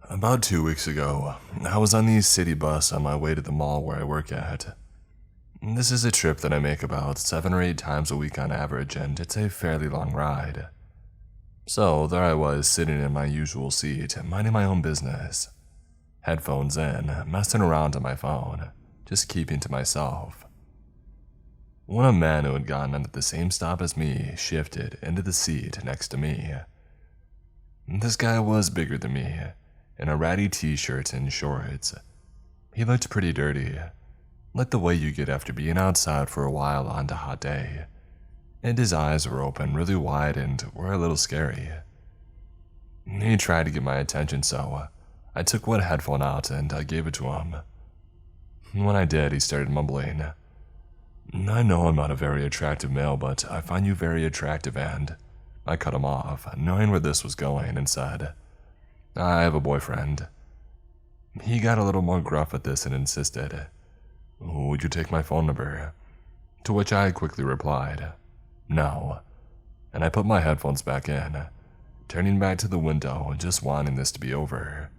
About 2 weeks ago, I was on the city bus on my way to the mall where I work at. This is a trip that I make about 7 or 8 times a week on average, and it's a fairly long ride. So there I was sitting in my usual seat, minding my own business. Headphones in, messing around on my phone, just keeping to myself. When a man who had gotten on at the same stop as me shifted into the seat next to me. This guy was bigger than me, in a ratty t-shirt and shorts. He looked pretty dirty, like the way you get after being outside for a while on a hot day, and his eyes were open really wide and were a little scary. He tried to get my attention, so I took one headphone out and I gave it to him. When I did, he started mumbling, "I know I'm not a very attractive male, but I find you very attractive," and I cut him off, knowing where this was going, and said, "I have a boyfriend." He got a little more gruff at this and insisted, "Would you take my phone number?" To which I quickly replied, "No," and I put my headphones back in, turning back to the window, just wanting this to be over.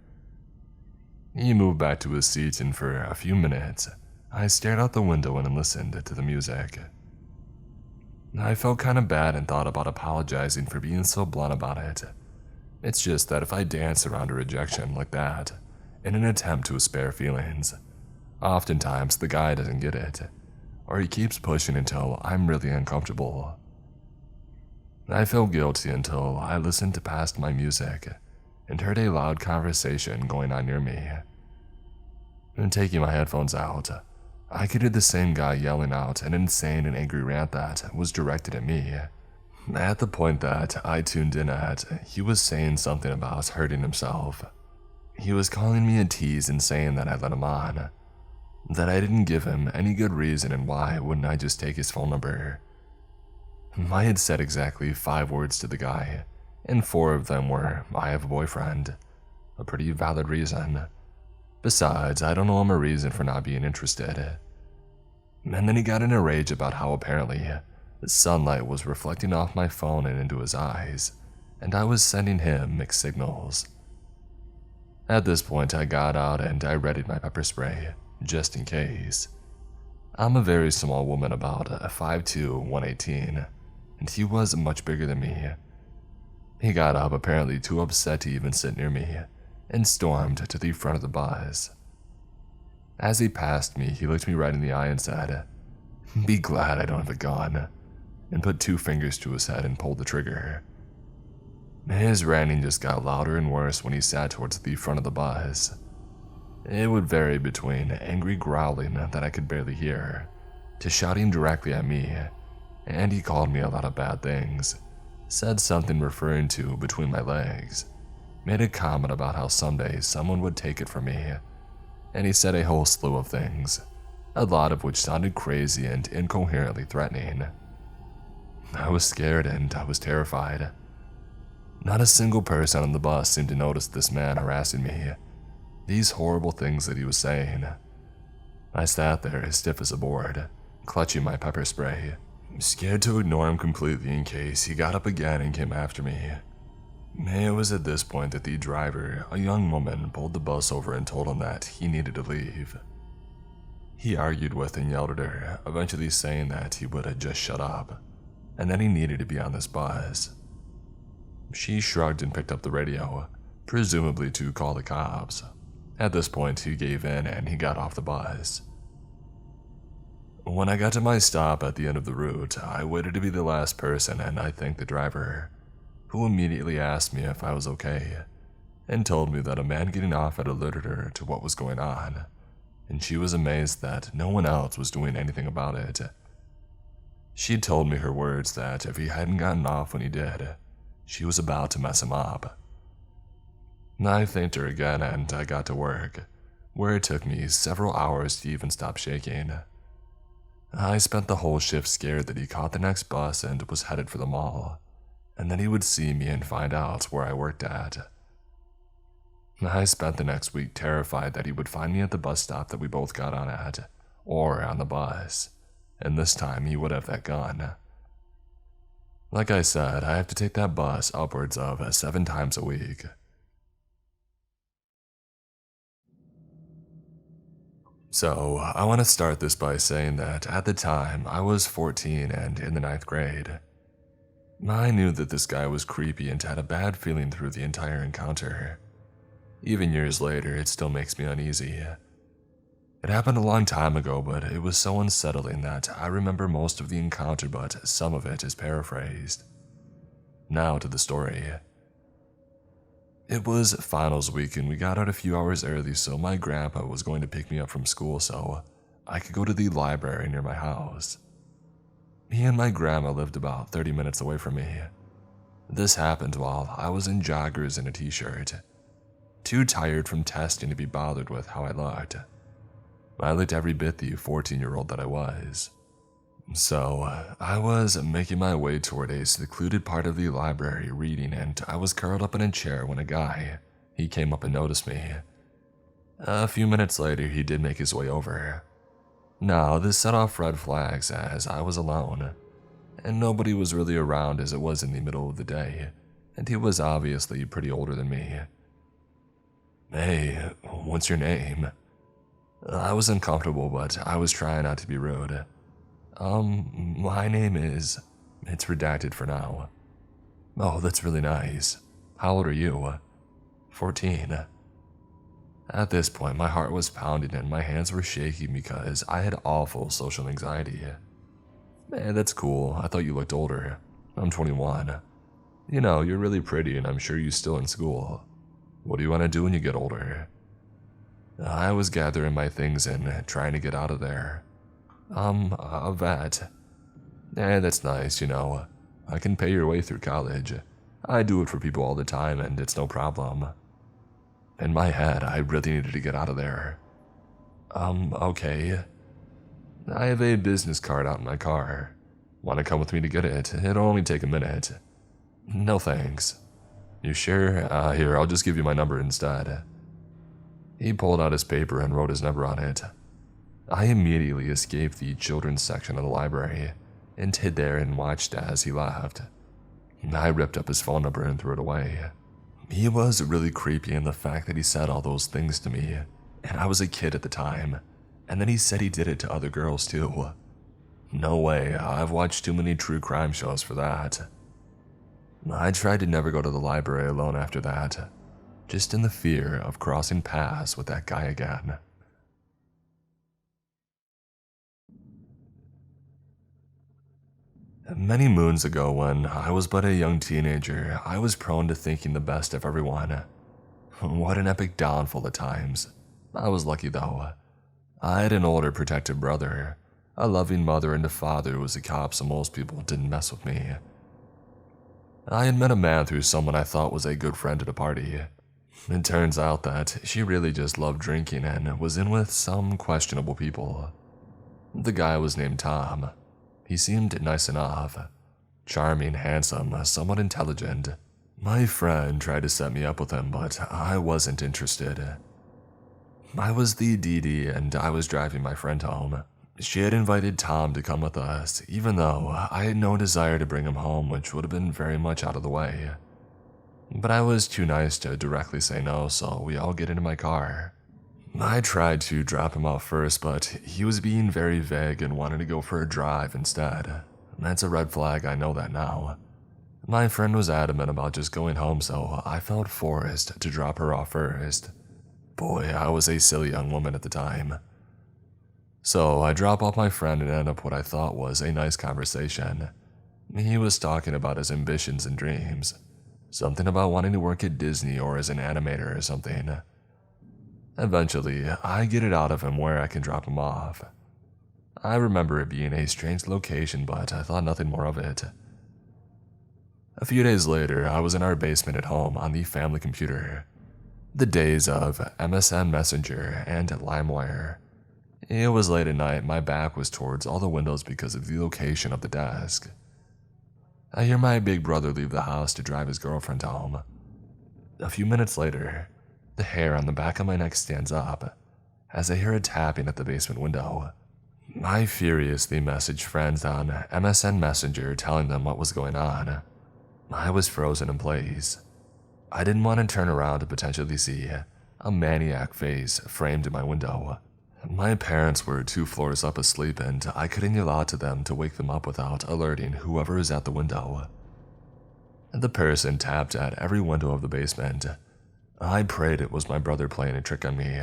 He moved back to his seat, and for a few minutes, I stared out the window and listened to the music. I felt kind of bad and thought about apologizing for being so blunt about it. It's just that if I dance around a rejection like that, in an attempt to spare feelings, oftentimes the guy doesn't get it, or he keeps pushing until I'm really uncomfortable. I felt guilty until I listened to past my music and heard a loud conversation going on near me. And taking my headphones out, I could hear the same guy yelling out an insane and angry rant that was directed at me. At the point that I tuned in at, he was saying something about hurting himself. He was calling me a tease and saying that I let him on, that I didn't give him any good reason, and why wouldn't I just take his phone number. I had said exactly 5 words to the guy, and 4 of them were, "I have a boyfriend," a pretty valid reason. Besides, I don't know him a reason for not being interested. And then he got in a rage about how apparently the sunlight was reflecting off my phone and into his eyes, and I was sending him mixed signals. At this point, I got out and I readied my pepper spray, just in case. I'm a very small woman, about 5'2", 118, and he was much bigger than me. He got up, apparently too upset to even sit near me, and stormed to the front of the bus. As he passed me, he looked me right in the eye and said, "Be glad I don't have a gun," and put 2 fingers to his head and pulled the trigger. His ranting just got louder and worse when he sat towards the front of the bus. It would vary between angry growling that I could barely hear, to shouting directly at me, and he called me a lot of bad things, said something referring to between my legs, made a comment about how someday someone would take it from me, and he said a whole slew of things, a lot of which sounded crazy and incoherently threatening. I was scared and I was terrified. Not a single person on the bus seemed to notice this man harassing me, these horrible things that he was saying. I sat there as stiff as a board, clutching my pepper spray, scared to ignore him completely in case he got up again and came after me. It was at this point that the driver, a young woman, pulled the bus over and told him that he needed to leave. He argued with and yelled at her, eventually saying that he would just shut up, and that he needed to be on this bus. She shrugged and picked up the radio, presumably to call the cops. At this point, he gave in and he got off the bus. When I got to my stop at the end of the route, I waited to be the last person, and I thanked the driver, who immediately asked me if I was okay, and told me that a man getting off had alerted her to what was going on, and she was amazed that no one else was doing anything about it. She told me her words that if he hadn't gotten off when he did, she was about to mess him up. I thanked her again and I got to work, where it took me several hours to even stop shaking. I spent the whole shift scared that he caught the next bus and was headed for the mall, and then he would see me and find out where I worked at. I spent the next week terrified that he would find me at the bus stop that we both got on at, or on the bus, and this time he would have that gun. Like I said, I have to take that bus upwards of 7 times a week. So, I want to start this by saying that at the time, I was 14 and in the 9th grade. I knew that this guy was creepy and had a bad feeling through the entire encounter. Even years later, it still makes me uneasy. It happened a long time ago, but it was so unsettling that I remember most of the encounter, but some of it is paraphrased. Now to the story. It was finals week and we got out a few hours early, so my grandpa was going to pick me up from school so I could go to the library near my house. He and my grandma lived about 30 minutes away from me. This happened while I was in joggers and a t-shirt, too tired from testing to be bothered with how I looked. I looked every bit the 14-year-old that I was. So, I was making my way toward a secluded part of the library reading, and I was curled up in a chair when a guy, he came up and noticed me. A few minutes later, he did make his way over. Now, this set off red flags as I was alone, and nobody was really around as it was in the middle of the day, and he was obviously pretty older than me. "Hey, what's your name?" I was uncomfortable, but I was trying not to be rude. My name is... It's redacted for now." "Oh, that's really nice. How old are you?" 14. At this point, my heart was pounding and my hands were shaking because I had awful social anxiety. "Man, that's cool. I thought you looked older. I'm 21. You know, you're really pretty and I'm sure you're still in school. What do you want to do when you get older?" I was gathering my things and trying to get out of there. A vet." That's nice, you know. I can pay your way through college. I do it for people all the time and it's no problem." In my head, I really needed to get out of there. Okay. I have a business card out in my car. Want to come with me to get it? It'll only take a minute." "No thanks." "You sure? Here, I'll just give you my number instead." He pulled out his paper and wrote his number on it. I immediately escaped the children's section of the library and hid there and watched as he left. I ripped up his phone number and threw it away. He was really creepy in the fact that he said all those things to me, and I was a kid at the time, and then he said he did it to other girls too. No way, I've watched too many true crime shows for that. I tried to never go to the library alone after that, just in the fear of crossing paths with that guy again. Many moons ago, when I was but a young teenager, I was prone to thinking the best of everyone. What an epic downfall at times. I was lucky though. I had an older protective brother, a loving mother, and a father who was a cop, so most people didn't mess with me. I had met a man through someone I thought was a good friend at a party. It turns out that she really just loved drinking and was in with some questionable people. The guy was named Tom. He seemed nice enough. Charming, handsome, somewhat intelligent. My friend tried to set me up with him, but I wasn't interested. I was the DD and I was driving my friend home. She had invited Tom to come with us, even though I had no desire to bring him home, which would have been very much out of the way. But I was too nice to directly say no, so we all get into my car. I tried to drop him off first, but he was being very vague and wanted to go for a drive instead. That's a red flag, I know that now. My friend was adamant about just going home, so I felt forced to drop her off first. Boy, I was a silly young woman at the time. So I drop off my friend and end up what I thought was a nice conversation. He was talking about his ambitions and dreams. Something about wanting to work at Disney or as an animator or something. Eventually, I get it out of him where I can drop him off. I remember it being a strange location, but I thought nothing more of it. A few days later, I was in our basement at home on the family computer. The days of MSN Messenger and LimeWire. It was late at night, my back was towards all the windows because of the location of the desk. I hear my big brother leave the house to drive his girlfriend home. A few minutes later, the hair on the back of my neck stands up as I hear a tapping at the basement window. I furiously messaged friends on MSN Messenger telling them what was going on. I was frozen in place. I didn't want to turn around to potentially see a maniac face framed in my window. My parents were 2 floors up asleep and I couldn't yell out to them to wake them up without alerting whoever is at the window. The person tapped at every window of the basement. I prayed it was my brother playing a trick on me.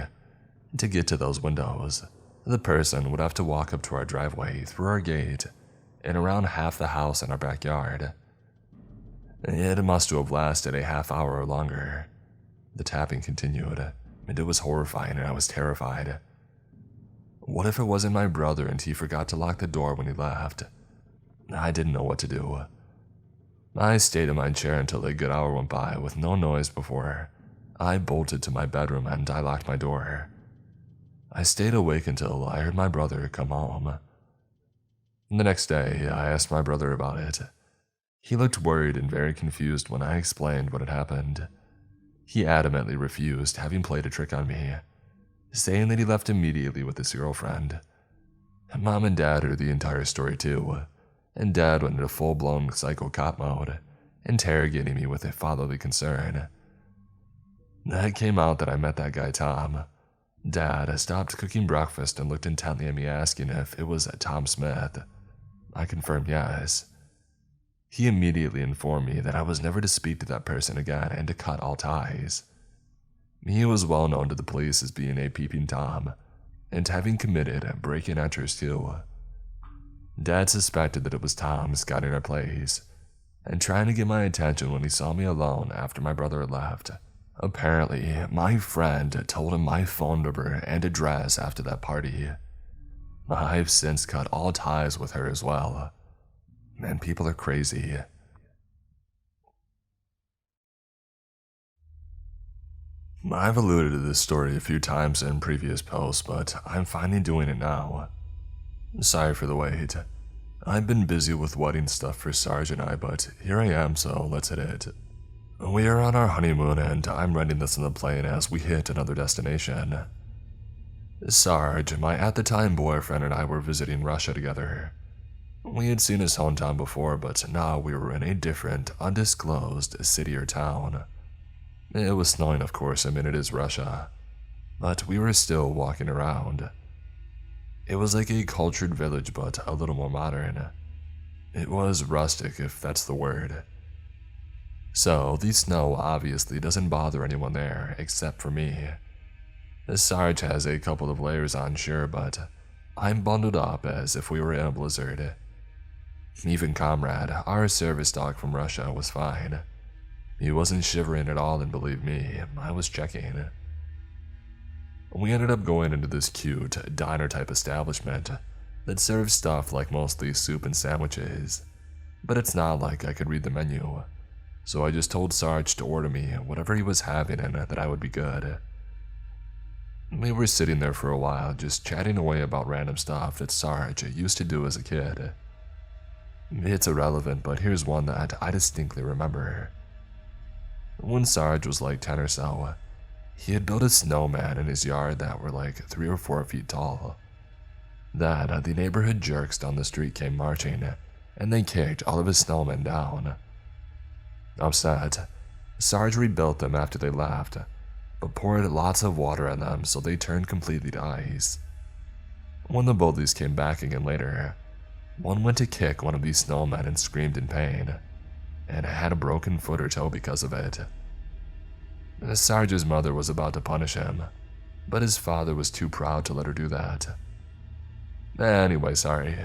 To get to those windows, the person would have to walk up to our driveway through our gate and around half the house in our backyard. It must have lasted a half hour or longer. The tapping continued, and it was horrifying and I was terrified. What if it wasn't my brother and he forgot to lock the door when he left? I didn't know what to do. I stayed in my chair until a good hour went by with no noise before I bolted to my bedroom and I locked my door. I stayed awake until I heard my brother come home. The next day, I asked my brother about it. He looked worried and very confused when I explained what had happened. He adamantly refused, having played a trick on me, saying that he left immediately with his girlfriend. Mom and Dad heard the entire story too, and Dad went into full-blown psycho cop mode, interrogating me with a fatherly concern. It came out that I met that guy Tom. Dad stopped cooking breakfast and looked intently at me asking if it was Tom Smith. I confirmed yes. He immediately informed me that I was never to speak to that person again and to cut all ties. He was well known to the police as being a peeping Tom, and having committed break-and-enters too. Dad suspected that it was Tom scouting our place, and trying to get my attention when he saw me alone after my brother had left. Apparently, my friend told him my phone number and address after that party. I've since cut all ties with her as well. Man, people are crazy. I've alluded to this story a few times in previous posts, but I'm finally doing it now. Sorry for the wait. I've been busy with wedding stuff for Sarge and I, but here I am, so let's hit it. We are on our honeymoon and I'm writing this on the plane as we hit another destination. Sarge, my at-the-time boyfriend, and I were visiting Russia together. We had seen his hometown before, but now we were in a different, undisclosed city or town. It was snowing, of course, it is Russia, but we were still walking around. It was like a cultured village, but a little more modern. It was rustic, if that's the word. So, the snow obviously doesn't bother anyone there, except for me. Sarge has a couple of layers on, sure, but I'm bundled up as if we were in a blizzard. Even Comrade, our service dog from Russia, was fine. He wasn't shivering at all, and believe me, I was checking. We ended up going into this cute, diner-type establishment that serves stuff like mostly soup and sandwiches, but it's not like I could read the menu, so I just told Sarge to order me whatever he was having and that I would be good. We were sitting there for a while, just chatting away about random stuff that Sarge used to do as a kid. It's irrelevant, but here's one that I distinctly remember. When Sarge was like 10 or so, he had built a snowman in his yard that were like 3 or 4 feet tall. Then the neighborhood jerks down the street came marching, and they kicked all of his snowmen down. Upset, Sarge rebuilt them after they left, but poured lots of water on them so they turned completely to ice. When the bullies came back again later, one went to kick one of these snowmen and screamed in pain, and had a broken foot or toe because of it. Sarge's mother was about to punish him, but his father was too proud to let her do that. Anyway, sorry.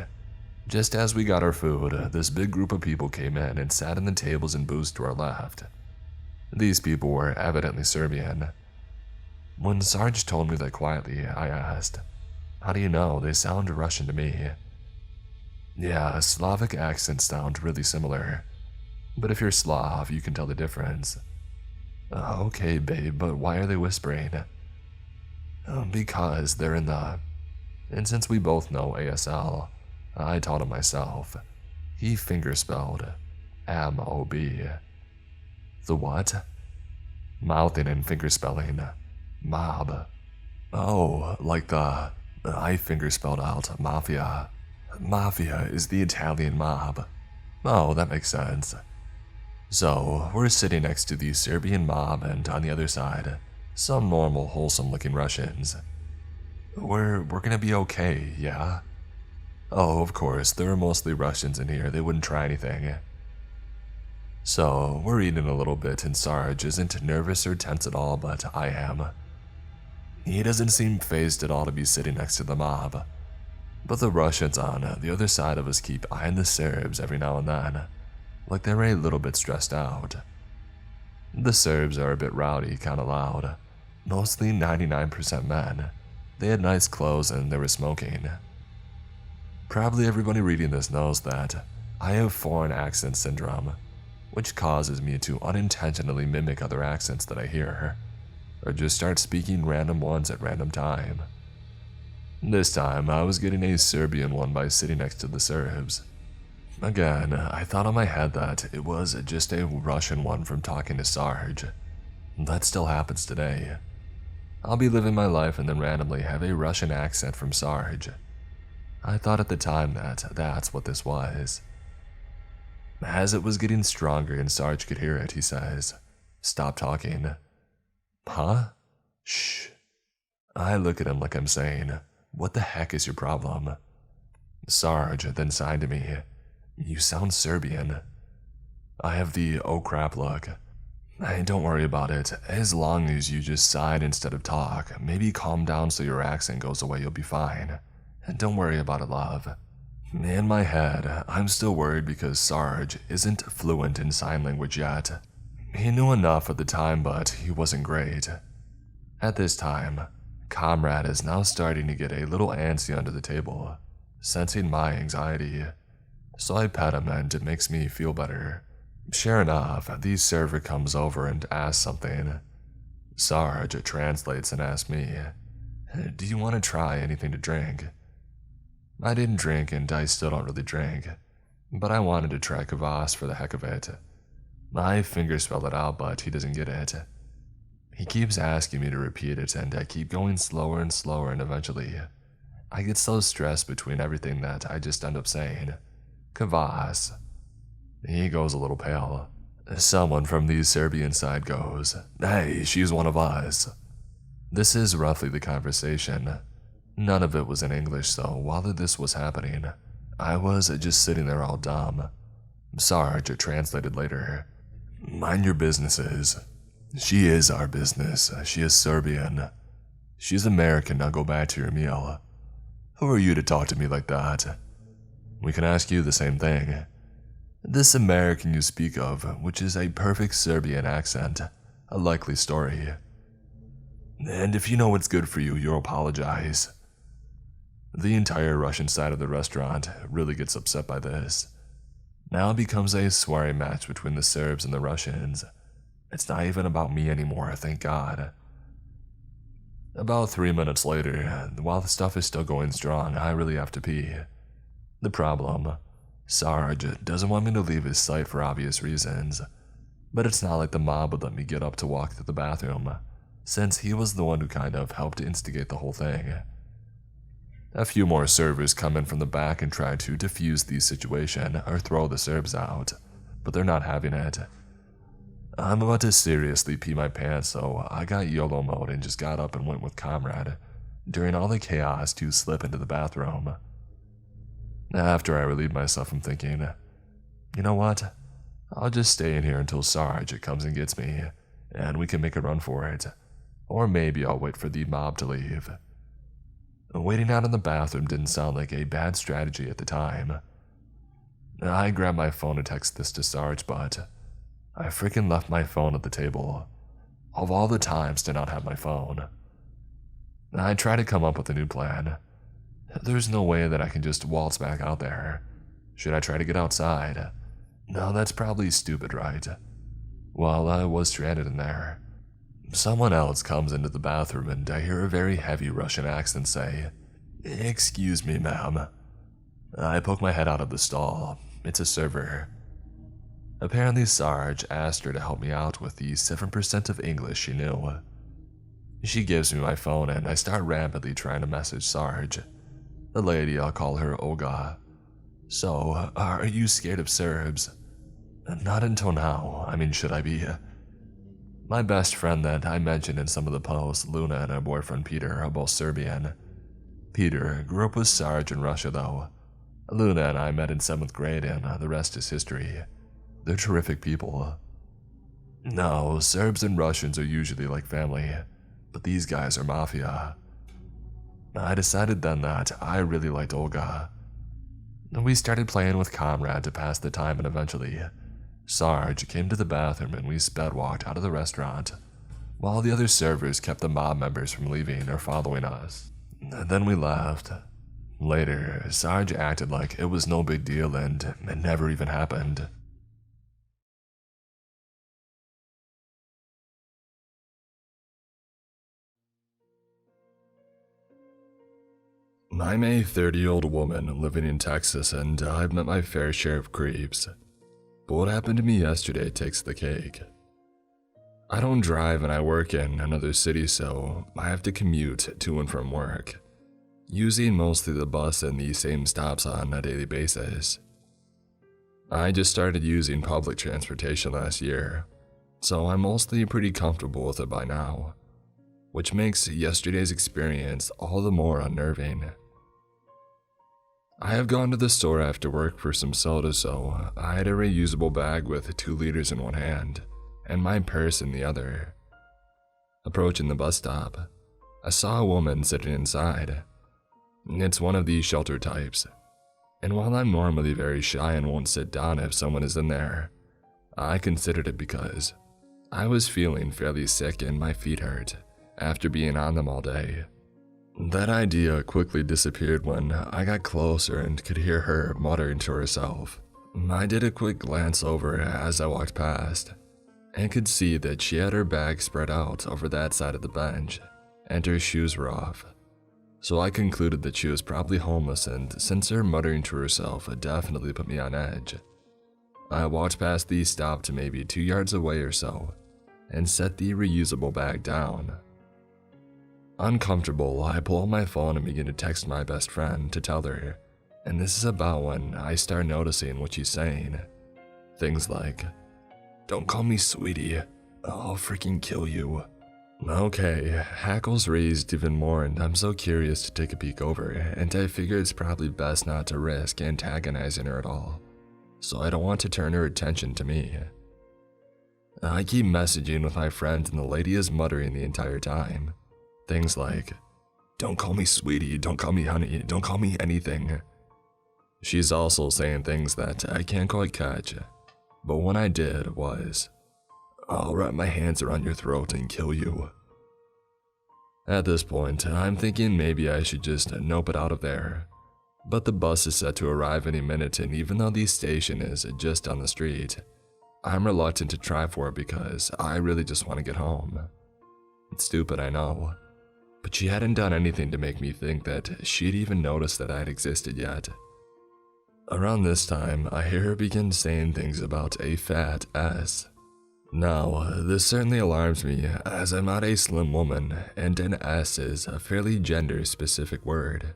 Just as we got our food, this big group of people came in and sat in the tables and booths to our left. These people were evidently Serbian. When Sarge told me that quietly, I asked, "How do you know? They sound Russian to me." Yeah, Slavic accents sound really similar, but if you're Slav, you can tell the difference. Okay, babe, but why are they whispering? Because they're in the... And since we both know ASL, I taught him myself. He fingerspelled M-O-B. The what? Mouthing and fingerspelling. Mob. Oh, like the... I fingerspelled out mafia. Mafia is the Italian mob. Oh, that makes sense. So, we're sitting next to the Serbian mob and on the other side, some normal, wholesome-looking Russians. We're gonna be okay, yeah? Oh, of course, there are mostly Russians in here, they wouldn't try anything. So, we're eating a little bit, and Sarge isn't nervous or tense at all, but I am. He doesn't seem fazed at all to be sitting next to the mob. But the Russians on the other side of us keep eyeing the Serbs every now and then, like they're a little bit stressed out. The Serbs are a bit rowdy, kinda loud. Mostly 99% men. They had nice clothes and they were smoking. Probably everybody reading this knows that I have foreign accent syndrome, which causes me to unintentionally mimic other accents that I hear, or just start speaking random ones at random time. This time, I was getting a Serbian one by sitting next to the Serbs. Again, I thought in my head that it was just a Russian one from talking to Sarge. That still happens today. I'll be living my life and then randomly have a Russian accent from Sarge. I thought at the time that that's what this was. As it was getting stronger and Sarge could hear it, he says, "Stop talking." Huh? Shh. I look at him like I'm saying, "What the heck is your problem?" Sarge then signed to me, "You sound Serbian." I have the oh crap look. Hey, don't worry about it. As long as you just sign instead of talk, maybe calm down so your accent goes away, you'll be fine. And don't worry about it, love. In my head, I'm still worried because Sarge isn't fluent in sign language yet. He knew enough at the time, but he wasn't great. At this time, Comrade is now starting to get a little antsy under the table, sensing my anxiety. So I pet him and it makes me feel better. Sure enough, the server comes over and asks something. Sarge translates and asks me, "Do you want to try anything to drink?" I didn't drink and I still don't really drink, but I wanted to try kvass for the heck of it. My fingers spell it out, but he doesn't get it. He keeps asking me to repeat it and I keep going slower and slower, and eventually, I get so stressed between everything that I just end up saying, "Kvass." He goes a little pale. Someone from the Serbian side goes, "Hey, she's one of us." This is roughly the conversation. None of it was in English, so while this was happening, I was just sitting there all dumb. Sarge translated later, "Mind your businesses. She is our business. She is Serbian. She's American, now go back to your meal. Who are you to talk to me like that? We can ask you the same thing. This American you speak of, which is a perfect Serbian accent, a likely story. And if you know what's good for you, you'll apologize." The entire Russian side of the restaurant really gets upset by this. Now it becomes a swearing match between the Serbs and the Russians. It's not even about me anymore, thank God. About 3 minutes later, while the stuff is still going strong, I really have to pee. The problem, Sarge doesn't want me to leave his sight for obvious reasons, but it's not like the mob would let me get up to walk to the bathroom, since he was the one who kind of helped instigate the whole thing. A few more servers come in from the back and try to defuse the situation or throw the Serbs out, but they're not having it. I'm about to seriously pee my pants, so I got YOLO mode and just got up and went with Comrade, during all the chaos, to slip into the bathroom. After I relieved myself from thinking, you know what, I'll just stay in here until Sarge comes and gets me, and we can make a run for it, or maybe I'll wait for the mob to leave. Waiting out in the bathroom didn't sound like a bad strategy at the time. I grabbed my phone to text this to Sarge, but I freaking left my phone at the table. Of all the times to not have my phone. I tried to come up with a new plan. There's no way that I can just waltz back out there. Should I try to get outside? No, that's probably stupid, right? Well, I was stranded in there. Someone else comes into the bathroom and I hear a very heavy Russian accent say, "Excuse me, ma'am." I poke my head out of the stall. It's a server. Apparently Sarge asked her to help me out with the 7% of English she knew. She gives me my phone and I start rapidly trying to message Sarge. The lady, I'll call her Olga. "So, are you scared of Serbs?" "Not until now. I mean, should I be?" My best friend that I mentioned in some of the posts, Luna, and her boyfriend Peter are both Serbian. Peter grew up with Sarge in Russia though. Luna and I met in 7th grade and the rest is history. They're terrific people. No, Serbs and Russians are usually like family, but these guys are mafia. I decided then that I really liked Olga. We started playing with Comrade to pass the time and eventually, Sarge came to the bathroom and we sped walked out of the restaurant, while the other servers kept the mob members from leaving or following us. Then we left. Later, Sarge acted like it was no big deal and it never even happened. I'm a 30-year-old woman living in Texas and I've met my fair share of creeps. But what happened to me yesterday takes the cake. I don't drive and I work in another city, so I have to commute to and from work, using mostly the bus and the same stops on a daily basis. I just started using public transportation last year, so I'm mostly pretty comfortable with it by now, which makes yesterday's experience all the more unnerving. I have gone to the store after work for some soda, so I had a reusable bag with 2 liters in one hand and my purse in the other. Approaching the bus stop, I saw a woman sitting inside. It's one of these shelter types, and while I'm normally very shy and won't sit down if someone is in there, I considered it because I was feeling fairly sick and my feet hurt after being on them all day. That idea quickly disappeared when I got closer and could hear her muttering to herself. I did a quick glance over as I walked past and could see that she had her bag spread out over that side of the bench and her shoes were off. So I concluded that she was probably homeless, and since her muttering to herself definitely put me on edge, I walked past the stop to maybe 2 yards away or so and set the reusable bag down. Uncomfortable, I pull out my phone and begin to text my best friend to tell her, and this is about when I start noticing what she's saying. Things like, "Don't call me sweetie, I'll freaking kill you." Okay, hackles raised even more and I'm so curious to take a peek over, and I figure it's probably best not to risk antagonizing her at all, so I don't want to turn her attention to me. I keep messaging with my friends and the lady is muttering the entire time. Things like, "Don't call me sweetie, don't call me honey, don't call me anything." She's also saying things that I can't quite catch, but one I did was, "I'll wrap my hands around your throat and kill you." At this point, I'm thinking maybe I should just nope it out of there. But the bus is set to arrive any minute, and even though the station is just down the street, I'm reluctant to try for it because I really just want to get home. It's stupid, I know, but she hadn't done anything to make me think that she'd even noticed that I'd existed yet. Around this time, I hear her begin saying things about a fat ass. Now, this certainly alarms me, as I'm not a slim woman, and an ass is a fairly gender-specific word.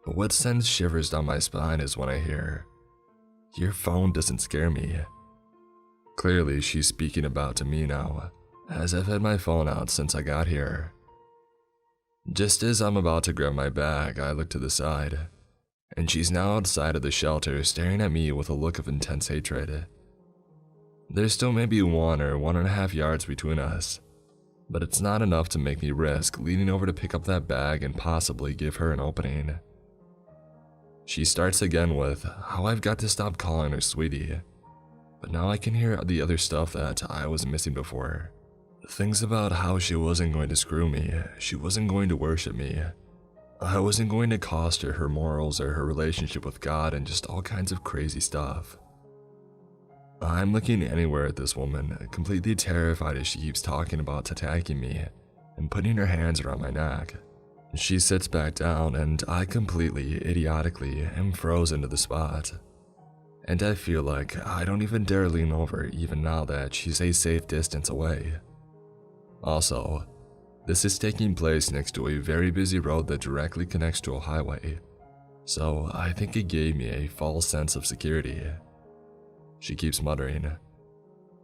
But what sends shivers down my spine is when I hear, "Your phone doesn't scare me." Clearly, she's speaking about to me now, as I've had my phone out since I got here. Just as I'm about to grab my bag, I look to the side, and she's now outside of the shelter staring at me with a look of intense hatred. There's still maybe 1 or 1.5 yards between us, but it's not enough to make me risk leaning over to pick up that bag and possibly give her an opening. She starts again with how I've got to stop calling her sweetie, but now I can hear the other stuff that I was missing before. Things about how she wasn't going to screw me, she wasn't going to worship me, I wasn't going to cost her her morals or her relationship with God, and just all kinds of crazy stuff. I'm looking anywhere at this woman, completely terrified as she keeps talking about attacking me and putting her hands around my neck. She sits back down and I completely, idiotically, am frozen to the spot. And I feel like I don't even dare lean over even now that she's a safe distance away. Also, this is taking place next to a very busy road that directly connects to a highway, so I think it gave me a false sense of security. She keeps muttering.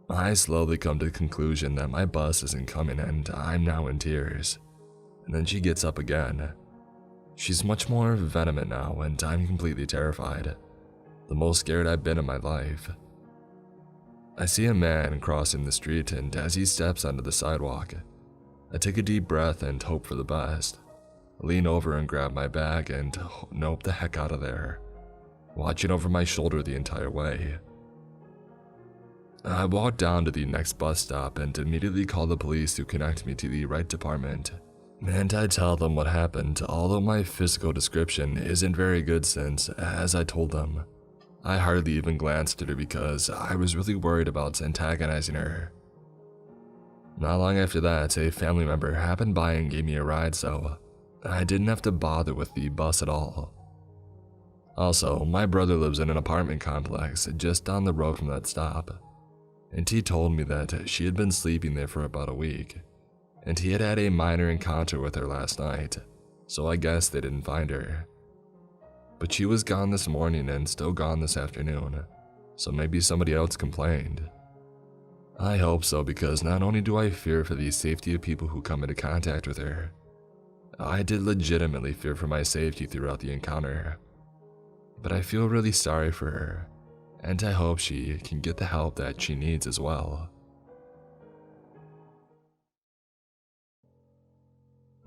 I slowly come to the conclusion that my bus isn't coming and I'm now in tears. And then she gets up again. She's much more venomous now, and I'm completely terrified. The most scared I've been in my life. I see a man crossing the street, and as he steps onto the sidewalk, I take a deep breath and hope for the best. I lean over and grab my bag and nope the heck out of there, watching over my shoulder the entire way. I walk down to the next bus stop and immediately call the police to connect me to the right department. And I tell them what happened, although my physical description isn't very good since, as I told them, I hardly even glanced at her because I was really worried about antagonizing her. Not long after that, a family member happened by and gave me a ride, so I didn't have to bother with the bus at all. Also, my brother lives in an apartment complex just down the road from that stop, and he told me that she had been sleeping there for about a week, and he had had a minor encounter with her last night, so I guess they didn't find her. But she was gone this morning and still gone this afternoon, so maybe somebody else complained. I hope so, because not only do I fear for the safety of people who come into contact with her, I did legitimately fear for my safety throughout the encounter. But I feel really sorry for her, and I hope she can get the help that she needs as well.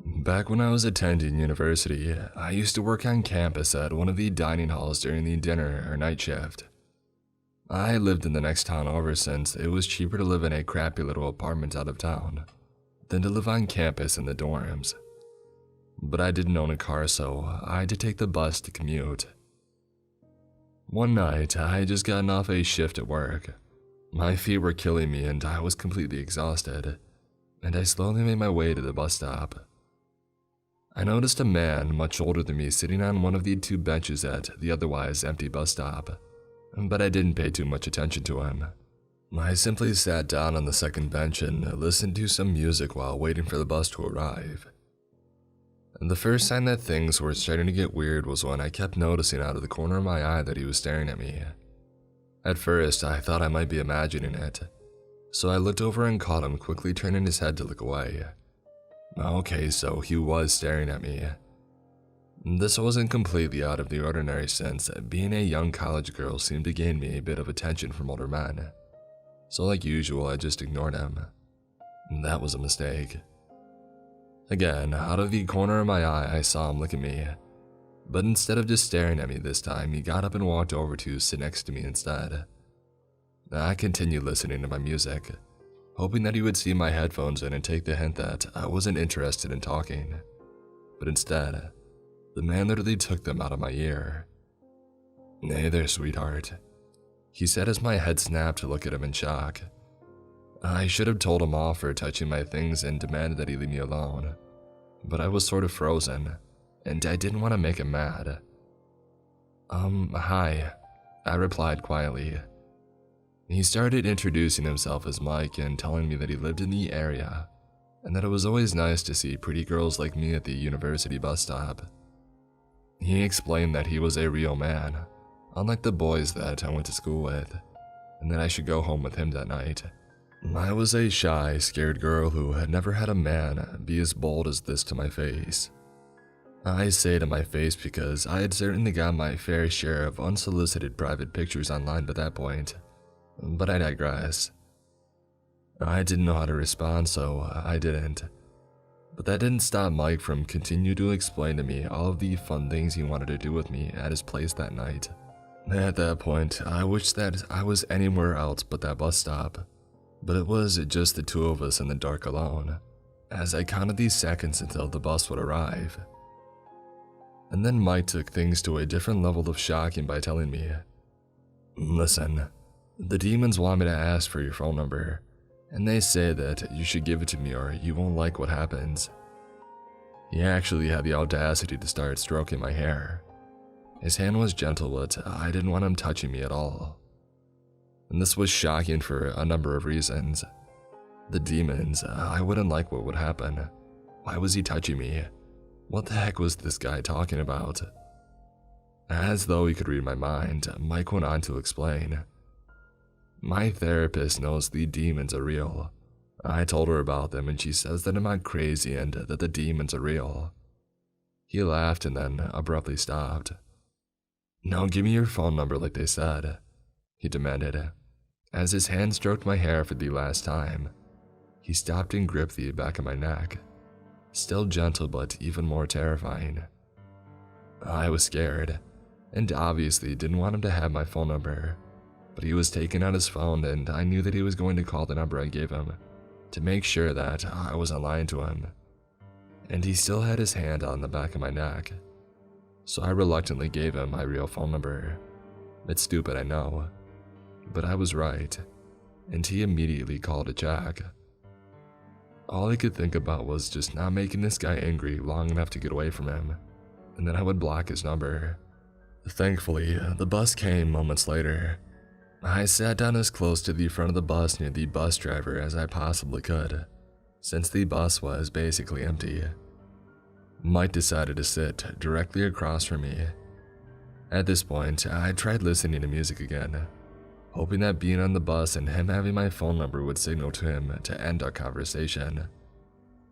Back when I was attending university, I used to work on campus at one of the dining halls during the dinner or night shift. I lived in the next town over since it was cheaper to live in a crappy little apartment out of town than to live on campus in the dorms. But I didn't own a car, so I had to take the bus to commute. One night, I had just gotten off a shift at work. My feet were killing me and I was completely exhausted, and I slowly made my way to the bus stop. I noticed a man much older than me sitting on one of the two benches at the otherwise empty bus stop, but I didn't pay too much attention to him. I simply sat down on the second bench and listened to some music while waiting for the bus to arrive. And the first sign that things were starting to get weird was when I kept noticing out of the corner of my eye that he was staring at me. At first, I thought I might be imagining it, so I looked over and caught him quickly turning his head to look away. Okay, so he was staring at me. This wasn't completely out of the ordinary since being a young college girl seemed to gain me a bit of attention from older men. So like usual, I just ignored him. That was a mistake. Again, out of the corner of my eye, I saw him look at me. But instead of just staring at me this time, he got up and walked over to sit next to me instead. I continued listening to my music, hoping that he would see my headphones in and take the hint that I wasn't interested in talking. But instead, the man literally took them out of my ear. "Hey there, sweetheart," he said as my head snapped to look at him in shock. I should have told him off for touching my things and demanded that he leave me alone, but I was sort of frozen, and I didn't want to make him mad. Hi," I replied quietly. He started introducing himself as Mike and telling me that he lived in the area, and that it was always nice to see pretty girls like me at the university bus stop. He explained that he was a real man, unlike the boys that I went to school with, and that I should go home with him that night. I was a shy, scared girl who had never had a man be as bold as this to my face. I say to my face because I had certainly got my fair share of unsolicited private pictures online by that point, but I digress. I didn't know how to respond, so I didn't. But that didn't stop Mike from continuing to explain to me all of the fun things he wanted to do with me at his place that night. At that point, I wished that I was anywhere else but that bus stop. But it was just the two of us in the dark alone, as I counted these seconds until the bus would arrive. And then Mike took things to a different level of shocking by telling me, "Listen, the demons want me to ask for your phone number, and they say that you should give it to me or you won't like what happens." He actually had the audacity to start stroking my hair. His hand was gentle, but I didn't want him touching me at all. And this was shocking for a number of reasons. The demons, I wouldn't like what would happen. Why was he touching me? What the heck was this guy talking about? As though he could read my mind, Mike went on to explain. "My therapist knows the demons are real. I told her about them and she says that I'm not crazy and that the demons are real. He laughed and then abruptly stopped. "No, give me your phone number like they said," he demanded. As his hand stroked my hair for the last time, he stopped and gripped the back of my neck, still gentle but even more terrifying. I was scared, and obviously didn't want him to have my phone number, but he was taking out his phone and I knew that he was going to call the number I gave him to make sure that I wasn't lying to him. And he still had his hand on the back of my neck, so I reluctantly gave him my real phone number. It's stupid, I know, but I was right, and he immediately called a check. All I could think about was just not making this guy angry long enough to get away from him, and then I would block his number. Thankfully, the bus came moments later. I sat down as close to the front of the bus near the bus driver as I possibly could, since the bus was basically empty. Mike decided to sit directly across from me. At this point, I tried listening to music again, hoping that being on the bus and him having my phone number would signal to him to end our conversation.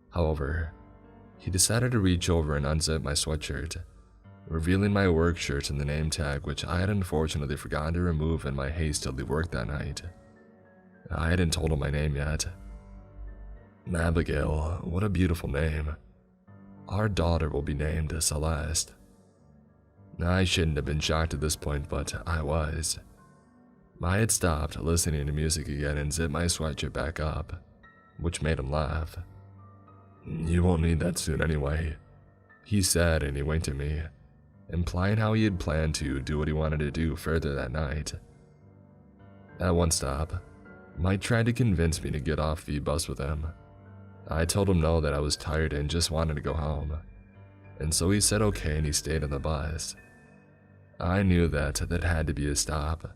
However, he decided to reach over and unzip my sweatshirt, revealing my work shirt and the name tag, which I had unfortunately forgotten to remove in my haste to leave work that night. I hadn't told him my name yet. Abigail, what a beautiful name. Our daughter will be named Celeste. I shouldn't have been shocked at this point, but I was. I had stopped listening to music again and zipped my sweatshirt back up, which made him laugh. "You won't need that soon anyway," he said, and he winked at me, implying how he had planned to do what he wanted to do further that night. At one stop, Mike tried to convince me to get off the bus with him. I told him no, that I was tired and just wanted to go home, and so he said okay and he stayed on the bus. I knew that had to be a stop,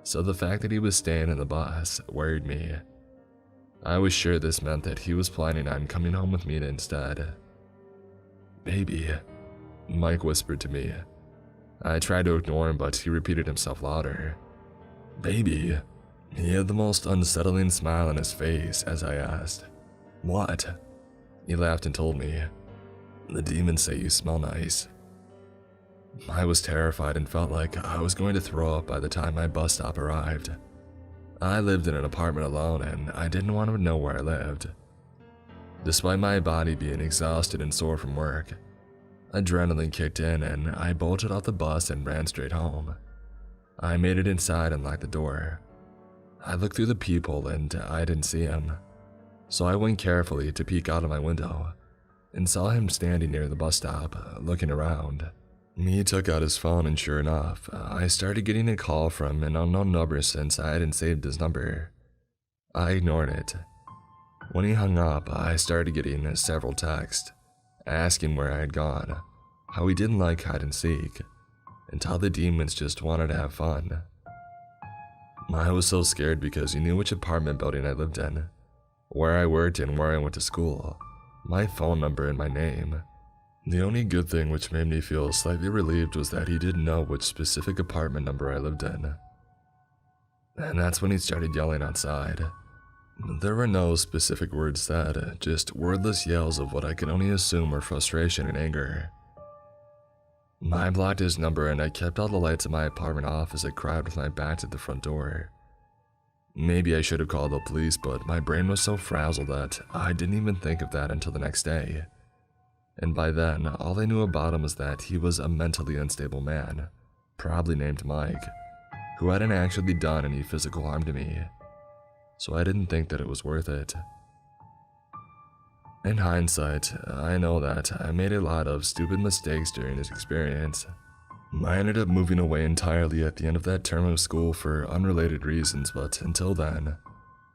so the fact that he was staying in the bus worried me. I was sure this meant that he was planning on coming home with me instead. "Baby," Mike whispered to me. I tried to ignore him, but he repeated himself louder. "Baby." He had the most unsettling smile on his face as I asked, "What?" He laughed and told me, "The demons say you smell nice." I was terrified and felt like I was going to throw up by the time my bus stop arrived. I lived in an apartment alone and I didn't want to know where I lived. Despite my body being exhausted and sore from work, adrenaline kicked in and I bolted off the bus and ran straight home. I made it inside and locked the door. I looked through the peephole and I didn't see him, so I went carefully to peek out of my window and saw him standing near the bus stop, looking around. He took out his phone and sure enough, I started getting a call from an unknown number since I hadn't saved his number. I ignored it. When he hung up, I started getting several texts, asking where I had gone, how he didn't like hide and seek, and how the demons just wanted to have fun. I was so scared because he knew which apartment building I lived in, where I worked and where I went to school, my phone number and my name. The only good thing which made me feel slightly relieved was that he didn't know which specific apartment number I lived in. And that's when he started yelling outside. There were no specific words said, just wordless yells of what I could only assume were frustration and anger. I blocked his number and I kept all the lights in my apartment off as I cried with my back to the front door. Maybe I should have called the police, but my brain was so frazzled that I didn't even think of that until the next day. And by then, all I knew about him was that he was a mentally unstable man, probably named Mike, who hadn't actually done any physical harm to me, so I didn't think that it was worth it. In hindsight, I know that I made a lot of stupid mistakes during this experience. I ended up moving away entirely at the end of that term of school for unrelated reasons, but until then,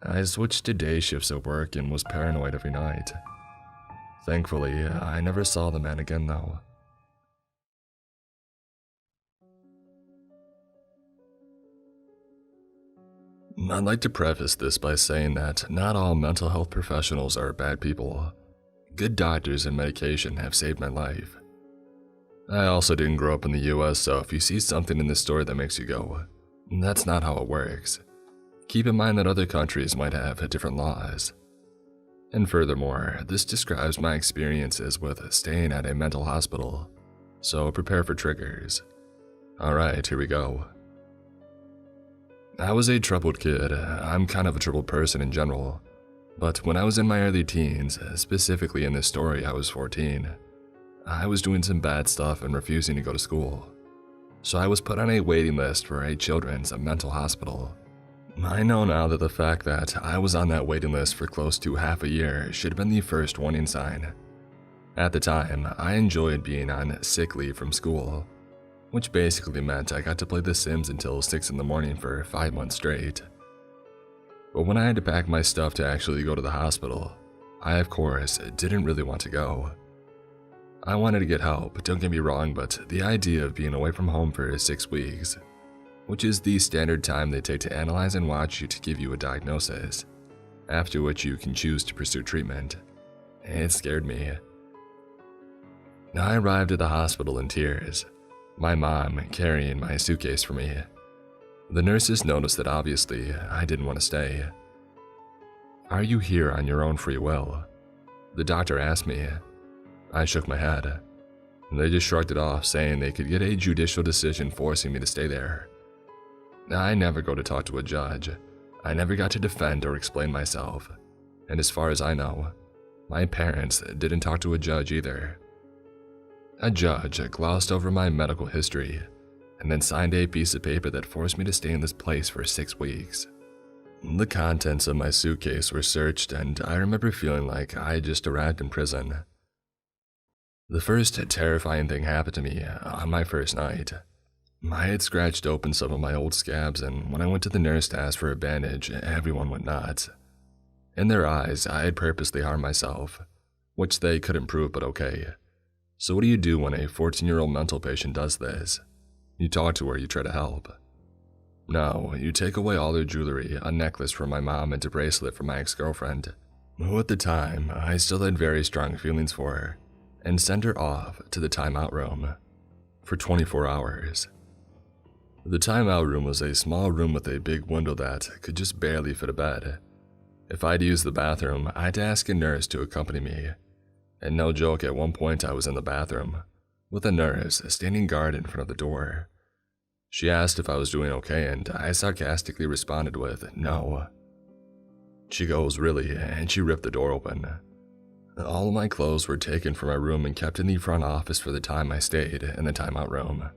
I switched to day shifts at work and was paranoid every night. Thankfully, I never saw the man again though. I'd like to preface this by saying that not all mental health professionals are bad people. Good doctors and medication have saved my life. I also didn't grow up in the US, so if you see something in this story that makes you go, that's not how it works. Keep in mind that other countries might have different laws. And furthermore, this describes my experiences with staying at a mental hospital, so prepare for triggers. Alright, here we go. I was a troubled kid. I'm kind of a troubled person in general. But when I was in my early teens, specifically in this story I was 14, I was doing some bad stuff and refusing to go to school. So I was put on a waiting list for a children's mental hospital. I know now that the fact that I was on that waiting list for close to half a year should have been the first warning sign. At the time, I enjoyed being on sick leave from school, which basically meant I got to play The Sims until 6 in the morning for 5 months straight. But when I had to pack my stuff to actually go to the hospital, I of course didn't really want to go. I wanted to get help, don't get me wrong, but the idea of being away from home for 6 weeks, which is the standard time they take to analyze and watch you to give you a diagnosis, after which you can choose to pursue treatment, it scared me. I arrived at the hospital in tears, my mom carrying my suitcase for me. The nurses noticed that obviously I didn't want to stay. "Are you here on your own free will?" the doctor asked me. I shook my head. They just shrugged it off, saying they could get a judicial decision forcing me to stay there. I never go to talk to a judge. I never got to defend or explain myself. And as far as I know, my parents didn't talk to a judge either. A judge glossed over my medical history and then signed a piece of paper that forced me to stay in this place for 6 weeks. The contents of my suitcase were searched, and I remember feeling like I had just arrived in prison. The first terrifying thing happened to me on my first night. I had scratched open some of my old scabs, and when I went to the nurse to ask for a bandage, everyone went nuts. In their eyes, I had purposely harmed myself, which they couldn't prove, but okay. So what do you do when a 14-year-old mental patient does this? You talk to her, you try to help. No, you take away all their jewelry, a necklace from my mom and a bracelet from my ex-girlfriend, who at the time I still had very strong feelings for her, and send her off to the timeout room for 24 hours. The timeout room was a small room with a big window that could just barely fit a bed. If I'd use the bathroom, I'd ask a nurse to accompany me. And no joke, at one point I was in the bathroom, with a nurse standing guard in front of the door. She asked if I was doing okay, and I sarcastically responded with, "No." She goes, "Really?" and she ripped the door open. All of my clothes were taken from my room and kept in the front office for the time I stayed in the timeout room.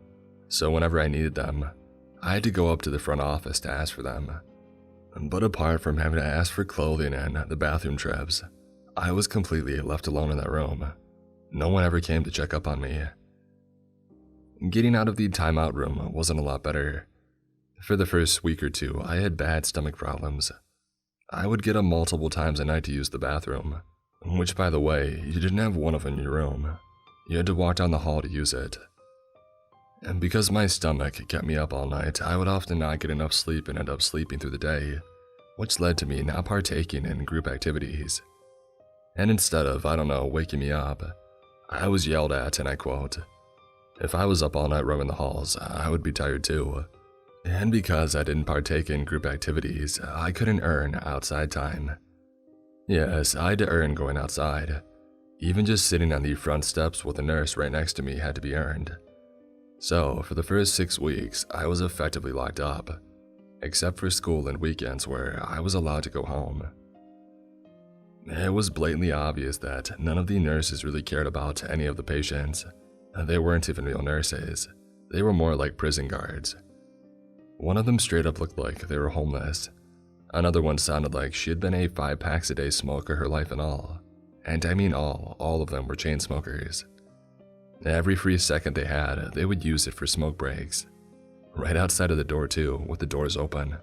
So whenever I needed them, I had to go up to the front office to ask for them. But apart from having to ask for clothing and the bathroom trips, I was completely left alone in that room. No one ever came to check up on me. Getting out of the timeout room wasn't a lot better. For the first week or two, I had bad stomach problems. I would get up multiple times a night to use the bathroom, which, by the way, you didn't have one of them in your room. You had to walk down the hall to use it. And because my stomach kept me up all night, I would often not get enough sleep and end up sleeping through the day, which led to me not partaking in group activities. And instead of, waking me up, I was yelled at, and I quote, "If I was up all night roaming the halls, I would be tired too." And because I didn't partake in group activities, I couldn't earn outside time. Yes, I had to earn going outside. Even just sitting on the front steps with a nurse right next to me had to be earned. So, for the first 6 weeks, I was effectively locked up, except for school and weekends where I was allowed to go home. It was blatantly obvious that none of the nurses really cared about any of the patients. They weren't even real nurses. They were more like prison guards. One of them straight up looked like they were homeless. Another one sounded like she had been a 5 packs a day smoker her life and all. And I mean all of them were chain smokers. Every free second they had, they would use it for smoke breaks. Right outside of the door too, with the doors open.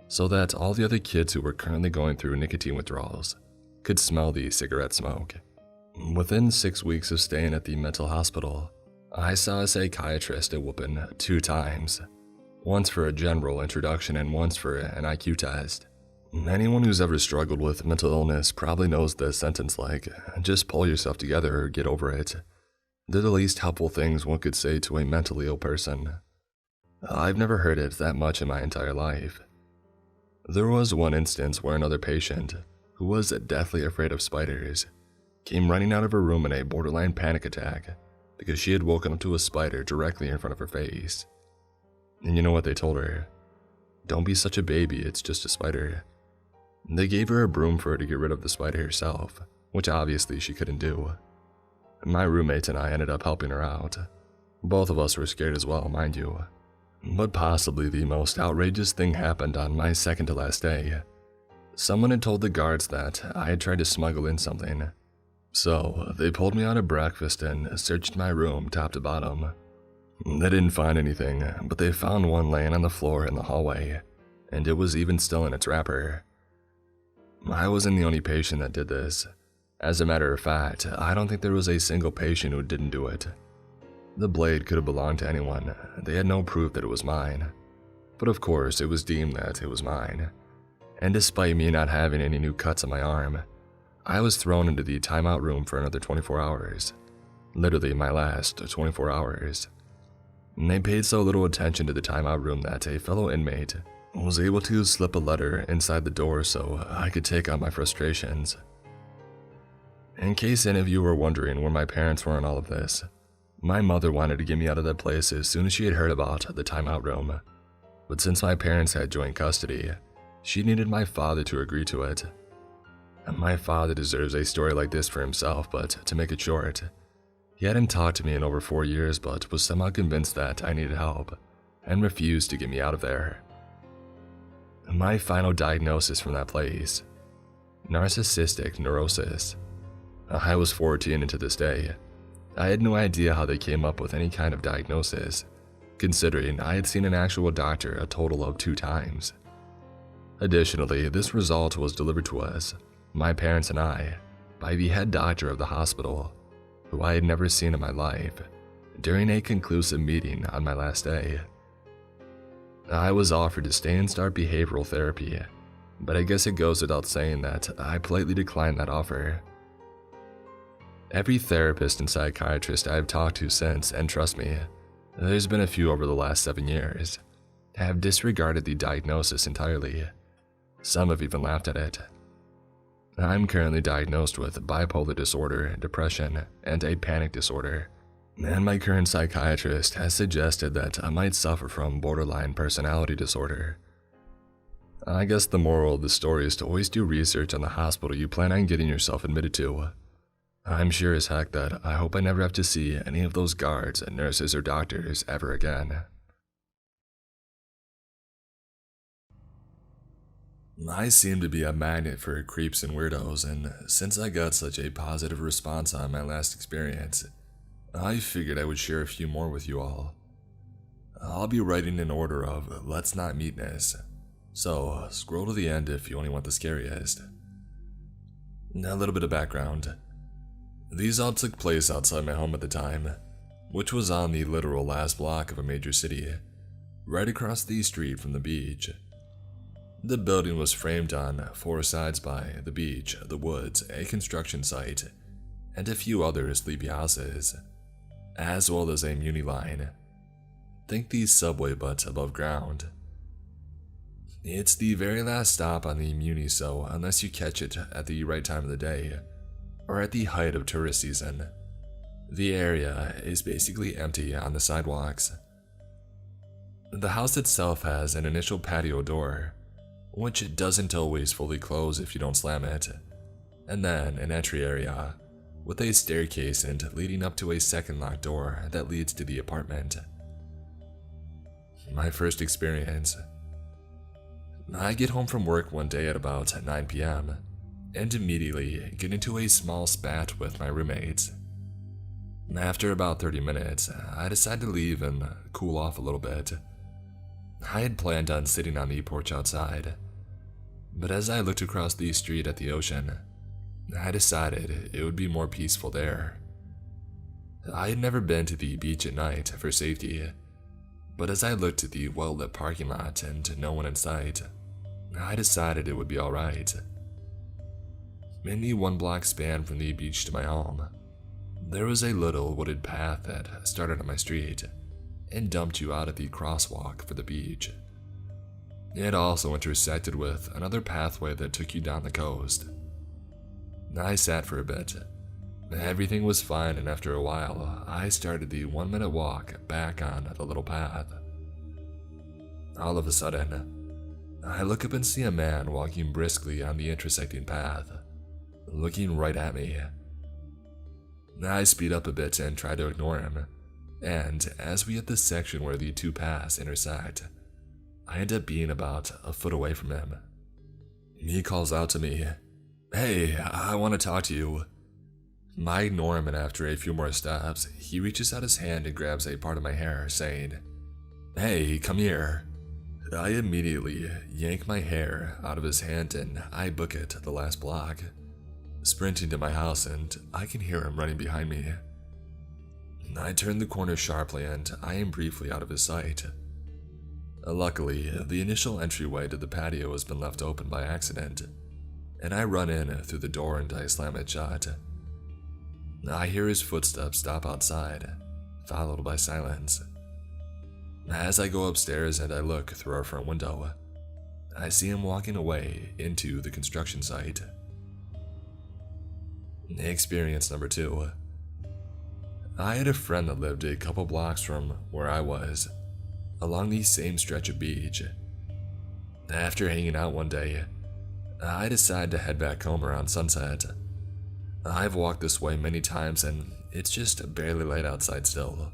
So that all the other kids who were currently going through nicotine withdrawals could smell the cigarette smoke. Within 6 weeks of staying at the mental hospital, I saw a psychiatrist at whooping 2 times. Once for a general introduction and once for an IQ test. Anyone who's ever struggled with mental illness probably knows the sentence like, "Just pull yourself together or get over it." They're the least helpful things one could say to a mentally ill person. I've never heard it that much in my entire life. There was one instance where another patient, who was deathly afraid of spiders, came running out of her room in a borderline panic attack because she had woken up to a spider directly in front of her face. And you know what they told her? Don't be such a baby, it's just a spider. They gave her a broom for her to get rid of the spider herself, which obviously she couldn't do. My roommate and I ended up helping her out. Both of us were scared as well, mind you. But possibly the most outrageous thing happened on my second to last day. Someone had told the guards that I had tried to smuggle in something. So they pulled me out of breakfast and searched my room top to bottom. They didn't find anything, but they found one laying on the floor in the hallway, and it was even still in its wrapper. I wasn't the only patient that did this. As a matter of fact, I don't think there was a single patient who didn't do it. The blade could have belonged to anyone. They had no proof that it was mine. But of course, it was deemed that it was mine. And despite me not having any new cuts on my arm, I was thrown into the timeout room for another 24 hours. Literally my last 24 hours. And they paid so little attention to the timeout room that a fellow inmate was able to slip a letter inside the door so I could take out my frustrations. In case any of you were wondering where my parents were in all of this, my mother wanted to get me out of that place as soon as she had heard about the timeout room. But since my parents had joint custody, she needed my father to agree to it. And my father deserves a story like this for himself, but to make it short, he hadn't talked to me in over 4 years but was somehow convinced that I needed help and refused to get me out of there. My final diagnosis from that place: narcissistic neurosis. I was 14 and to this day, I had no idea how they came up with any kind of diagnosis, considering I had seen an actual doctor a total of 2 times. Additionally, this result was delivered to us, my parents and I, by the head doctor of the hospital, who I had never seen in my life, during a conclusive meeting on my last day. I was offered to stay and start behavioral therapy, but I guess it goes without saying that I politely declined that offer. Every therapist and psychiatrist I have talked to since, and trust me, there's been a few over the last 7 years, have disregarded the diagnosis entirely. Some have even laughed at it. I'm currently diagnosed with bipolar disorder, depression, and a panic disorder, and my current psychiatrist has suggested that I might suffer from borderline personality disorder. I guess the moral of the story is to always do research on the hospital you plan on getting yourself admitted to. I'm sure as heck that I hope I never have to see any of those guards, nurses, or doctors ever again. I seem to be a magnet for creeps and weirdos, and since I got such a positive response on my last experience, I figured I would share a few more with you all. I'll be writing in order of let's not meetness, so scroll to the end if you only want the scariest. Now a little bit of background. These all took place outside my home at the time, which was on the literal last block of a major city, right across the street from the beach. The building was framed on 4 sides by the beach, the woods, a construction site, and a few other sleepy houses, as well as a muni line. Think the subway but above ground. It's the very last stop on the muni, so unless you catch it at the right time of the day, or at the height of tourist season, the area is basically empty on the sidewalks. The house itself has an initial patio door, which doesn't always fully close if you don't slam it, and then an entry area with a staircase and leading up to a second locked door that leads to the apartment. My first experience. I get home from work one day at about 9 p.m. and immediately get into a small spat with my roommates. After about 30 minutes, I decide to leave and cool off a little bit. I had planned on sitting on the porch outside, but as I looked across the street at the ocean, I decided it would be more peaceful there. I had never been to the beach at night for safety, but as I looked at the well-lit parking lot and no one in sight, I decided it would be alright. In the 1-block span from the beach to my home, there was a little wooded path that started on my street and dumped you out at the crosswalk for the beach. It also intersected with another pathway that took you down the coast. I sat for a bit. Everything was fine, and after a while, I started the 1-minute walk back on the little path. All of a sudden, I look up and see a man walking briskly on the intersecting path, looking right at me. I speed up a bit and try to ignore him, and as we hit the section where the two paths intersect, I end up being about a foot away from him. He calls out to me, "Hey, I want to talk to you." I ignore him, and after a few more steps, he reaches out his hand and grabs a part of my hair, saying, "Hey, come here." I immediately yank my hair out of his hand and I book it the last block, sprinting to my house, and I can hear him running behind me. I turn the corner sharply and I am briefly out of his sight. Luckily, the initial entryway to the patio has been left open by accident, and I run in through the door and I slam it shut. I hear his footsteps stop outside, followed by silence. As I go upstairs and I look through our front window, I see him walking away into the construction site. Experience number 2. I had a friend that lived a couple blocks from where I was, along the same stretch of beach. After hanging out one day, I decided to head back home around sunset. I've walked this way many times and it's just barely light outside still.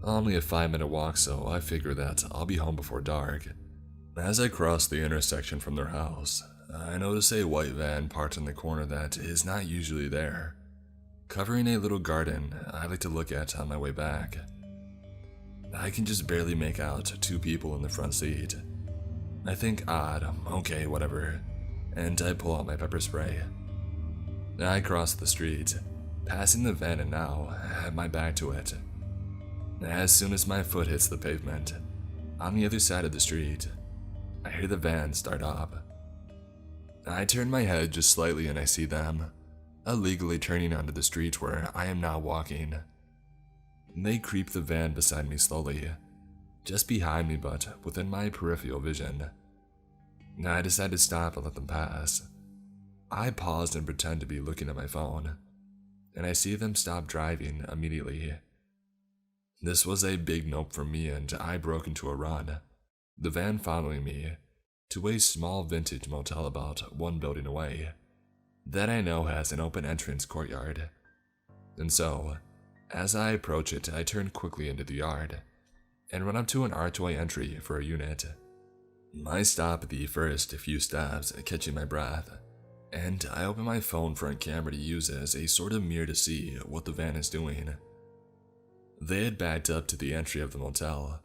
Only a 5-minute walk, so I figure that I'll be home before dark. As I cross the intersection from their house, I notice a white van parked in the corner that is not usually there, covering a little garden I like to look at on my way back. I can just barely make out 2 people in the front seat. I think odd, okay, whatever, and I pull out my pepper spray. I cross the street, passing the van, and now have my back to it. As soon as my foot hits the pavement, on the other side of the street, I hear the van start up. I turn my head just slightly and I see them, illegally turning onto the street where I am now walking. They creep the van beside me slowly, just behind me but within my peripheral vision. I decide to stop and let them pass. I paused and pretend to be looking at my phone, and I see them stop driving immediately. This was a big nope for me and I broke into a run, the van following me, to a small vintage motel about 1 building away, that I know has an open entrance courtyard. And so, as I approach it, I turn quickly into the yard, and run up to an archway entry for a unit. I stop at the first few steps, catching my breath, and I open my phone front camera to use as a sort of mirror to see what the van is doing. They had backed up to the entry of the motel,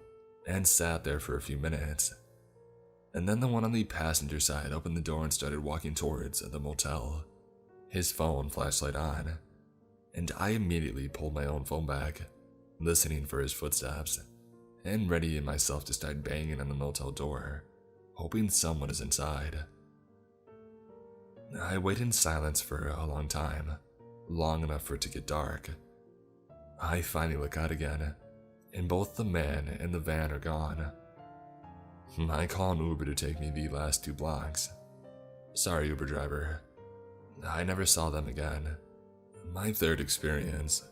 and sat there for a few minutes. And then the one on the passenger side opened the door and started walking towards the motel, his phone flashlight on, and I immediately pulled my own phone back, listening for his footsteps, and readying myself to start banging on the motel door, hoping someone is inside. I wait in silence for a long time, long enough for it to get dark. I finally look out again, and both the man and the van are gone. I call an Uber to take me the last 2 blocks. Sorry, Uber driver. I never saw them again. My 3rd experience.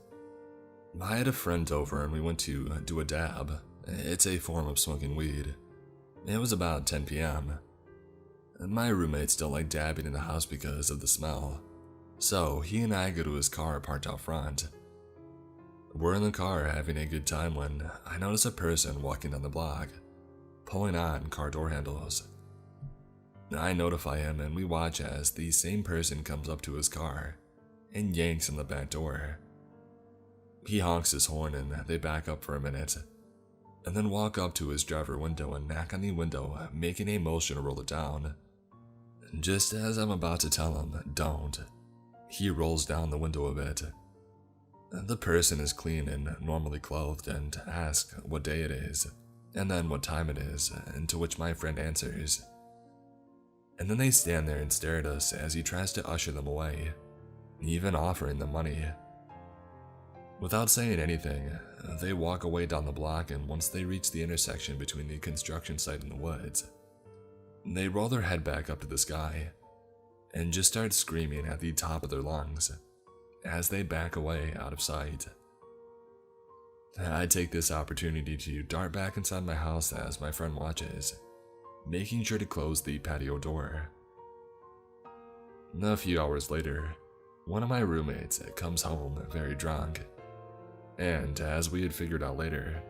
I had a friend over and we went to do a dab. It's a form of smoking weed. It was about 10 p.m. My roommates don't like dabbing in the house because of the smell, so he and I go to his car parked out front. We're in the car having a good time when I notice a person walking down the block, pulling on car door handles. I notify him and we watch as the same person comes up to his car and yanks on the back door. He honks his horn and they back up for a minute, and then walk up to his driver window and knock on the window, making a motion to roll it down. Just as I'm about to tell him, don't, he rolls down the window a bit. The person is clean and normally clothed and asks what day it is, and then what time it is, and to which my friend answers. And then they stand there and stare at us as he tries to usher them away, even offering them money. Without saying anything, they walk away down the block, and once they reach the intersection between the construction site and the woods, they roll their head back up to the sky, and just start screaming at the top of their lungs as they back away out of sight. I take this opportunity to dart back inside my house as my friend watches, making sure to close the patio door. A few hours later, one of my roommates comes home very drunk, and as we had figured out later,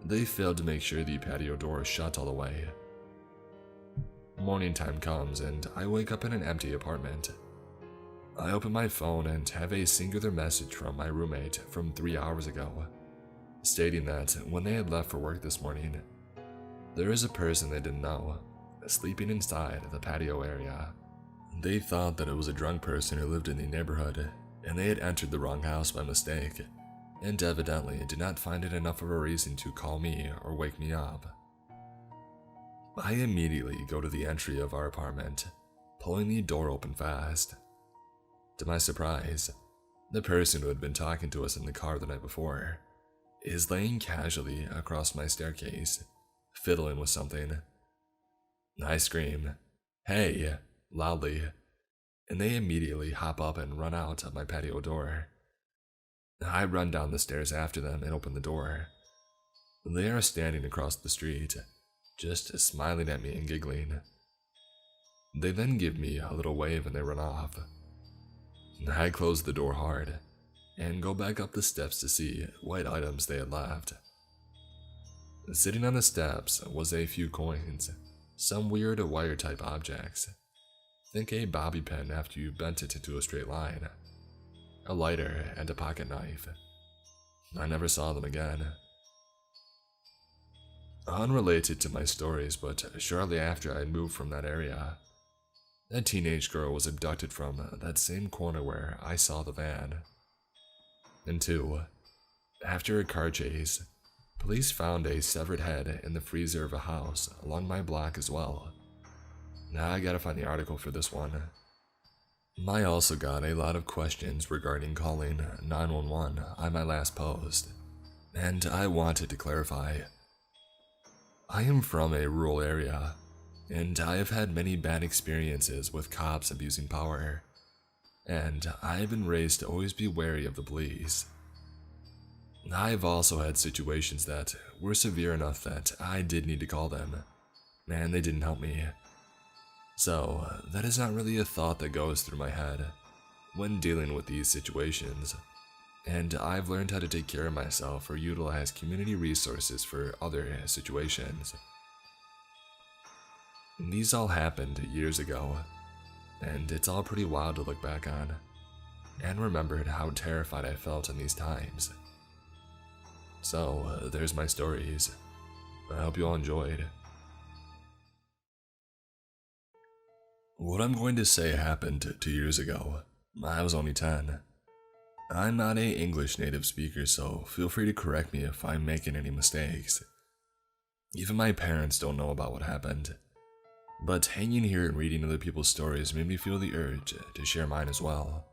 they failed to make sure the patio door is shut all the way. Morning time comes and I wake up in an empty apartment. I open my phone and have a singular message from my roommate from 3 hours ago, stating that when they had left for work this morning, there is a person they didn't know sleeping inside the patio area. They thought that it was a drunk person who lived in the neighborhood, and they had entered the wrong house by mistake, and evidently did not find it enough of a reason to call me or wake me up. I immediately go to the entry of our apartment, pulling the door open fast. To my surprise, the person who had been talking to us in the car the night before is laying casually across my staircase, fiddling with something. I scream, "Hey!" loudly, and they immediately hop up and run out of my patio door. I run down the stairs after them and open the door. They are standing across the street, just smiling at me and giggling. They then give me a little wave and they run off. I close the door hard and go back up the steps to see what items they had left. Sitting on the steps was a few coins, some weird wire-type objects. Think a bobby pin after you bent it into a straight line, a lighter, and a pocket knife. I never saw them again. Unrelated to my stories, but shortly after I moved from that area, a teenage girl was abducted from that same corner where I saw the van. And 2, after a car chase, police found a severed head in the freezer of a house along my block as well. Now I gotta find the article for this one. I also got a lot of questions regarding calling 911 on my last post, and I wanted to clarify. I am from a rural area, and I have had many bad experiences with cops abusing power, and I have been raised to always be wary of the police. I've also had situations that were severe enough that I did need to call them, and they didn't help me. So, that is not really a thought that goes through my head when dealing with these situations, and I've learned how to take care of myself or utilize community resources for other situations. These all happened years ago, and it's all pretty wild to look back on, and remembered how terrified I felt in these times. So, there's my stories. I hope you all enjoyed. What I'm going to say happened 2 years ago. I was only 10. I'm not an English native speaker, so feel free to correct me if I'm making any mistakes. Even my parents don't know about what happened. But hanging here and reading other people's stories made me feel the urge to share mine as well.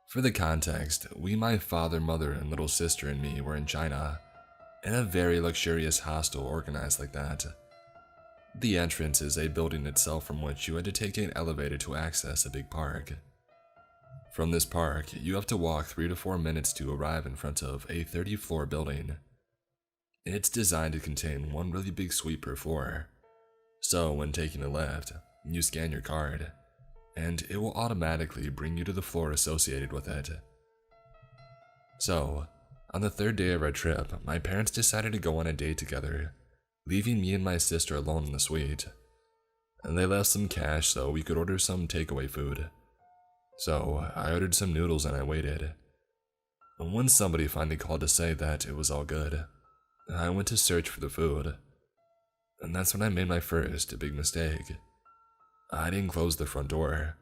For the context, my father, mother, and little sister and me were in China, in a very luxurious hostel organized like that. The entrance is a building itself from which you had to take an elevator to access a big park. From this park, you have to walk 3 to 4 minutes to arrive in front of a 30-floor building. It's designed to contain one really big suite per floor. So when taking a lift, you scan your card, and it will automatically bring you to the floor associated with it. So, on the 3rd day of our trip, my parents decided to go on a date together, leaving me and my sister alone in the suite. And they left some cash so we could order some takeaway food. So I ordered some noodles and I waited. And when somebody finally called to say that it was all good, I went to search for the food. And that's when I made my first big mistake. I didn't close the front door,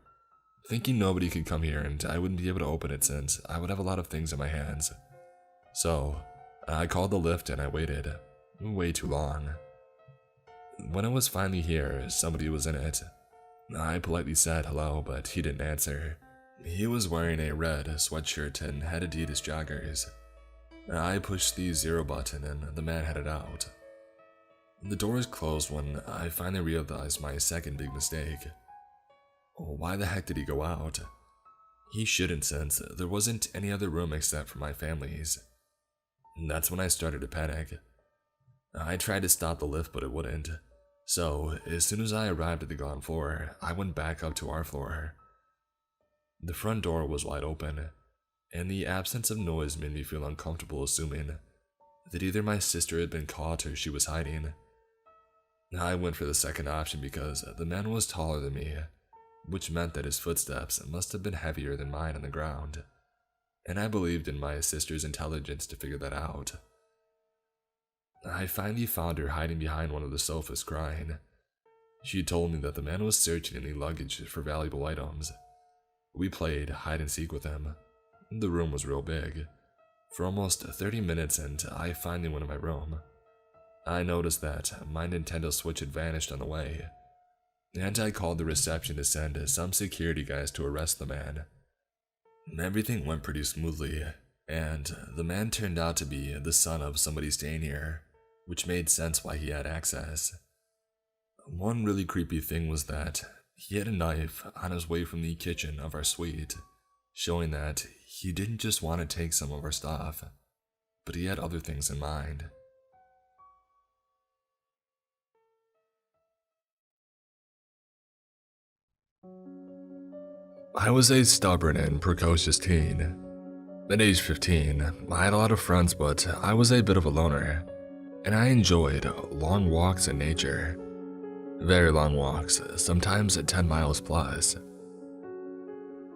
thinking nobody could come here and I wouldn't be able to open it since I would have a lot of things in my hands. So I called the lift and I waited. Way too long. When I was finally here, somebody was in it. I politely said hello, but he didn't answer. He was wearing a red sweatshirt and had Adidas joggers. I pushed the 0 button and the man headed out. The doors closed when I finally realized my second big mistake. Why the heck did he go out? He shouldn't, since there wasn't any other room except for my family's. That's when I started to panic. I tried to stop the lift, but it wouldn't. So, as soon as I arrived at the ground floor, I went back up to our floor. The front door was wide open, and the absence of noise made me feel uncomfortable, assuming that either my sister had been caught or she was hiding. I went for the second option because the man was taller than me, which meant that his footsteps must have been heavier than mine on the ground, and I believed in my sister's intelligence to figure that out. I finally found her hiding behind one of the sofas crying. She told me that the man was searching in the luggage for valuable items. We played hide and seek with him. The room was real big. For almost 30 minutes, and I finally went in my room. I noticed that my Nintendo Switch had vanished on the way, and I called the reception to send some security guys to arrest the man. Everything went pretty smoothly, and the man turned out to be the son of somebody staying here, which made sense why he had access. One really creepy thing was that he had a knife on his way from the kitchen of our suite, showing that he didn't just want to take some of our stuff, but he had other things in mind. I was a stubborn and precocious teen. At age 15, I had a lot of friends, but I was a bit of a loner, and I enjoyed long walks in nature. Very long walks, sometimes 10 miles plus.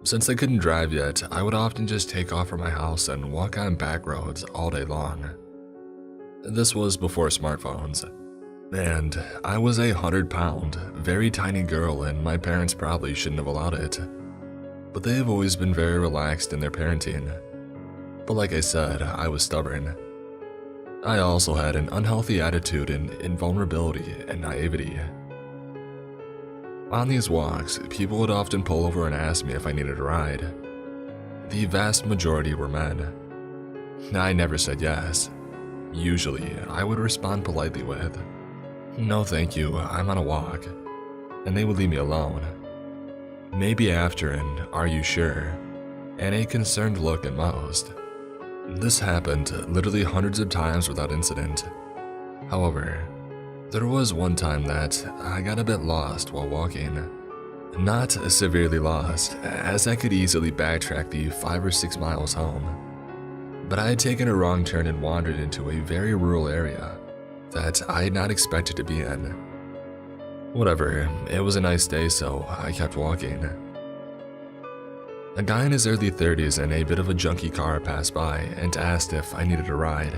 Since I couldn't drive yet, I would often just take off from my house and walk on back roads all day long. This was before smartphones, and I was a 100-pound, very tiny girl, and my parents probably shouldn't have allowed it. But they have always been very relaxed in their parenting. But like I said, I was stubborn. I also had an unhealthy attitude and invulnerability and naivety. On these walks, people would often pull over and ask me if I needed a ride. The vast majority were men. I never said yes. Usually, I would respond politely with, "No thank you, I'm on a walk," and they would leave me alone. Maybe after an "are you sure?" and a concerned look at most. This happened literally hundreds of times without incident. However, there was one time that I got a bit lost while walking. Not severely lost, as I could easily backtrack the 5 or 6 miles home. But I had taken a wrong turn and wandered into a very rural area that I had not expected to be in. Whatever, it was a nice day, so I kept walking. A guy in his early 30s in a bit of a junky car passed by and asked if I needed a ride,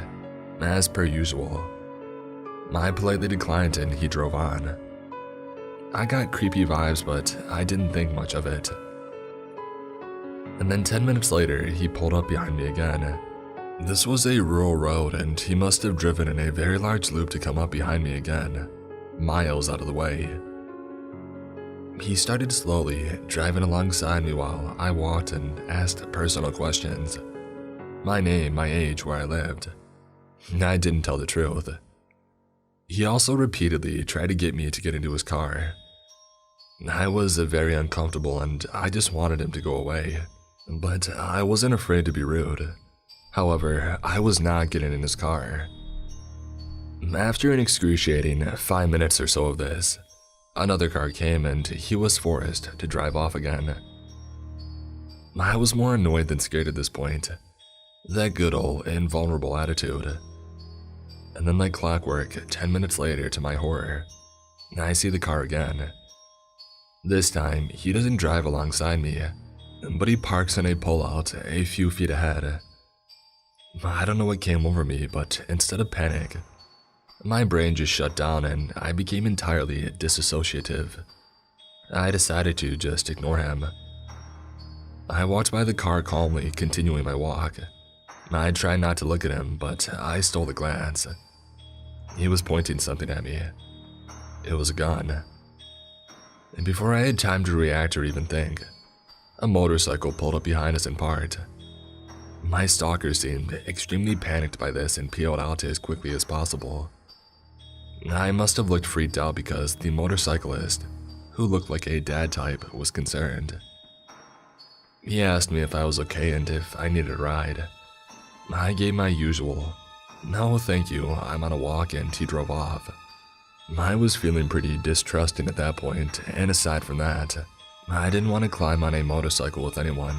as per usual. I politely declined and he drove on. I got creepy vibes, but I didn't think much of it. And then 10 minutes later, he pulled up behind me again. This was a rural road, and he must have driven in a very large loop to come up behind me again, miles out of the way. He started slowly, driving alongside me while I walked and asked personal questions. My name, my age, where I lived. I didn't tell the truth. He also repeatedly tried to get me to get into his car. I was very uncomfortable and I just wanted him to go away, but I wasn't afraid to be rude. However, I was not getting in his car. After an excruciating 5 minutes or so of this, another car came and he was forced to drive off again. I was more annoyed than scared at this point. That good old invulnerable attitude. And then like clockwork, 10 minutes later, to my horror, I see the car again. This time, he doesn't drive alongside me, but he parks in a pullout a few feet ahead. I don't know what came over me, but instead of panic, my brain just shut down and I became entirely disassociative. I decided to just ignore him. I walked by the car calmly, continuing my walk. I tried not to look at him, but I stole a glance. He was pointing something at me. It was a gun. And before I had time to react or even think, a motorcycle pulled up behind us and parked. My stalker seemed extremely panicked by this and peeled out as quickly as possible. I must have looked freaked out because the motorcyclist, who looked like a dad type, was concerned. He asked me if I was okay and if I needed a ride. I gave my usual, "No, thank you, I'm on a walk," and he drove off. I was feeling pretty distrusting at that point, and aside from that, I didn't want to climb on a motorcycle with anyone,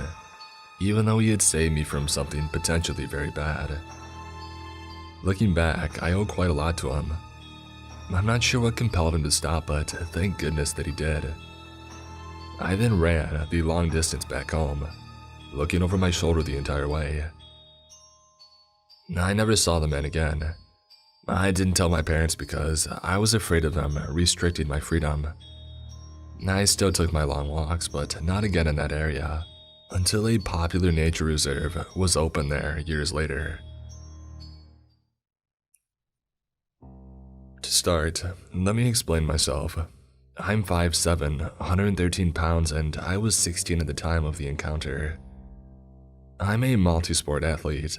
even though he had saved me from something potentially very bad. Looking back, I owe quite a lot to him. I'm not sure what compelled him to stop, but thank goodness that he did. I then ran the long distance back home, looking over my shoulder the entire way. I never saw the man again. I didn't tell my parents because I was afraid of them restricting my freedom. I still took my long walks, but not again in that area, until a popular nature reserve was opened there years later. To start, let me explain myself. I'm 5'7", 113 pounds, and I was 16 at the time of the encounter. I'm a multi-sport athlete.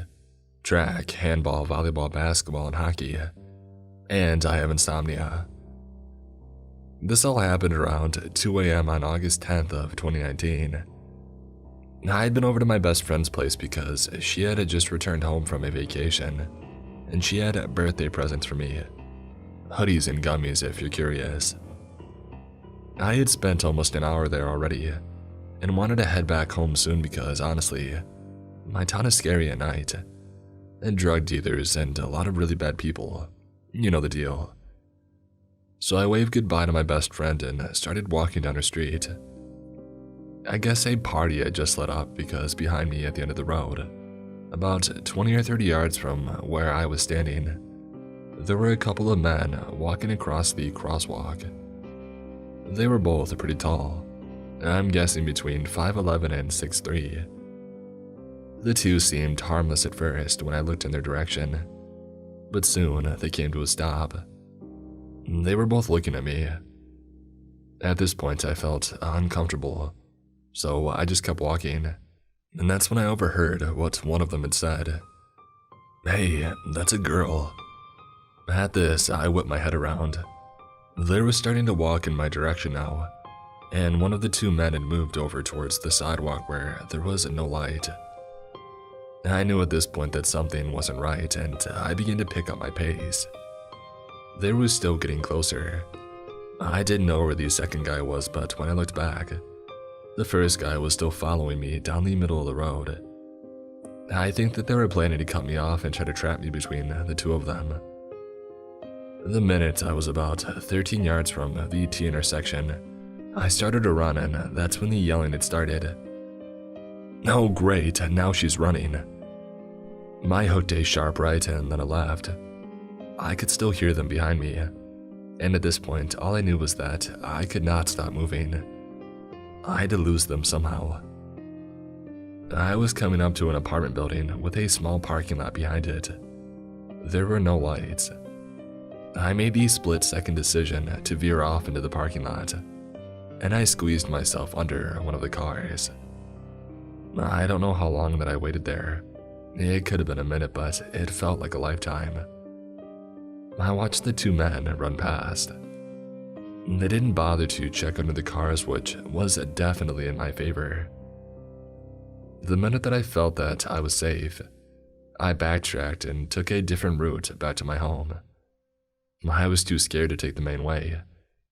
Track, handball, volleyball, basketball, and hockey. And I have insomnia. This all happened around 2 a.m. on August 10th of 2019. I had been over to my best friend's place because she had just returned home from a vacation, and she had birthday presents for me. Hoodies and gummies if you're curious. I had spent almost an hour there already, and wanted to head back home soon because honestly, my town is scary at night. And drug dealers and a lot of really bad people. You know the deal. So I waved goodbye to my best friend and started walking down her street. I guess a party had just let up because behind me at the end of the road, about 20 or 30 yards from where I was standing, there were a couple of men walking across the crosswalk. They were both pretty tall. I'm guessing between 5'11" and 6'3". The two seemed harmless at first when I looked in their direction, but soon they came to a stop. They were both looking at me. At this point I felt uncomfortable, so I just kept walking, and that's when I overheard what one of them had said. "Hey, that's a girl." At this, I whipped my head around. They were starting to walk in my direction now, and one of the two men had moved over towards the sidewalk where there was no light. I knew at this point that something wasn't right, and I began to pick up my pace. They were still getting closer. I didn't know where the second guy was, but when I looked back, the first guy was still following me down the middle of the road. I think that they were planning to cut me off and try to trap me between the two of them. The minute I was about 13 yards from the T intersection, I started to run, and that's when the yelling had started. Oh great, now she's running. My hooked a sharp right and then a left. I could still hear them behind me, and at this point all I knew was that I could not stop moving. I had to lose them somehow. I was coming up to an apartment building with a small parking lot behind it. There were no lights. I made the split-second decision to veer off into the parking lot, and I squeezed myself under one of the cars. I don't know how long that I waited there. It could have been a minute, but it felt like a lifetime. I watched the two men run past. They didn't bother to check under the cars, which was definitely in my favor. The minute that I felt that I was safe, I backtracked and took a different route back to my home. I was too scared to take the main way,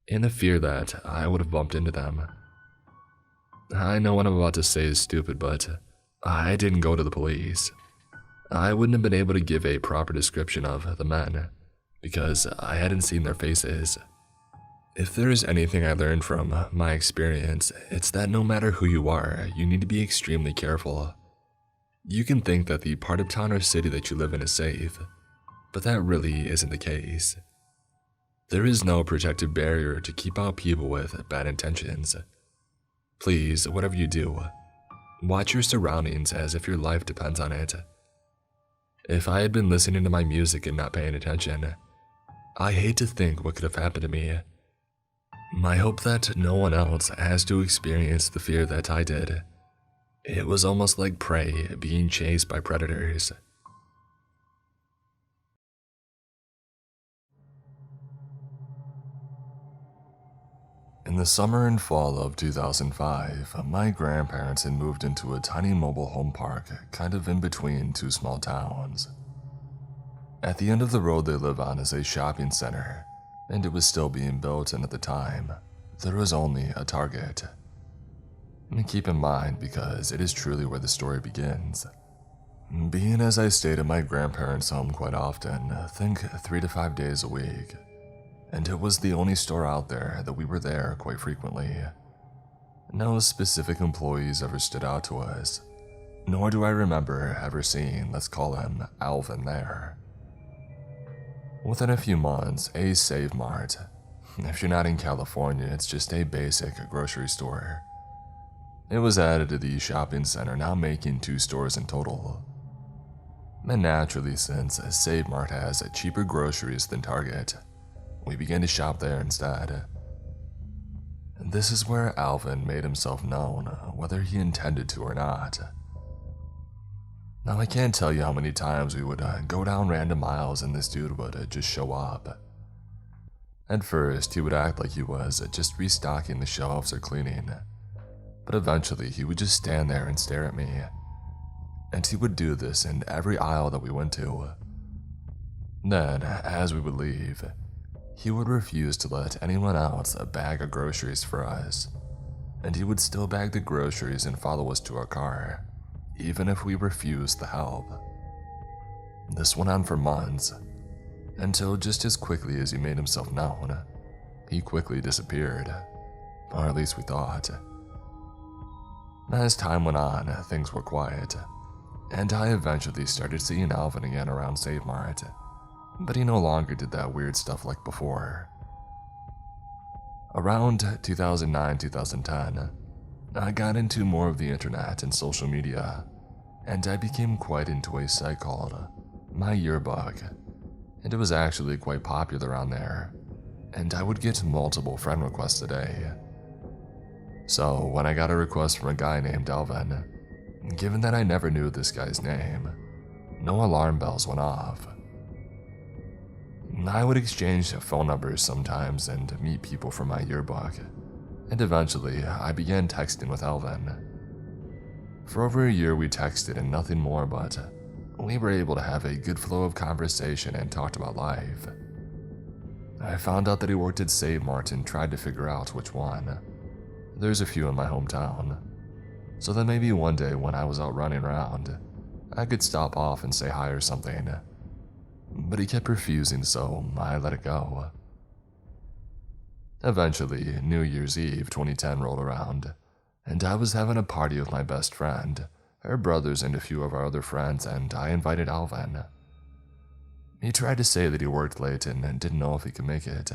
in the fear that I would have bumped into them. I know what I'm about to say is stupid, but I didn't go to the police. I wouldn't have been able to give a proper description of the men, because I hadn't seen their faces. If there is anything I learned from my experience, it's that no matter who you are, you need to be extremely careful. You can think that the part of town or city that you live in is safe, but that really isn't the case. There is no protective barrier to keep out people with bad intentions. Please, whatever you do, watch your surroundings as if your life depends on it. If I had been listening to my music and not paying attention, I hate to think what could have happened to me. I hope that no one else has to experience the fear that I did. It was almost like prey being chased by predators. In the summer and fall of 2005, my grandparents had moved into a tiny mobile home park kind of in between two small towns. At the end of the road they live on is a shopping center, and it was still being built, and at the time, there was only a Target. And keep in mind, because it is truly where the story begins. Being as I stayed at my grandparents' home quite often, think 3 to 5 days a week, and it was the only store out there that we were there quite frequently. No specific employees ever stood out to us, nor do I remember ever seeing, let's call him Alvin, there. Within a few months, a Save Mart. If you're not in California, it's just a basic grocery store. It was added to the shopping center, now making 2 stores in total. And naturally, since Save Mart has cheaper groceries than Target, we began to shop there instead. And this is where Alvin made himself known, whether he intended to or not. Now, I can't tell you how many times we would go down random aisles and this dude would just show up. At first, he would act like he was just restocking the shelves or cleaning, but eventually he would just stand there and stare at me. And he would do this in every aisle that we went to. Then, as we would leave, he would refuse to let anyone else bag of groceries for us, and he would still bag the groceries and follow us to our car, even if we refused the help. This went on for months, until just as quickly as he made himself known, he quickly disappeared, or at least we thought. As time went on, things were quiet, and I eventually started seeing Alvin again around Save Mart, but he no longer did that weird stuff like before. Around 2009-2010, I got into more of the internet and social media, and I became quite into a site called My Yearbook, and it was actually quite popular on there, and I would get multiple friend requests a day. So when I got a request from a guy named Alvin, given that I never knew this guy's name, no alarm bells went off. I would exchange phone numbers sometimes and meet people from my yearbook, and eventually I began texting with Alvin. For over a year we texted and nothing more, but we were able to have a good flow of conversation and talked about life. I found out that he worked at Save Mart and tried to figure out which one. There's a few in my hometown, so that maybe one day when I was out running around, I could stop off and say hi or something. But he kept refusing, so I let it go. Eventually, New Year's Eve 2010 rolled around, and I was having a party with my best friend, her brothers, and a few of our other friends, and I invited Alvin. He tried to say that he worked late and didn't know if he could make it,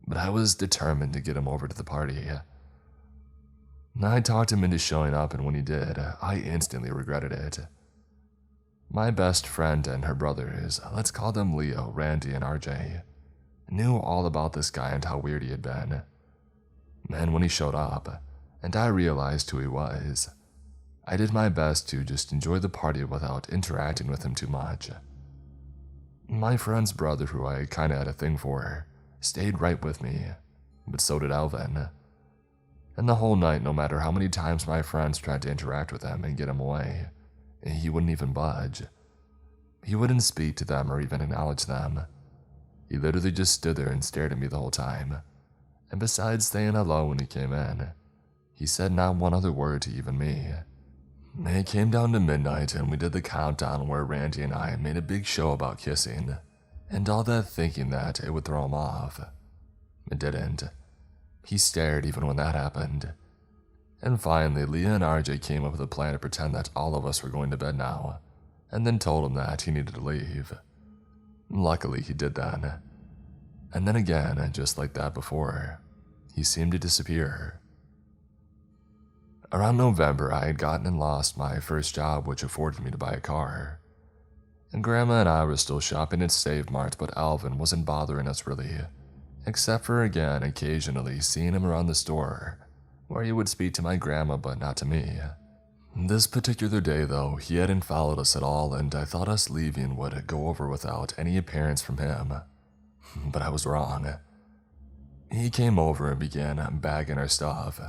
but I was determined to get him over to the party. I talked him into showing up, and when he did, I instantly regretted it. My best friend and her brothers, let's call them Leo, Randy, and RJ, knew all about this guy and how weird he had been. And when he showed up, and I realized who he was, I did my best to just enjoy the party without interacting with him too much. My friend's brother, who I kinda had a thing for, stayed right with me, but so did Alvin. And the whole night, no matter how many times my friends tried to interact with him and get him away, he wouldn't even budge. He wouldn't speak to them or even acknowledge them. He literally just stood there and stared at me the whole time. And besides saying hello when he came in, he said not one other word to even me. It came down to midnight and we did the countdown where Randy and I made a big show about kissing, and all that thinking that it would throw him off. It didn't. He stared even when that happened. And finally, Leah and RJ came up with a plan to pretend that all of us were going to bed now, and then told him that he needed to leave. Luckily, he did that. And then again, just like that before, he seemed to disappear. Around November, I had gotten and lost my first job, which afforded me to buy a car. And Grandma and I were still shopping at Save Mart, but Alvin wasn't bothering us really, except for again occasionally seeing him around the store, where he would speak to my grandma but not to me. This particular day though, he hadn't followed us at all, and I thought us leaving would go over without any appearance from him. But I was wrong. He came over and began bagging our stuff,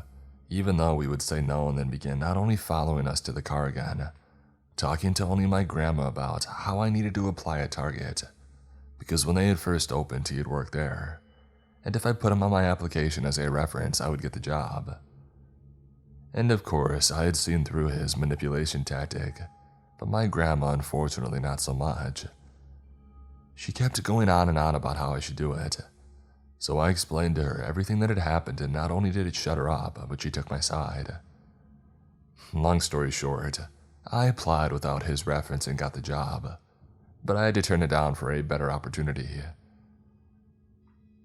even though we would say no, and then began not only following us to the car again, talking to only my grandma about how I needed to apply at Target, because when they had first opened he had worked there, and if I put him on my application as a reference I would get the job. And of course I had seen through his manipulation tactic, but my grandma unfortunately not so much. She kept going on and on about how I should do it, so I explained to her everything that had happened, and not only did it shut her up, but she took my side. Long story short, I applied without his reference and got the job, but I had to turn it down for a better opportunity.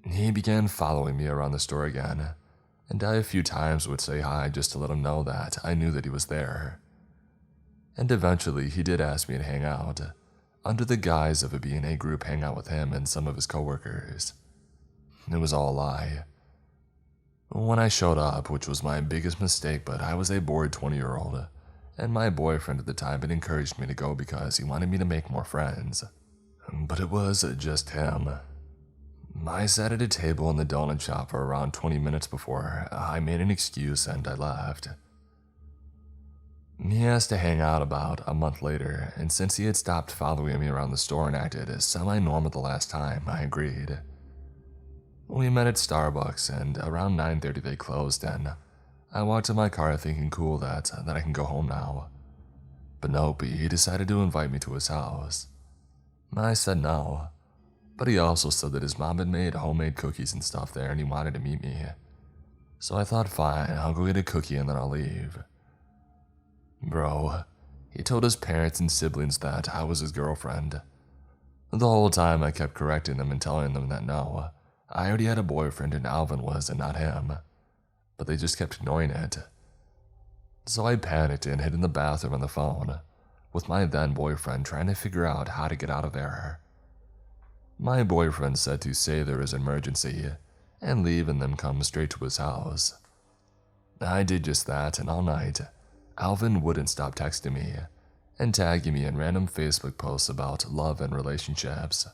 He began following me around the store again, and I a few times would say hi just to let him know that I knew that he was there. And eventually he did ask me to hang out, under the guise of it being a group hangout with him and some of his coworkers. It was all a lie. When I showed up, which was my biggest mistake, but I was a bored 20-year-old, and my boyfriend at the time had encouraged me to go because he wanted me to make more friends. But it was just him. I sat at a table in the donut shop for around 20 minutes before I made an excuse and I left. He asked to hang out about a month later, and since he had stopped following me around the store and acted semi-normal the last time, I agreed. We met at Starbucks, and around 9:30 they closed, and I walked to my car thinking cool that I can go home now. But nope, he decided to invite me to his house. I said no, but he also said that his mom had made homemade cookies and stuff there and he wanted to meet me. So I thought fine, I'll go get a cookie and then I'll leave. Bro, he told his parents and siblings that I was his girlfriend. The whole time I kept correcting them and telling them that no, I already had a boyfriend and Alvin was and not him, but they just kept ignoring it. So I panicked and hid in the bathroom on the phone, with my then boyfriend trying to figure out how to get out of there. My boyfriend said to say there was an emergency and leave and then come straight to his house. I did just that, and all night, Alvin wouldn't stop texting me and tagging me in random Facebook posts about love and relationships.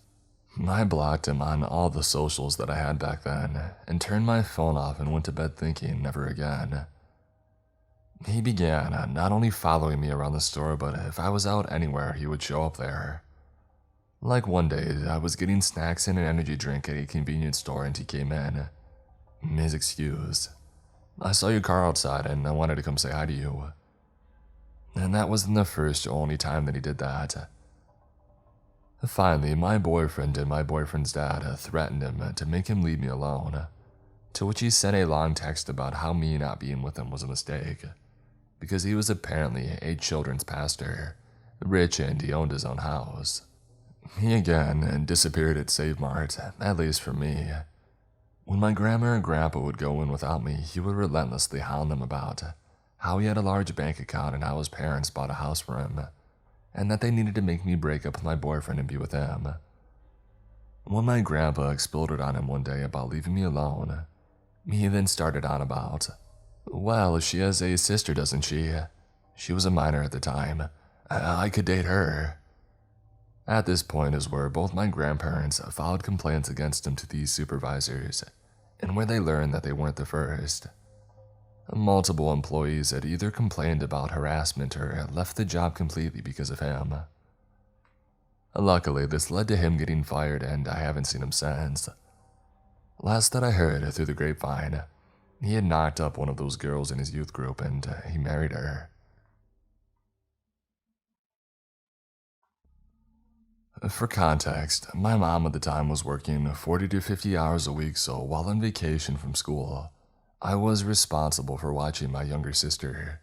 I blocked him on all the socials that I had back then and turned my phone off and went to bed thinking never again. He began not only following me around the store, but if I was out anywhere, he would show up there. Like one day, I was getting snacks and an energy drink at a convenience store and he came in. His excuse: "I saw your car outside and I wanted to come say hi to you." And that wasn't the first or only time that he did that. Finally, my boyfriend and my boyfriend's dad threatened him to make him leave me alone, to which he sent a long text about how me not being with him was a mistake, because he was apparently a children's pastor, rich, and he owned his own house. He again disappeared at Save Mart, at least for me. When my grandma and grandpa would go in without me, he would relentlessly hound them about how he had a large bank account and how his parents bought a house for him, and that they needed to make me break up with my boyfriend and be with him. When my grandpa exploded on him one day about leaving me alone, he then started on about, "Well, she has a sister, doesn't she? She was a minor at the time. I could date her." At this point is where both my grandparents filed complaints against him to these supervisors, and where they learned that they weren't the first. Multiple employees had either complained about harassment or left the job completely because of him. Luckily, this led to him getting fired, and I haven't seen him since. Last that I heard through the grapevine, he had knocked up one of those girls in his youth group and he married her. For context, my mom at the time was working 40 to 50 hours a week, so while on vacation from school, I was responsible for watching my younger sister.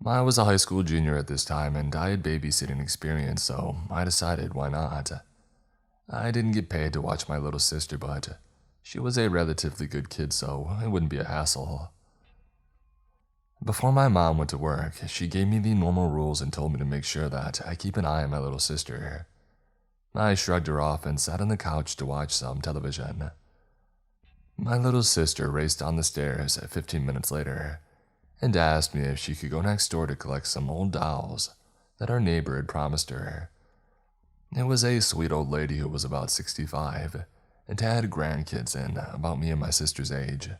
I was a high school junior at this time and I had babysitting experience, so I decided why not. I didn't get paid to watch my little sister, but she was a relatively good kid, so it wouldn't be a hassle. Before my mom went to work, she gave me the normal rules and told me to make sure that I keep an eye on my little sister. I shrugged her off and sat on the couch to watch some television. My little sister raced down the stairs 15 minutes later and asked me if she could go next door to collect some old dolls that our neighbor had promised her. It was a sweet old lady who was about 65, and had grandkids in, about me and my sister's age.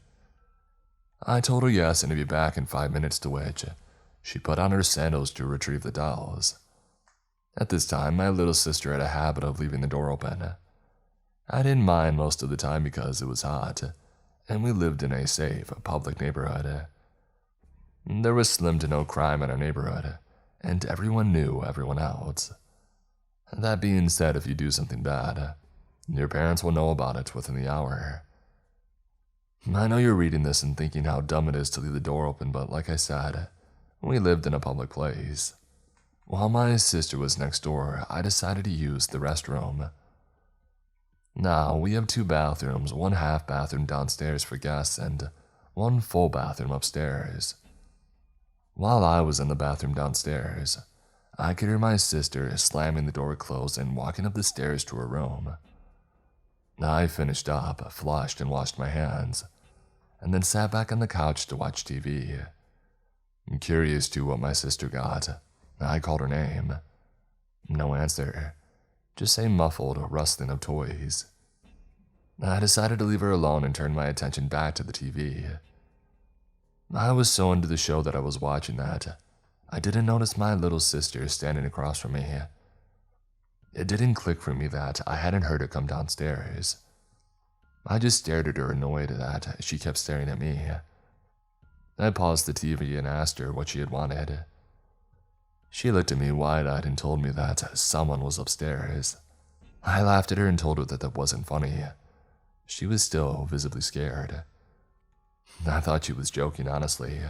I told her yes and to be back in 5 minutes, to which she put on her sandals to retrieve the dolls. At this time, my little sister had a habit of leaving the door open. I didn't mind most of the time because it was hot, and we lived in a safe, public neighborhood. There was slim to no crime in our neighborhood, and everyone knew everyone else. That being said, if you do something bad, your parents will know about it within the hour. I know you're reading this and thinking how dumb it is to leave the door open, but like I said, we lived in a public place. While my sister was next door, I decided to use the restroom. Now, we have 2 bathrooms, 1 half bathroom downstairs for guests and 1 full bathroom upstairs. While I was in the bathroom downstairs, I could hear my sister slamming the door closed and walking up the stairs to her room. I finished up, flushed, and washed my hands, and then sat back on the couch to watch TV. Curious to what my sister got, I called her name. No answer, just a muffled rustling of toys. I decided to leave her alone and turn my attention back to the TV. I was so into the show that I was watching that I didn't notice my little sister standing across from me. It didn't click for me that I hadn't heard her come downstairs. I just stared at her, annoyed that she kept staring at me. I paused the TV and asked her what she had wanted. She looked at me wide-eyed and told me that someone was upstairs. I laughed at her and told her that wasn't funny. She was still visibly scared. I thought she was joking, honestly.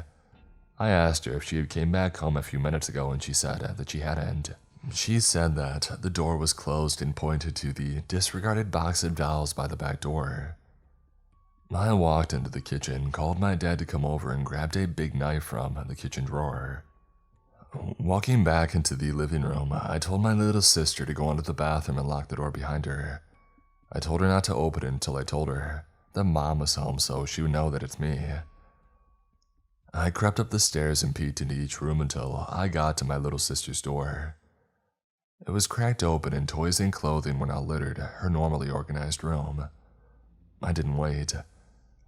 I asked her if she had came back home a few minutes ago, and she said that she hadn't. She said that the door was closed and pointed to the disregarded box of dolls by the back door. I walked into the kitchen, called my dad to come over, and grabbed a big knife from the kitchen drawer. Walking back into the living room, I told my little sister to go into the bathroom and lock the door behind her. I told her not to open it until I told her that Mom was home so she would know that it's me. I crept up the stairs and peeked into each room until I got to my little sister's door. It was cracked open and toys and clothing were now littered her normally organized room. I didn't wait.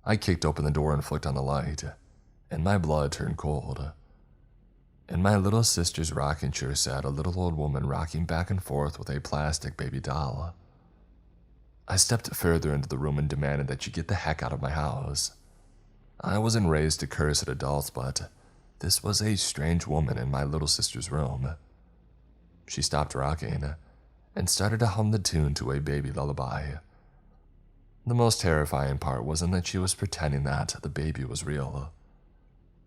I kicked open the door and flicked on the light, and my blood turned cold. In my little sister's rocking chair sat a little old woman rocking back and forth with a plastic baby doll. I stepped further into the room and demanded that she get the heck out of my house. I wasn't raised to curse at adults, but this was a strange woman in my little sister's room. She stopped rocking and started to hum the tune to a baby lullaby. The most terrifying part wasn't that she was pretending that the baby was real.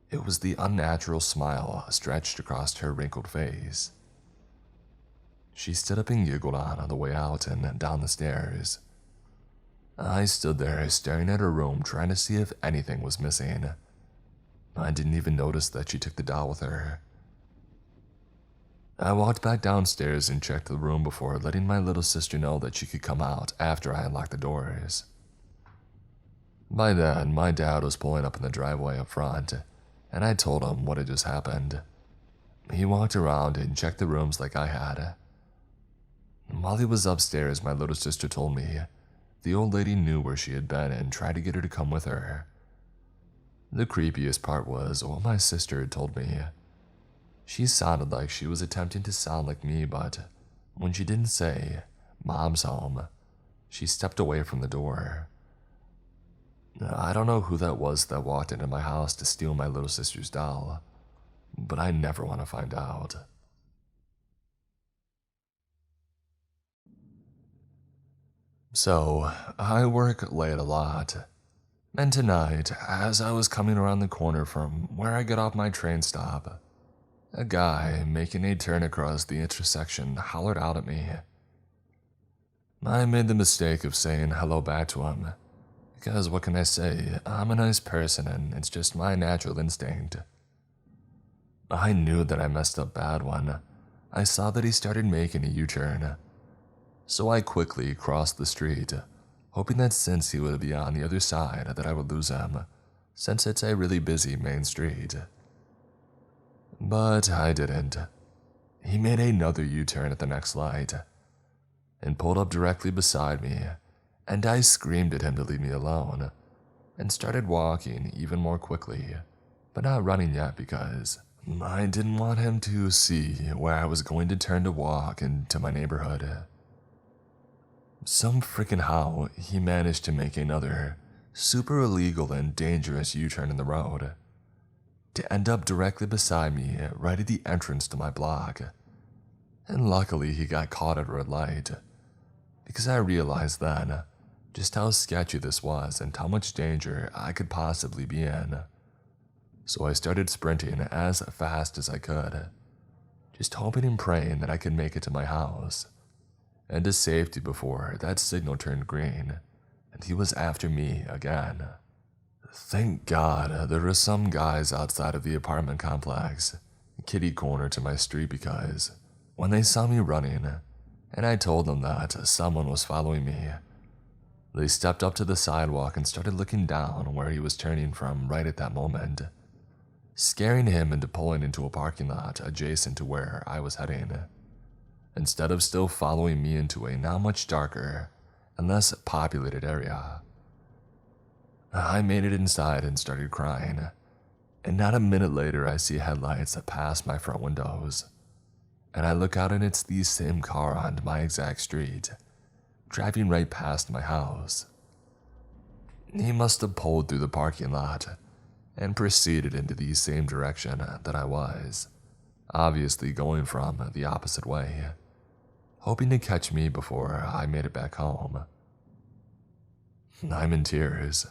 It was the unnatural smile stretched across her wrinkled face. She stood up and giggled on the way out and down the stairs. I stood there staring at her room, trying to see if anything was missing. I didn't even notice that she took the doll with her. I walked back downstairs and checked the room before letting my little sister know that she could come out after I unlocked the doors. By then, my dad was pulling up in the driveway up front, and I told him what had just happened. He walked around and checked the rooms like I had. While he was upstairs, my little sister told me the old lady knew where she had been and tried to get her to come with her. The creepiest part was what my sister had told me. She sounded like she was attempting to sound like me, but when she didn't say, "Mom's home," she stepped away from the door. I don't know who that was that walked into my house to steal my little sister's doll, but I never want to find out. So, I work late a lot. And tonight, as I was coming around the corner from where I get off my train stop, a guy making a turn across the intersection hollered out at me. I made the mistake of saying hello back to him, because what can I say, I'm a nice person and it's just my natural instinct. I knew that I messed up bad when I saw that he started making a U-turn. So I quickly crossed the street, hoping that since he would be on the other side that I would lose him, since it's a really busy main street. But I didn't. He made another U-turn at the next light, and pulled up directly beside me, and I screamed at him to leave me alone and started walking even more quickly, but not running yet because I didn't want him to see where I was going to turn to walk into my neighborhood. Some freaking how he managed to make another super illegal and dangerous U-turn in the road to end up directly beside me right at the entrance to my block. And luckily he got caught at a red light, because I realized then just how sketchy this was and how much danger I could possibly be in. So I started sprinting as fast as I could, just hoping and praying that I could make it to my house and to safety before that signal turned green and he was after me again. Thank God there were some guys outside of the apartment complex, kitty corner to my street, because when they saw me running and I told them that someone was following me, they stepped up to the sidewalk and started looking down where he was turning from right at that moment, scaring him into pulling into a parking lot adjacent to where I was heading, instead of still following me into a now much darker and less populated area. I made it inside and started crying, and not a minute later I see headlights that pass my front windows, and I look out and it's the same car on my exact street, driving right past my house. He must have pulled through the parking lot and proceeded into the same direction that I was, obviously going from the opposite way, hoping to catch me before I made it back home. I'm in tears.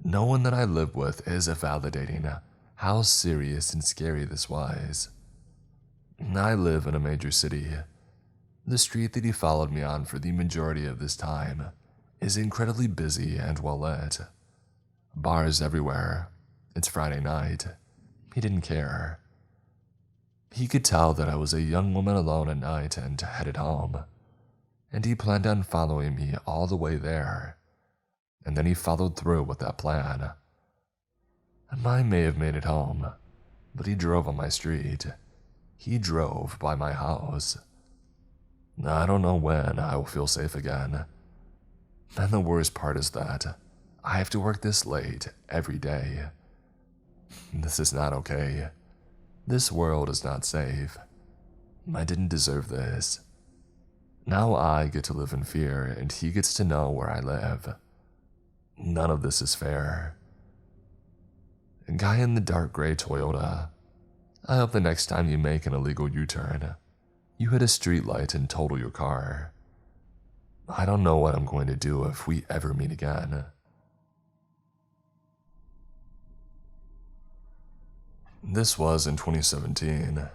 No one that I live with is validating how serious and scary this was. I live in a major city. The street that he followed me on for the majority of this time is incredibly busy and well lit. Bars everywhere. It's Friday night. He didn't care. He could tell that I was a young woman alone at night and headed home, and he planned on following me all the way there, and then he followed through with that plan. I may have made it home, but he drove on my street. He drove by my house. I don't know when I will feel safe again. And the worst part is that I have to work this late every day. This is not okay. This world is not safe. I didn't deserve this. Now I get to live in fear and he gets to know where I live. None of this is fair. Guy in the dark gray Toyota, I hope the next time you make an illegal U-turn, you hit a street light and total your car. I don't know what I'm going to do if we ever meet again. This was in 2017.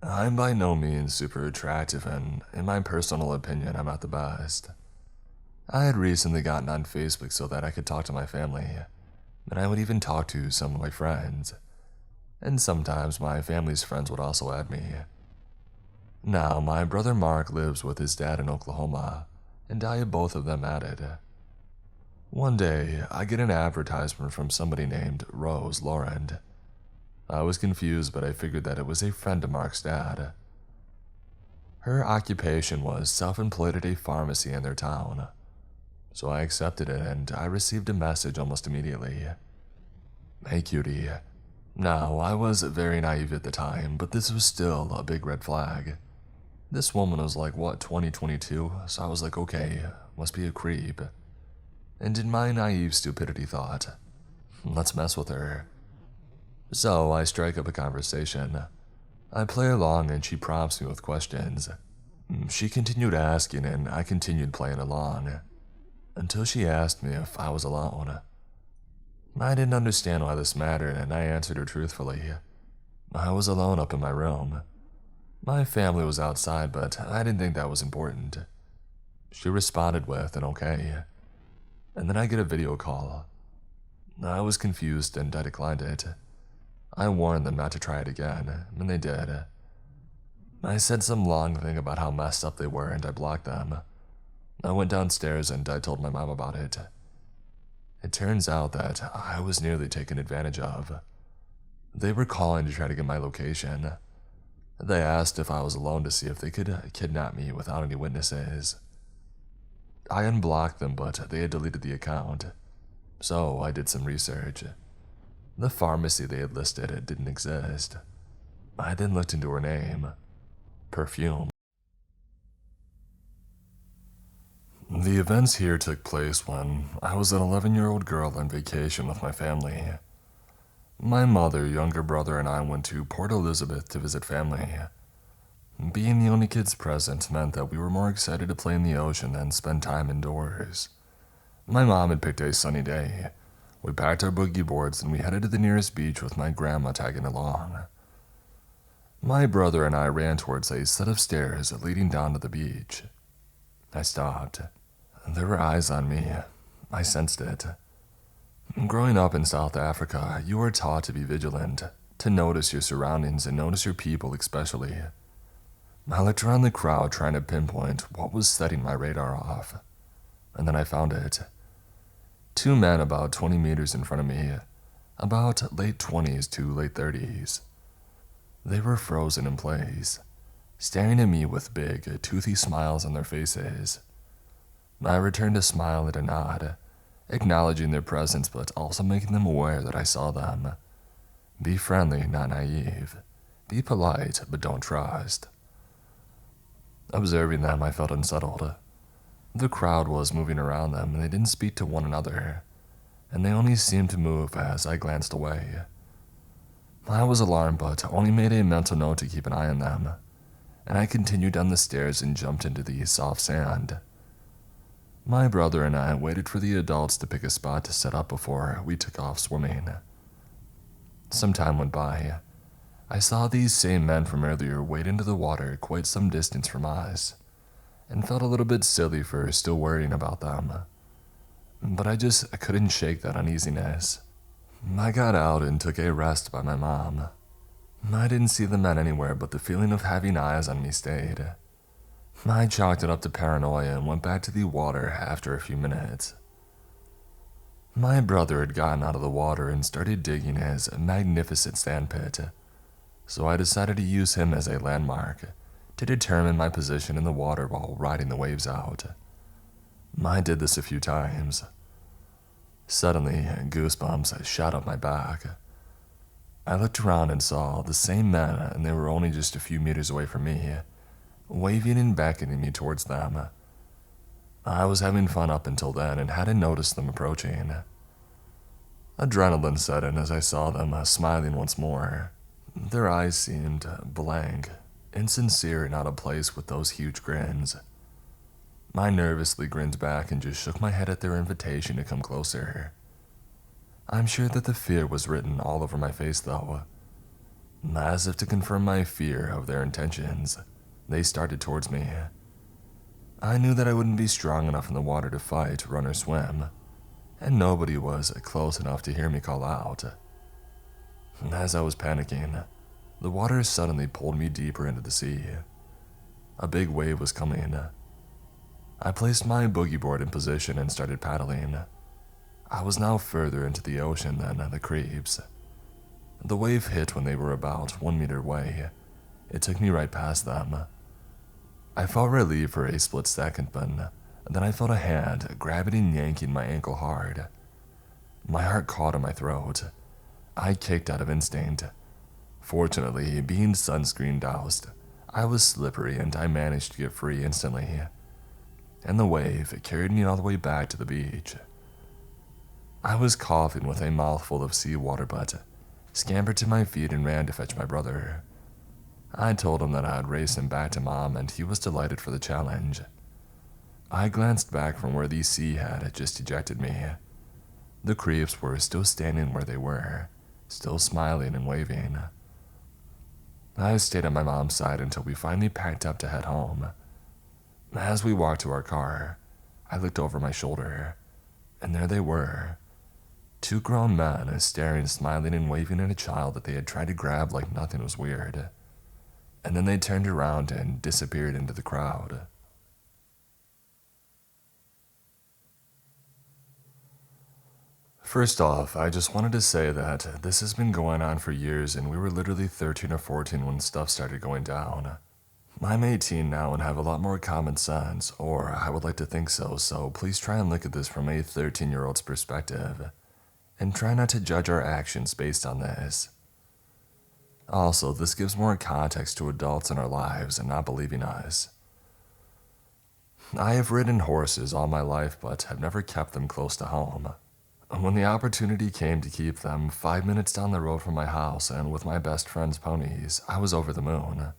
I'm by no means super attractive and, in my personal opinion, I'm not the best. I had recently gotten on Facebook so that I could talk to my family, and I would even talk to some of my friends, and sometimes my family's friends would also add me. Now, my brother Mark lives with his dad in Oklahoma, and I have both of them added. One day, I get an advertisement from somebody named Rose Lauren. I was confused, but I figured that it was a friend of Mark's dad. Her occupation was self-employed at a pharmacy in their town, so I accepted it and I received a message almost immediately. Hey cutie. Now, I was very naive at the time, but this was still a big red flag. This woman was like, 2022? So I was like, okay, must be a creep. And in my naive stupidity thought, let's mess with her. So I strike up a conversation. I play along and she prompts me with questions. She continued asking and I continued playing along, until she asked me if I was alone. I didn't understand why this mattered and I answered her truthfully. I was alone up in my room. My family was outside, but I didn't think that was important. She responded with an okay. And then I get a video call. I was confused and I declined it. I warned them not to try it again, and they did. I said some long thing about how messed up they were and I blocked them. I went downstairs and I told my mom about it. It turns out that I was nearly taken advantage of. They were calling to try to get my location. They asked if I was alone to see if they could kidnap me without any witnesses. I unblocked them, but they had deleted the account. So I did some research. The pharmacy they had listed didn't exist. I then looked into her name. Perfume. The events here took place when I was an 11-year-old girl on vacation with my family. My mother, younger brother, and I went to Port Elizabeth to visit family. Being the only kids present meant that we were more excited to play in the ocean than spend time indoors. My mom had picked a sunny day. We packed our boogie boards and we headed to the nearest beach with my grandma tagging along. My brother and I ran towards a set of stairs leading down to the beach. I stopped. There were eyes on me. I sensed it. Growing up in South Africa, you are taught to be vigilant, to notice your surroundings and notice your people especially. I looked around the crowd trying to pinpoint what was setting my radar off, and then I found it. Two men about 20 meters in front of me, about late 20s to late 30s. They were frozen in place, staring at me with big, toothy smiles on their faces. I returned a smile and a nod, acknowledging their presence but also making them aware that I saw them. Be friendly, not naive. Be polite, but don't trust. Observing them, I felt unsettled. The crowd was moving around them and they didn't speak to one another, and they only seemed to move as I glanced away. I was alarmed but only made a mental note to keep an eye on them, and I continued down the stairs and jumped into the soft sand. My brother and I waited for the adults to pick a spot to set up before we took off swimming. Some time went by. I saw these same men from earlier wade into the water quite some distance from us, and felt a little bit silly for still worrying about them. But I couldn't shake that uneasiness. I got out and took a rest by my mom. I didn't see the men anywhere, but the feeling of having eyes on me stayed. I chalked it up to paranoia and went back to the water after a few minutes. My brother had gotten out of the water and started digging his magnificent sandpit, so I decided to use him as a landmark to determine my position in the water while riding the waves out. I did this a few times. Suddenly, goosebumps shot up my back. I looked around and saw the same men, and they were only just a few meters away from me, waving and beckoning me towards them. I was having fun up until then and hadn't noticed them approaching. Adrenaline set in as I saw them smiling once more. Their eyes seemed blank, insincere and out of place with those huge grins. I nervously grinned back and just shook my head at their invitation to come closer. I'm sure that the fear was written all over my face though. As if to confirm my fear of their intentions, they started towards me. I knew that I wouldn't be strong enough in the water to fight, run, or swim, and nobody was close enough to hear me call out. As I was panicking, the water suddenly pulled me deeper into the sea. A big wave was coming. I placed my boogie board in position and started paddling. I was now further into the ocean than the creeps. The wave hit when they were about 1 meter away. It took me right past them. I felt relief for a split second, but then I felt a hand grabbing and yanking my ankle hard. My heart caught in my throat. I kicked out of instinct. Fortunately, being sunscreen doused, I was slippery and I managed to get free instantly. And the wave carried me all the way back to the beach. I was coughing with a mouthful of seawater, but scampered to my feet and ran to fetch my brother. I told him that I'd race him back to Mom, and he was delighted for the challenge. I glanced back from where the sea had just ejected me. The creeps were still standing where they were, still smiling and waving. I stayed at my mom's side until we finally packed up to head home. As we walked to our car, I looked over my shoulder, and there they were. Two grown men staring, smiling, and waving at a child that they had tried to grab like nothing was weird. And then they turned around and disappeared into the crowd. First off, I just wanted to say that this has been going on for years and we were literally 13 or 14 when stuff started going down. I'm 18 now and have a lot more common sense, or I would like to think so please try and look at this from a 13-year-old's perspective, and try not to judge our actions based on this. Also, this gives more context to adults in our lives and not believing us. I have ridden horses all my life, but have never kept them close to home. When the opportunity came to keep them 5 minutes down the road from my house and with my best friend's ponies, I was over the moon.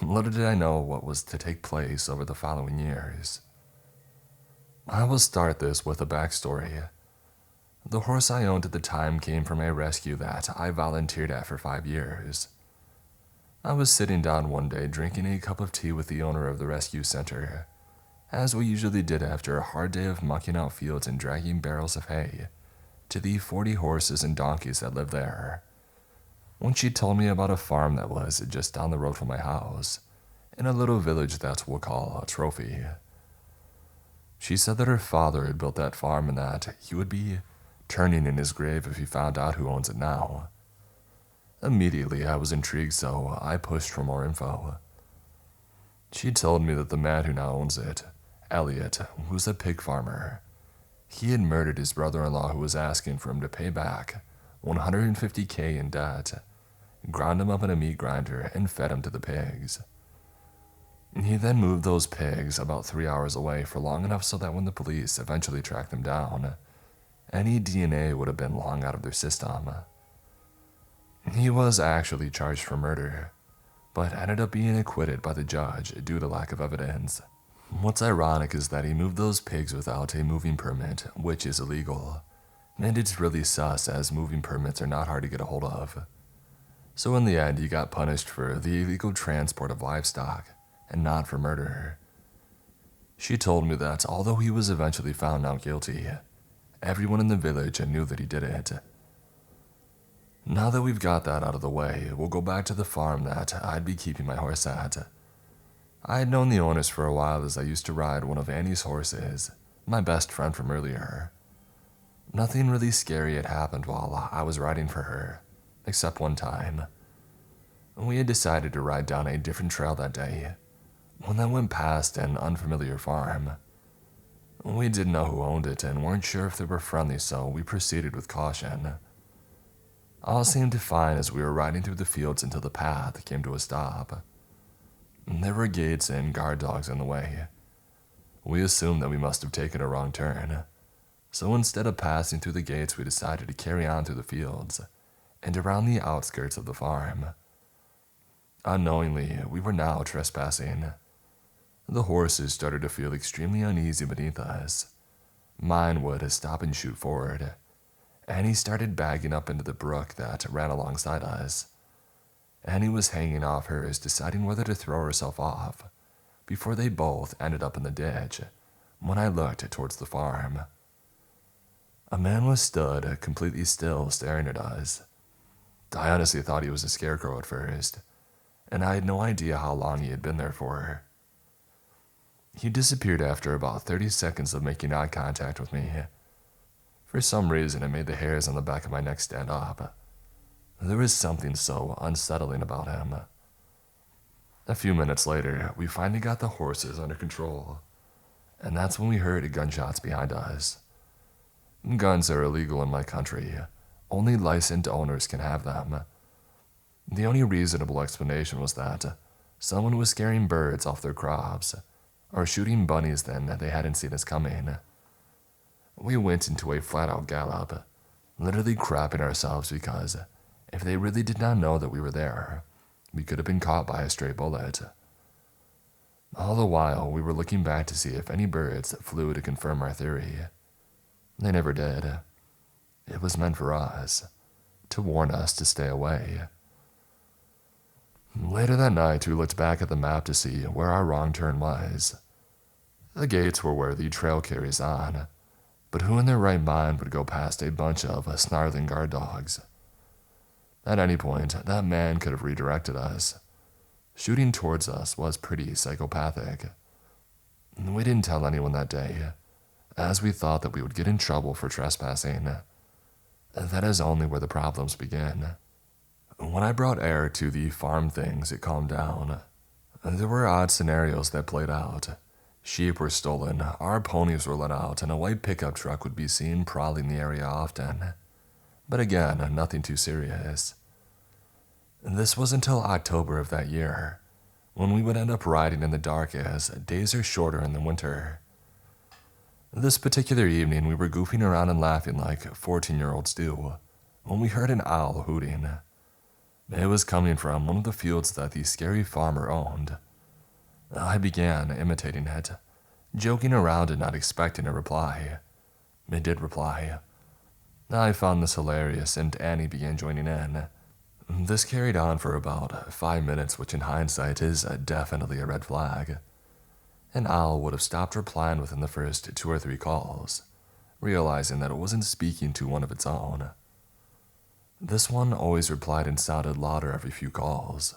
Little did I know what was to take place over the following years. I will start this with a backstory. The horse I owned at the time came from a rescue that I volunteered at for 5 years. I was sitting down one day drinking a cup of tea with the owner of the rescue center, as we usually did after a hard day of mucking out fields and dragging barrels of hay to the 40 horses and donkeys that lived there, when she told me about a farm that was just down the road from my house, in a little village that we'll call a Trophy. She said that her father had built that farm and that he would be turning in his grave if he found out who owns it now. Immediately, I was intrigued, so I pushed for more info. She told me that the man who now owns it, Elliot, who's a pig farmer, he had murdered his brother-in-law who was asking for him to pay back $150K in debt, ground him up in a meat grinder, and fed him to the pigs. He then moved those pigs about 3 hours away for long enough so that when the police eventually tracked them down, any DNA would have been long out of their system. He was actually charged for murder, but ended up being acquitted by the judge due to lack of evidence. What's ironic is that he moved those pigs without a moving permit, which is illegal, and it's really sus as moving permits are not hard to get a hold of. So in the end, he got punished for the illegal transport of livestock, and not for murder. She told me that although he was eventually found not guilty, everyone in the village knew that he did it. Now that we've got that out of the way, we'll go back to the farm that I'd be keeping my horse at. I had known the owners for a while as I used to ride one of Annie's horses, my best friend from earlier. Nothing really scary had happened while I was riding for her, except one time. We had decided to ride down a different trail that day, one that went past an unfamiliar farm. We didn't know who owned it and weren't sure if they were friendly, so we proceeded with caution. All seemed fine as we were riding through the fields until the path came to a stop. There were gates and guard dogs in the way. We assumed that we must have taken a wrong turn, so instead of passing through the gates, we decided to carry on through the fields and around the outskirts of the farm. Unknowingly, we were now trespassing. The horses started to feel extremely uneasy beneath us. Mine would stop and shoot forward, and he started bagging up into the brook that ran alongside us. Annie was hanging off hers, deciding whether to throw herself off, before they both ended up in the ditch, when I looked towards the farm. A man was stood completely still, staring at us. I honestly thought he was a scarecrow at first, and I had no idea how long he had been there for. He disappeared after about 30 seconds of making eye contact with me. For some reason, it made the hairs on the back of my neck stand up. There was something so unsettling about him. A few minutes later, we finally got the horses under control, and that's when we heard gunshots behind us. Guns are illegal in my country. Only licensed owners can have them. The only reasonable explanation was that someone was scaring birds off their crops, or shooting bunnies then they hadn't seen us coming. We went into a flat-out gallop, literally crapping ourselves because if they really did not know that we were there, we could have been caught by a stray bullet. All the while, we were looking back to see if any birds flew to confirm our theory. They never did. It was meant for us, to warn us to stay away. Later that night, we looked back at the map to see where our wrong turn was. The gates were where the trail carries on, but who in their right mind would go past a bunch of snarling guard dogs? At any point, that man could have redirected us. Shooting towards us was pretty psychopathic. We didn't tell anyone that day, as we thought that we would get in trouble for trespassing. That is only where the problems begin. When I brought air to the farm things, it calmed down. There were odd scenarios that played out. Sheep were stolen, our ponies were let out, and a white pickup truck would be seen prowling the area often. But again, nothing too serious. This was until October of that year, when we would end up riding in the dark as days are shorter in the winter. This particular evening, we were goofing around and laughing like 14-year-olds do, when we heard an owl hooting. It was coming from one of the fields that the scary farmer owned. I began imitating it, joking around and not expecting a reply. It did reply. I found this hilarious, and Annie began joining in. This carried on for about 5 minutes, which in hindsight is definitely a red flag. An owl would have stopped replying within the first 2 or 3 calls, realizing that it wasn't speaking to one of its own. This one always replied and sounded louder every few calls.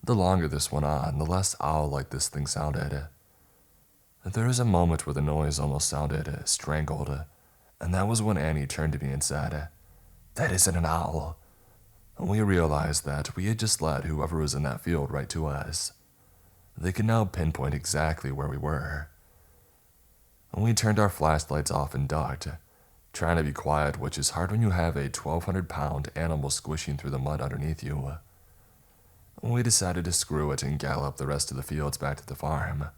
The longer this went on, the less owl-like this thing sounded. There was a moment where the noise almost sounded strangled, and that was when Annie turned to me and said, "That isn't an owl." We realized that we had just led whoever was in that field right to us. They could now pinpoint exactly where we were. We turned our flashlights off and ducked, trying to be quiet, which is hard when you have a 1,200-pound animal squishing through the mud underneath you. We decided to screw it and gallop the rest of the fields back to the farm.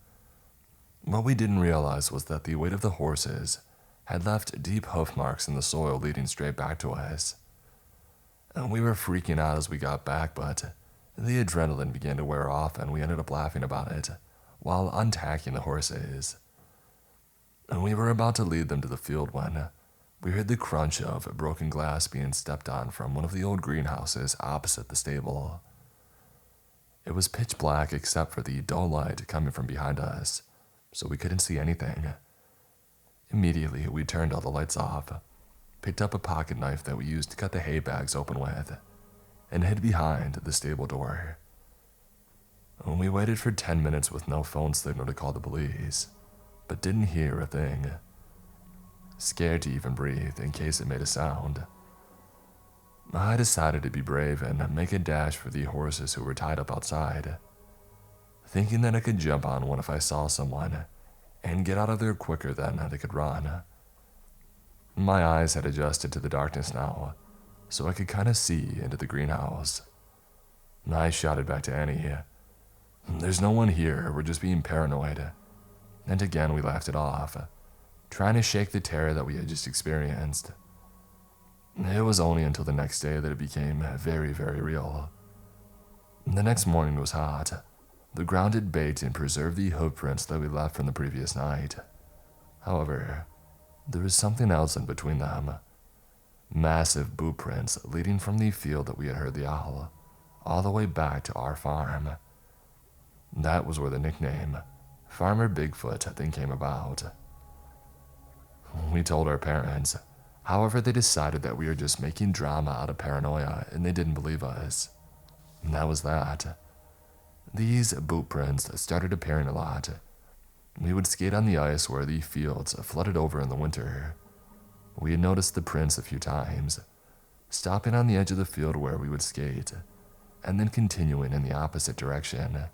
What we didn't realize was that the weight of the horses had left deep hoof marks in the soil leading straight back to us. We were freaking out as we got back, but the adrenaline began to wear off and we ended up laughing about it while untacking the horses. We were about to lead them to the field when we heard the crunch of broken glass being stepped on from one of the old greenhouses opposite the stable. It was pitch black except for the dull light coming from behind us, so we couldn't see anything. Immediately, we turned all the lights off, picked up a pocket knife that we used to cut the hay bags open with, and hid behind the stable door. We waited for 10 minutes with no phone signal to call the police, but didn't hear a thing. Scared to even breathe in case it made a sound. I decided to be brave and make a dash for the horses who were tied up outside, thinking that I could jump on one if I saw someone and get out of there quicker than they could run. My eyes had adjusted to the darkness now, so I could kind of see into the greenhouse. I shouted back to Annie, "There's no one here, we're just being paranoid." And again we laughed it off, trying to shake the terror that we had just experienced. It was only until the next day that it became very, very real. The next morning was hot. The ground had baked and preserved the hoof prints that we left from the previous night. However, there was something else in between them. Massive boot prints leading from the field that we had heard the owl, all the way back to our farm. That was where the nickname, Farmer Bigfoot, thing came about. We told our parents. However, they decided that we were just making drama out of paranoia and they didn't believe us. And that was that. These boot prints started appearing a lot. We would skate on the ice where the fields flooded over in the winter. We had noticed the prints a few times, stopping on the edge of the field where we would skate, and then continuing in the opposite direction.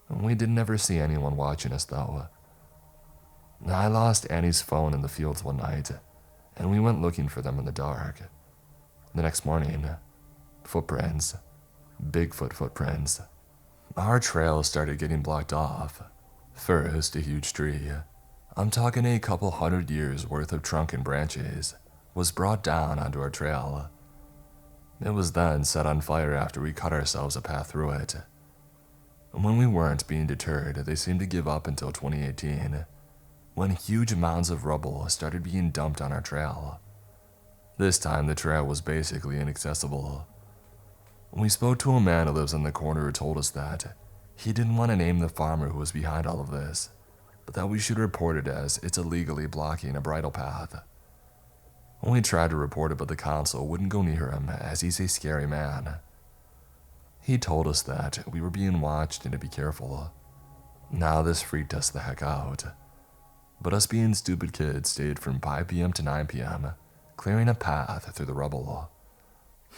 We didn't ever see anyone watching us though. I lost Annie's phone in the fields one night, and we went looking for them in the dark. The next morning, footprints, Bigfoot footprints. Our trail started getting blocked off. First, a huge tree, I'm talking a couple 100 years worth of trunk and branches, was brought down onto our trail. It was then set on fire after we cut ourselves a path through it. When we weren't being deterred, they seemed to give up until 2018, when huge mounds of rubble started being dumped on our trail. This time the trail was basically inaccessible. We spoke to a man who lives in the corner who told us that he didn't want to name the farmer who was behind all of this, but that we should report it as it's illegally blocking a bridle path. We tried to report it, but the council wouldn't go near him as he's a scary man. He told us that we were being watched and to be careful. Now this freaked us the heck out. But us being stupid kids stayed from 5 p.m. to 9 p.m., clearing a path through the rubble.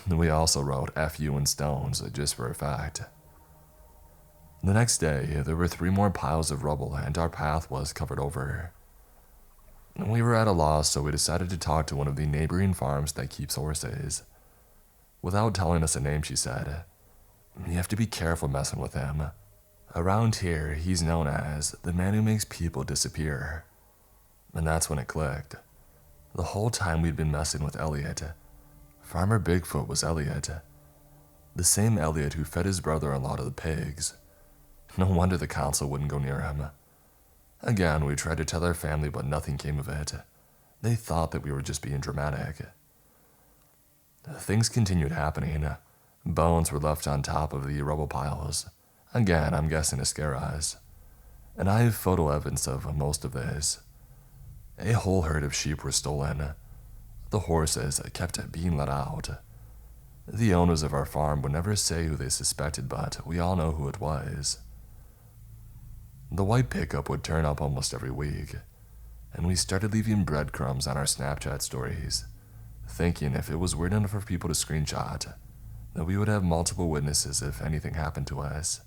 We also wrote F you and stones just for effect. The next day, there were 3 more piles of rubble and our path was covered over. We were at a loss, so we decided to talk to one of the neighboring farms that keeps horses. Without telling us a name, she said, "You have to be careful messing with him. Around here, he's known as the man who makes people disappear." And that's when it clicked. The whole time we'd been messing with Elliot, Farmer Bigfoot was Elliot. The same Elliot who fed his brother-in-law to the pigs. No wonder the council wouldn't go near him. Again, we tried to tell our family, but nothing came of it. They thought that we were just being dramatic. Things continued happening. Bones were left on top of the rubble piles. Again, I'm guessing to scare us. And I have photo evidence of most of this. A whole herd of sheep were stolen. The horses kept being let out. The owners of our farm would never say who they suspected, but we all know who it was. The white pickup would turn up almost every week, and we started leaving breadcrumbs on our Snapchat stories, thinking if it was weird enough for people to screenshot, that we would have multiple witnesses if anything happened to us.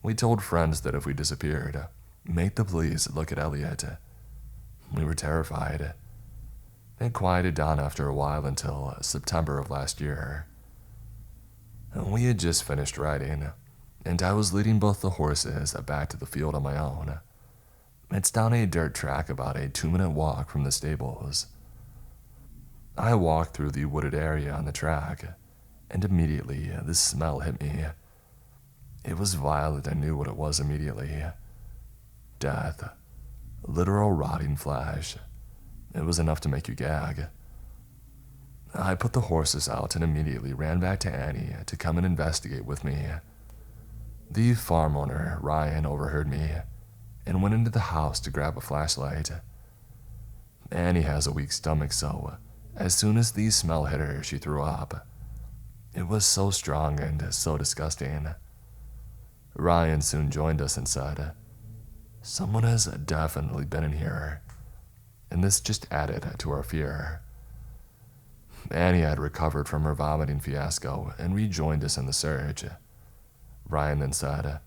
We told friends that if we disappeared, make the police look at Elliot. We were terrified. It quieted down after a while until September of last year. We had just finished riding, and I was leading both the horses back to the field on my own. It's down a dirt track about a 2-minute walk from the stables. I walked through the wooded area on the track, and immediately the smell hit me. It was violent. I knew what it was immediately. Death. Literal rotting flesh. It was enough to make you gag. I put the horses out and immediately ran back to Annie to come and investigate with me. The farm owner, Ryan, overheard me and went into the house to grab a flashlight. Annie has a weak stomach, so as soon as the smell hit her, she threw up. It was so strong and so disgusting. Ryan soon joined us and said, "Someone has definitely been in here," and this just added to our fear. Annie had recovered from her vomiting fiasco and rejoined us in the search. Ryan then said,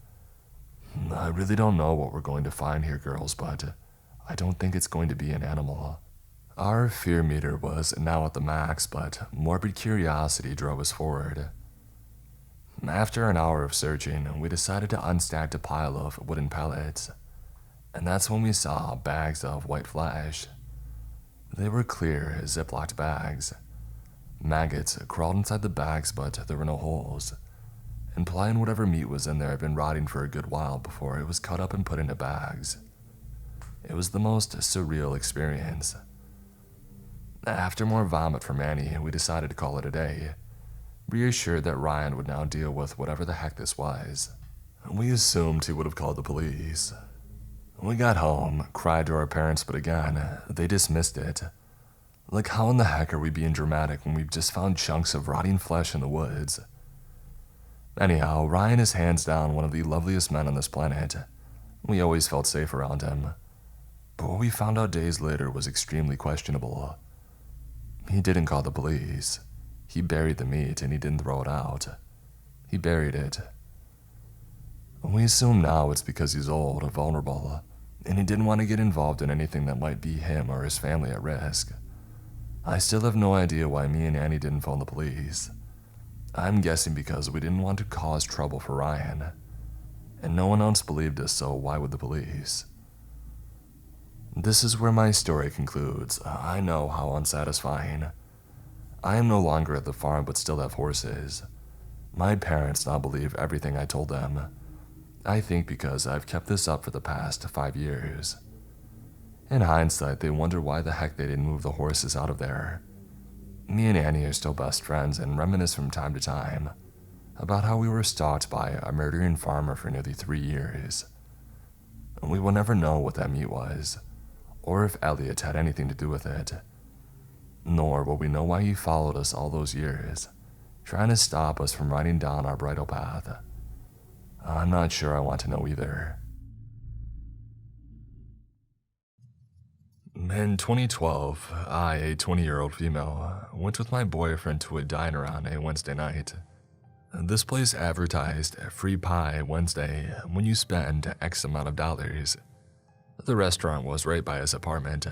"I really don't know what we're going to find here, girls, but I don't think it's going to be an animal." Our fear meter was now at the max, but morbid curiosity drove us forward. After an hour of searching, we decided to unstack a pile of wooden pallets, and that's when we saw bags of white flesh. They were clear, ziplocked bags. Maggots crawled inside the bags, but there were no holes, implying whatever meat was in there had been rotting for a good while before it was cut up and put into bags. It was the most surreal experience. After more vomit from Annie, we decided to call it a day, reassured that Ryan would now deal with whatever the heck this was. We assumed he would have called the police. We got home, cried to our parents, but again, they dismissed it. Like, how in the heck are we being dramatic when we've just found chunks of rotting flesh in the woods? Anyhow, Ryan is hands down one of the loveliest men on this planet. We always felt safe around him. But what we found out days later was extremely questionable. He didn't call the police. He buried the meat and he didn't throw it out. He buried it. We assume now it's because he's old or vulnerable, and he didn't want to get involved in anything that might be him or his family at risk. I still have no idea why me and Annie didn't phone the police. I'm guessing because we didn't want to cause trouble for Ryan, and no one else believed us, so why would the police? This is where my story concludes. I know how unsatisfying. I am no longer at the farm but still have horses. My parents now believe everything I told them. I think because I've kept this up for the past 5 years. In hindsight, they wonder why the heck they didn't move the horses out of there. Me and Annie are still best friends and reminisce from time to time about how we were stalked by a murdering farmer for nearly 3 years. We will never know what that meat was, or if Elliot had anything to do with it. Nor will we know why he followed us all those years, trying to stop us from riding down our bridle path. I'm not sure I want to know either. In 2012, a 20-year-old female, went with my boyfriend to a diner on a Wednesday night. This place advertised free pie Wednesday when you spend X amount of dollars. The restaurant was right by his apartment,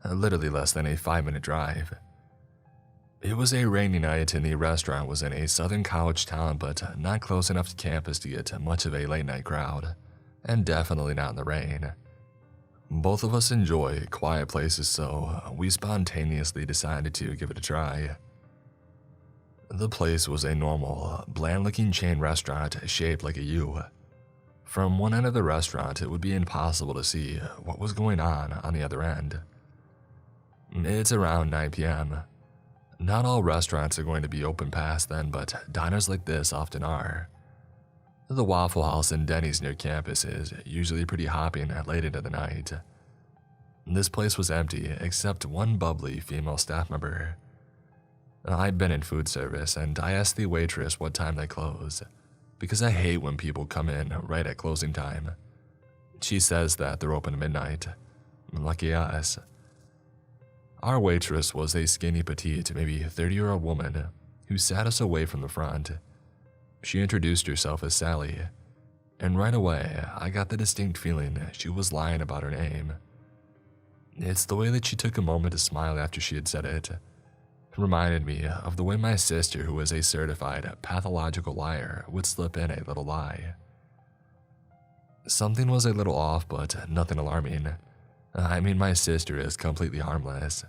literally less than a 5-minute drive. It was a rainy night and the restaurant was in a southern college town, but not close enough to campus to get much of a late night crowd, and definitely not in the rain. Both of us enjoy quiet places, so we spontaneously decided to give it a try. The place was a normal, bland-looking chain restaurant shaped like a U. From one end of the restaurant, it would be impossible to see what was going on the other end. It's around 9 p.m. Not all restaurants are going to be open past then, but diners like this often are. The Waffle House and Denny's near campus is usually pretty hopping late into the night. This place was empty except one bubbly female staff member. I'd been in food service and I asked the waitress what time they close, because I hate when people come in right at closing time. She says that they're open at midnight. Lucky us. Our waitress was a skinny, petite, maybe 30-year-old woman who sat us away from the front. She introduced herself as Sally, and right away I got the distinct feeling she was lying about her name. It's the way that she took a moment to smile after she had said it. It reminded me of the way my sister, who is a certified pathological liar, would slip in a little lie. Something was a little off, but nothing alarming. I mean, my sister is completely harmless.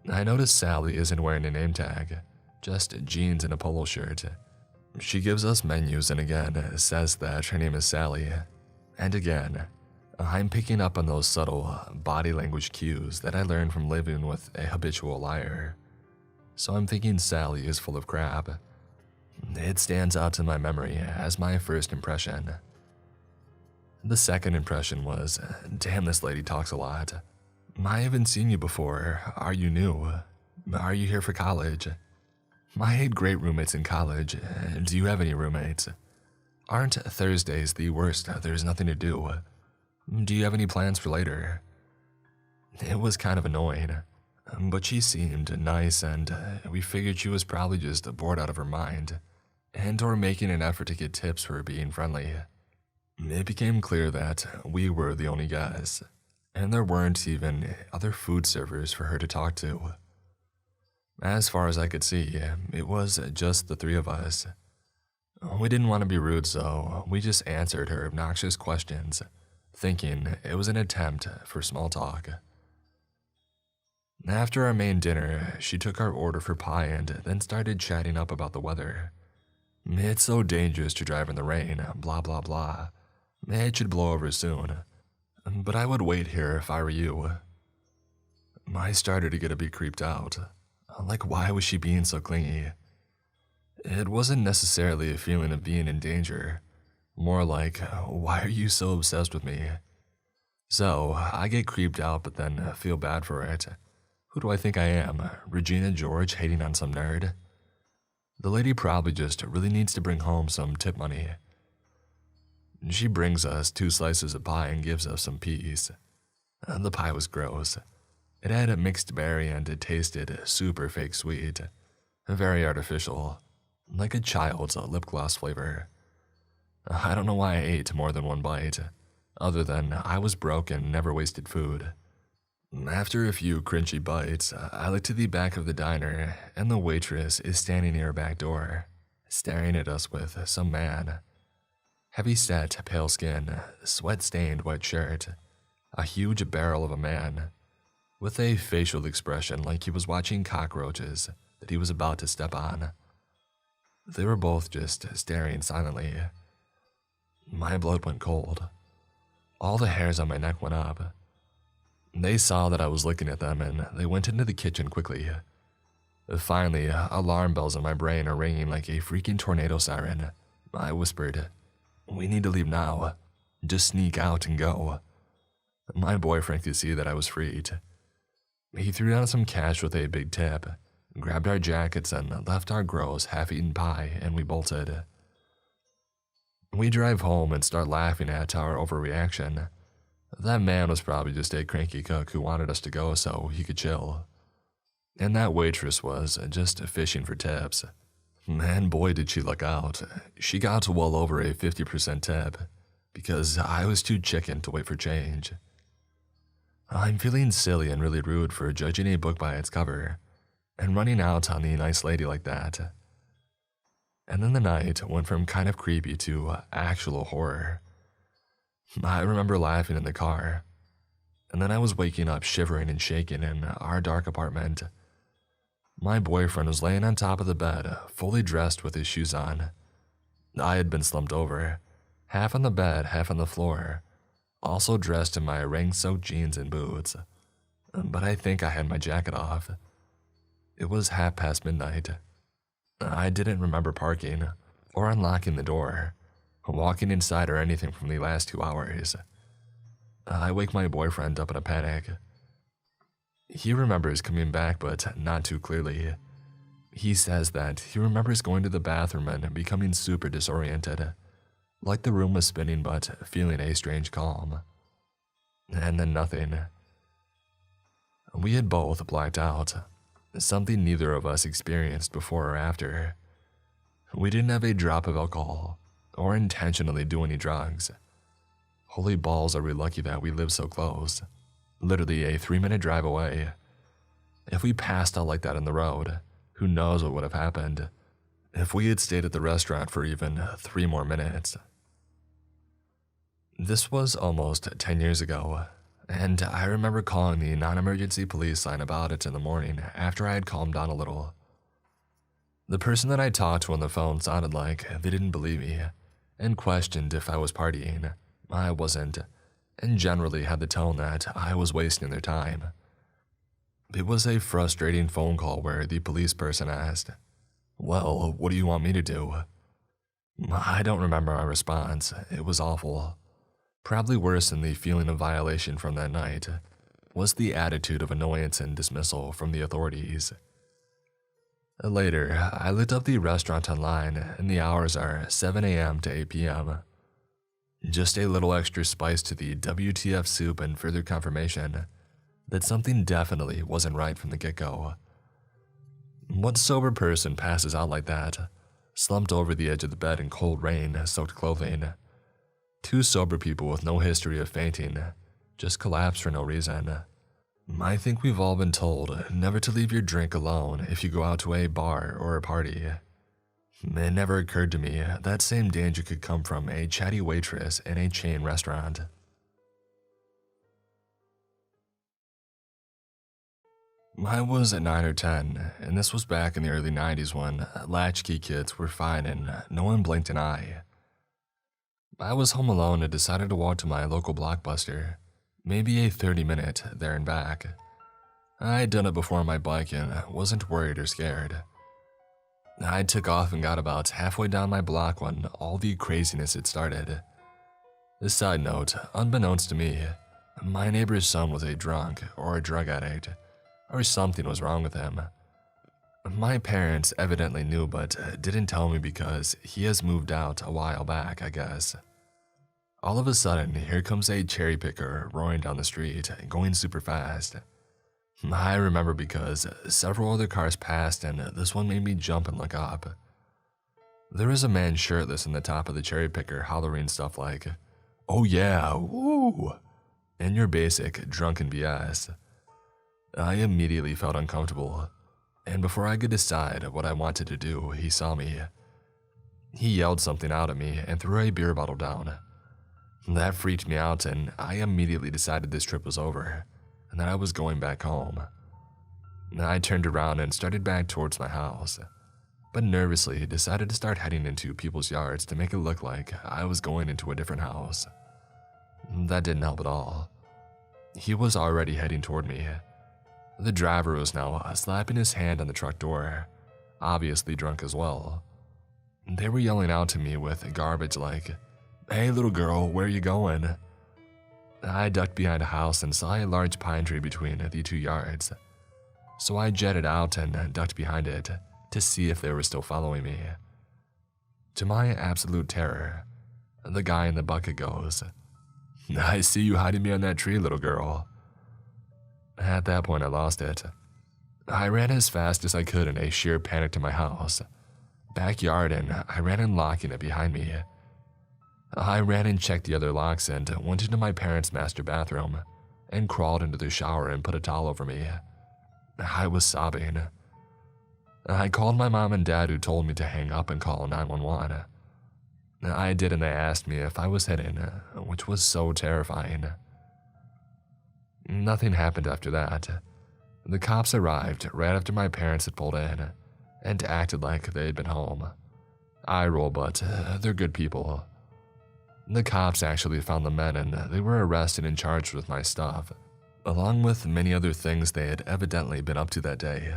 I noticed Sally isn't wearing a name tag, just jeans and a polo shirt. She gives us menus and again says that her name is Sally. And again, I'm picking up on those subtle body language cues that I learned from living with a habitual liar. So I'm thinking Sally is full of crap. It stands out in my memory as my first impression. The second impression was, damn, this lady talks a lot. I haven't seen you before. Are you new? Are you here for college? I had great roommates in college. Do you have any roommates? Aren't Thursdays the worst? There's nothing to do. Do you have any plans for later? It was kind of annoying, but she seemed nice and we figured she was probably just bored out of her mind and or making an effort to get tips for being friendly. It became clear that we were the only guys, and there weren't even other food servers for her to talk to. As far as I could see, it was just the three of us. We didn't want to be rude, so we just answered her obnoxious questions, thinking it was an attempt for small talk. After our main dinner, she took our order for pie and then started chatting up about the weather. It's so dangerous to drive in the rain, blah blah blah. It should blow over soon, but I would wait here if I were you. I started to get a bit creeped out. Like, why was she being so clingy? It wasn't necessarily a feeling of being in danger. More like, why are you so obsessed with me? So, I get creeped out but then feel bad for it. Who do I think I am, Regina George hating on some nerd? The lady probably just really needs to bring home some tip money. She brings us 2 slices of pie and gives us some peas. The pie was gross. It had a mixed berry and it tasted super fake sweet. Very artificial, like a child's lip gloss flavor. I don't know why I ate more than one bite, other than I was broke and never wasted food. After a few crunchy bites, I look to the back of the diner and the waitress is standing near our back door, staring at us with some man. Heavy-set, pale skin, sweat-stained white shirt, a huge barrel of a man, with a facial expression like he was watching cockroaches that he was about to step on. They were both just staring silently. My blood went cold. All the hairs on my neck went up. They saw that I was looking at them and they went into the kitchen quickly. Finally, alarm bells in my brain are ringing like a freaking tornado siren. I whispered, "We need to leave now. Just sneak out and go." My boyfriend could see that I was freaked. He threw down some cash with a big tip, grabbed our jackets and left our gross half-eaten pie, and we bolted. We drive home and start laughing at our overreaction. That man was probably just a cranky cook who wanted us to go so he could chill. And that waitress was just fishing for tips. Man, boy, did she luck out. She got well over a 50% tip, because I was too chicken to wait for change. I'm feeling silly and really rude for judging a book by its cover, and running out on the nice lady like that. And then the night went from kind of creepy to actual horror. I remember laughing in the car, and then I was waking up shivering and shaking in our dark apartment. My boyfriend was laying on top of the bed, fully dressed with his shoes on. I had been slumped over, half on the bed, half on the floor, also dressed in my rain-soaked jeans and boots. But I think I had my jacket off. It was midnight. I didn't remember parking, or unlocking the door, walking inside or anything from the last 2 hours. I wake my boyfriend up in a panic. He remembers coming back, but not too clearly. He says that he remembers going to the bathroom and becoming super disoriented, like the room was spinning but feeling a strange calm. And then nothing. We had both blacked out, something neither of us experienced before or after. We didn't have a drop of alcohol, or intentionally do any drugs. Holy balls, are we lucky that we live so close. Literally a 3-minute drive away. If we passed out like that on the road, who knows what would have happened if we had stayed at the restaurant for even 3 more minutes. This was almost 10 years ago, and I remember calling the non-emergency police line about it in the morning after I had calmed down a little. The person that I talked to on the phone sounded like they didn't believe me and questioned if I was partying. I wasn't, and generally had the tone that I was wasting their time. It was a frustrating phone call where the police person asked, "Well, what do you want me to do?" I don't remember my response. It was awful. Probably worse than the feeling of violation from that night was the attitude of annoyance and dismissal from the authorities. Later, I looked up the restaurant online, and the hours are 7 a.m. to 8 p.m. Just a little extra spice to the WTF soup and further confirmation that something definitely wasn't right from the get-go. What sober person passes out like that, slumped over the edge of the bed in cold rain-soaked clothing? 2 sober people with no history of fainting just collapse for no reason. I think we've all been told never to leave your drink alone if you go out to a bar or a party. It never occurred to me that same danger could come from a chatty waitress in a chain restaurant. I was at 9 or 10, and this was back in the early 90s when latchkey kids were fine and no one blinked an eye. I was home alone and decided to walk to my local Blockbuster, maybe a 30-minute there and back. I'd done it before on my bike and wasn't worried or scared. I took off and got about halfway down my block when all the craziness had started. A side note, unbeknownst to me, my neighbor's son was a drunk or a drug addict, or something was wrong with him. My parents evidently knew but didn't tell me because he has moved out a while back, I guess. All of a sudden, here comes a cherry picker roaring down the street, going super fast. I remember because several other cars passed and this one made me jump and look up. There was a man shirtless in the top of the cherry picker hollering stuff like, "Oh yeah, woo!" and your basic drunken BS. I immediately felt uncomfortable, and before I could decide what I wanted to do, he saw me. He yelled something out at me and threw a beer bottle down. That freaked me out, and I immediately decided this trip was over and that I was going back home. I turned around and started back towards my house, but nervously decided to start heading into people's yards to make it look like I was going into a different house. That didn't help at all. He was already heading toward me. The driver was now slapping his hand on the truck door, obviously drunk as well. They were yelling out to me with garbage like, "Hey little girl, where are you going?" I ducked behind a house and saw a large pine tree between the 2 yards, so I jetted out and ducked behind it to see if they were still following me. To my absolute terror, the guy in the bucket goes, "I see you hiding behind that tree, little girl." At that point, I lost it. I ran as fast as I could in a sheer panic to my house, backyard, and I ran in locking it behind me. I ran and checked the other locks and went into my parents' master bathroom and crawled into their shower and put a towel over me. I was sobbing. I called my mom and dad, who told me to hang up and call 911. I did, and they asked me if I was hidden, which was so terrifying. Nothing happened after that. The cops arrived right after my parents had pulled in and acted like they had been home. I roll, but they're good people. The cops actually found the men, and they were arrested and charged with my stuff, along with many other things they had evidently been up to that day.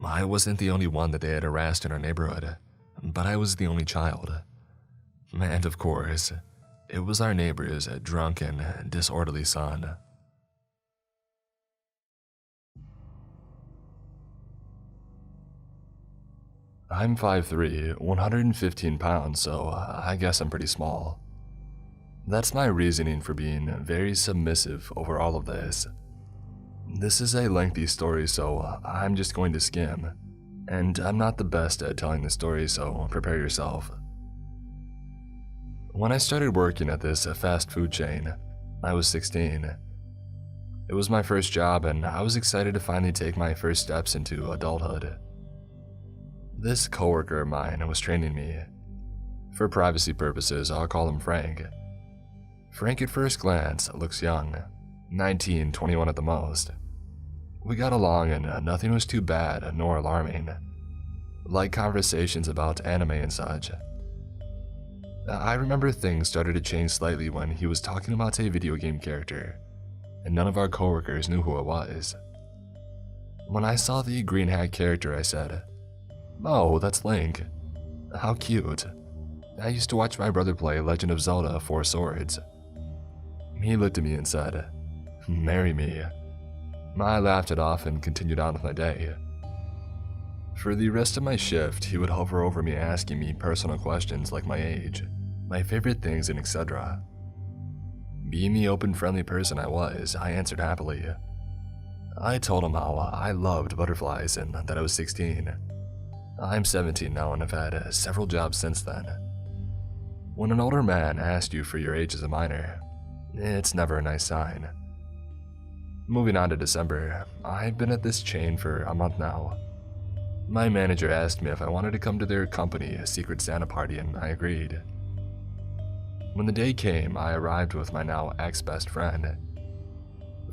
I wasn't the only one that they had harassed in our neighborhood, but I was the only child. And of course, it was our neighbor's drunken, disorderly son. I'm 5'3", 115 pounds, so I guess I'm pretty small. That's my reasoning for being very submissive over all of this. This is a lengthy story, so I'm just going to skim, and I'm not the best at telling the story, so prepare yourself. When I started working at this fast food chain, I was 16. It was my first job, and I was excited to finally take my first steps into adulthood. This coworker of mine was training me. For privacy purposes, I'll call him Frank. Frank at first glance looks young, 19, 21 at the most. We got along, and nothing was too bad nor alarming, like conversations about anime and such. I remember things started to change slightly when he was talking about a video game character, and none of our coworkers knew who it was. When I saw the green hat character, I said, "Oh, that's Link. How cute. I used to watch my brother play Legend of Zelda: Four Swords." He looked at me and said, "Marry me." I laughed it off and continued on with my day. For the rest of my shift, he would hover over me asking me personal questions like my age, my favorite things, and etc. Being the open, friendly person I was, I answered happily. I told him how I loved butterflies and that I was 16. I'm 17 now and have had several jobs since then. When an older man asks you for your age as a minor, it's never a nice sign. Moving on to December, I've been at this chain for a month now. My manager asked me if I wanted to come to their company Secret Santa party, and I agreed. When the day came, I arrived with my now ex-best friend.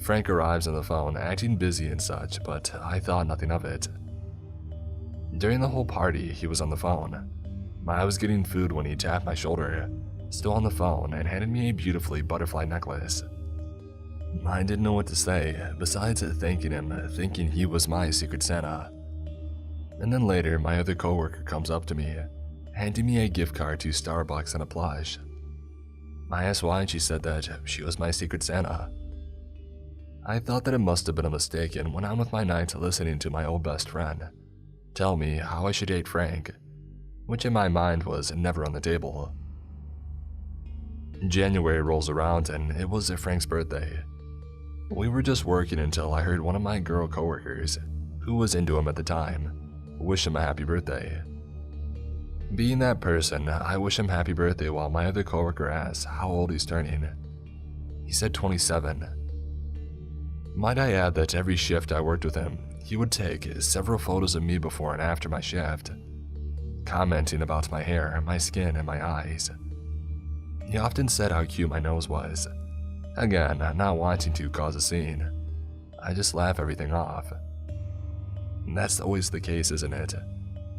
Frank arrives on the phone acting busy and such, but I thought nothing of it. During the whole party, he was on the phone. I was getting food when he tapped my shoulder, still on the phone, and handed me a beautifully butterfly necklace. I didn't know what to say, besides thanking him, thinking he was my Secret Santa. And then later, my other coworker comes up to me, handing me a gift card to Starbucks and a plush. I asked why, and she said that she was my Secret Santa. I thought that it must have been a mistake and went on with my night listening to my old best friend tell me how I should date Frank, which in my mind was never on the table. January rolls around and it was Frank's birthday. We were just working until I heard one of my girl coworkers, who was into him at the time, wish him a happy birthday. Being that person, I wish him happy birthday while my other coworker asks how old he's turning. He said 27. Might I add that every shift I worked with him, he would take several photos of me before and after my shift, commenting about my hair, my skin, and my eyes. He often said how cute my nose was. Again, not wanting to cause a scene, I just laugh everything off. And that's always the case, isn't it?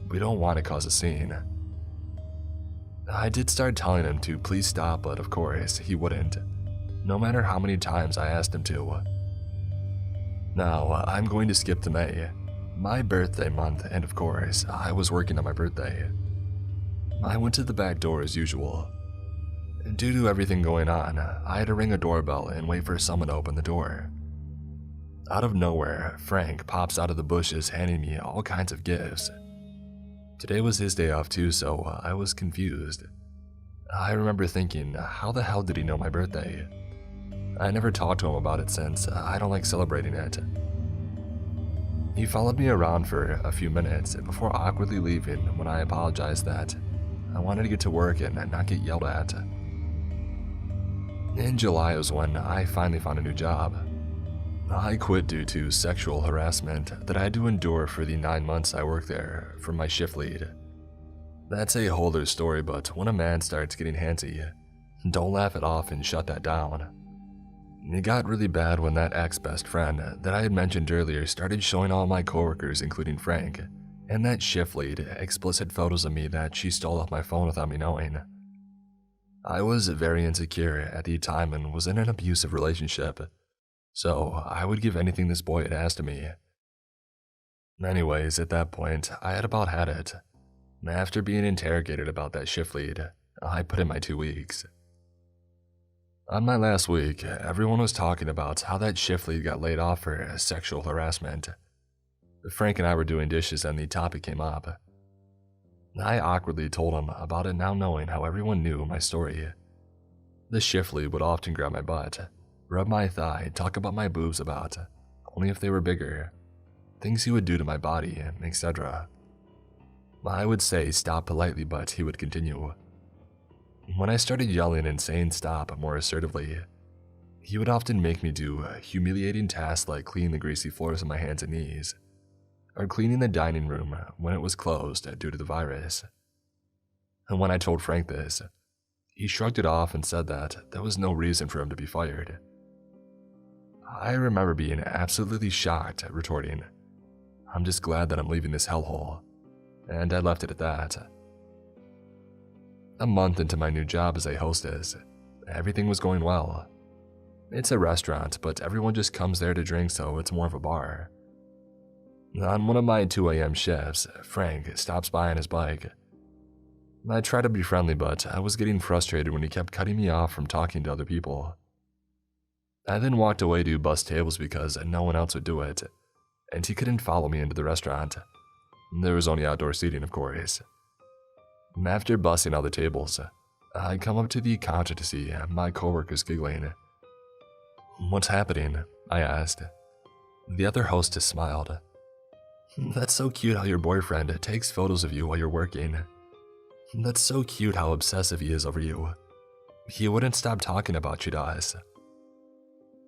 We don't want to cause a scene. I did start telling him to please stop, but of course, he wouldn't, no matter how many times I asked him to. Now, I'm going to skip to May, my birthday month, and of course, I was working on my birthday. I went to the back door as usual. Due to everything going on, I had to ring a doorbell and wait for someone to open the door. Out of nowhere, Frank pops out of the bushes handing me all kinds of gifts. Today was his day off too, so I was confused. I remember thinking, how the hell did he know my birthday? I never talked to him about it since I don't like celebrating it. He followed me around for a few minutes before awkwardly leaving when I apologized that I wanted to get to work and not get yelled at. In July was when I finally found a new job. I quit due to sexual harassment that I had to endure for the 9 months I worked there from my shift lead. That's a whole other story, but when a man starts getting handsy, don't laugh it off and shut that down. It got really bad when that ex-best friend that I had mentioned earlier started showing all my coworkers, including Frank, and that shift lead, explicit photos of me that she stole off my phone without me knowing. I was very insecure at the time and was in an abusive relationship, so I would give anything this boy had asked of me. Anyways, at that point, I had about had it. After being interrogated about that shift lead, I put in my 2 weeks. On my last week, everyone was talking about how that shift lead got laid off for sexual harassment. Frank and I were doing dishes and the topic came up. I awkwardly told him about it, now knowing how everyone knew my story. The shift lead would often grab my butt, rub my thigh, talk about my boobs about, only if they were bigger, things he would do to my body, etc. I would say stop politely, but he would continue. When I started yelling and saying stop more assertively, he would often make me do humiliating tasks like cleaning the greasy floors with my hands and knees, or cleaning the dining room when it was closed due to the virus. And when I told Frank this, he shrugged it off and said that there was no reason for him to be fired. I remember being absolutely shocked, retorting, "I'm just glad that I'm leaving this hellhole," and I left it at that. A month into my new job as a hostess, everything was going well. It's a restaurant, but everyone just comes there to drink, so it's more of a bar. On one of my 2 a.m. shifts, Frank stops by on his bike. I tried to be friendly, but I was getting frustrated when he kept cutting me off from talking to other people. I then walked away to bus tables because no one else would do it, and he couldn't follow me into the restaurant. There was only outdoor seating, of course. After bussing all the tables, I come up to the counter to see my coworkers giggling. "What's happening?" I asked. The other hostess smiled. "That's so cute how your boyfriend takes photos of you while you're working. That's so cute how obsessive he is over you. He wouldn't stop talking about you to us."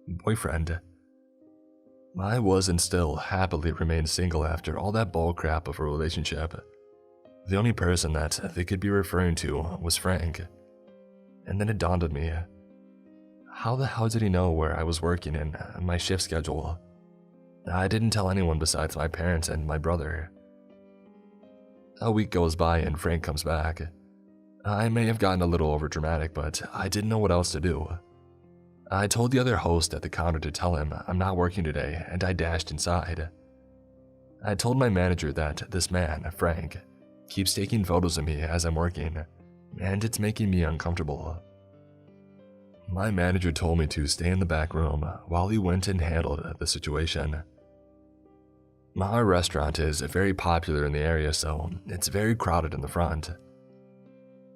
Boyfriend. I was and still happily remained single after all that bullcrap of a relationship. The only person that they could be referring to was Frank. And then it dawned on me. How the hell did he know where I was working and my shift schedule? I didn't tell anyone besides my parents and my brother. A week goes by and Frank comes back. I may have gotten a little overdramatic, but I didn't know what else to do. I told the other host at the counter to tell him I'm not working today, and I dashed inside. I told my manager that this man, Frank, keeps taking photos of me as I'm working, and it's making me uncomfortable. My manager told me to stay in the back room while he went and handled the situation. Our restaurant is very popular in the area, so it's very crowded in the front.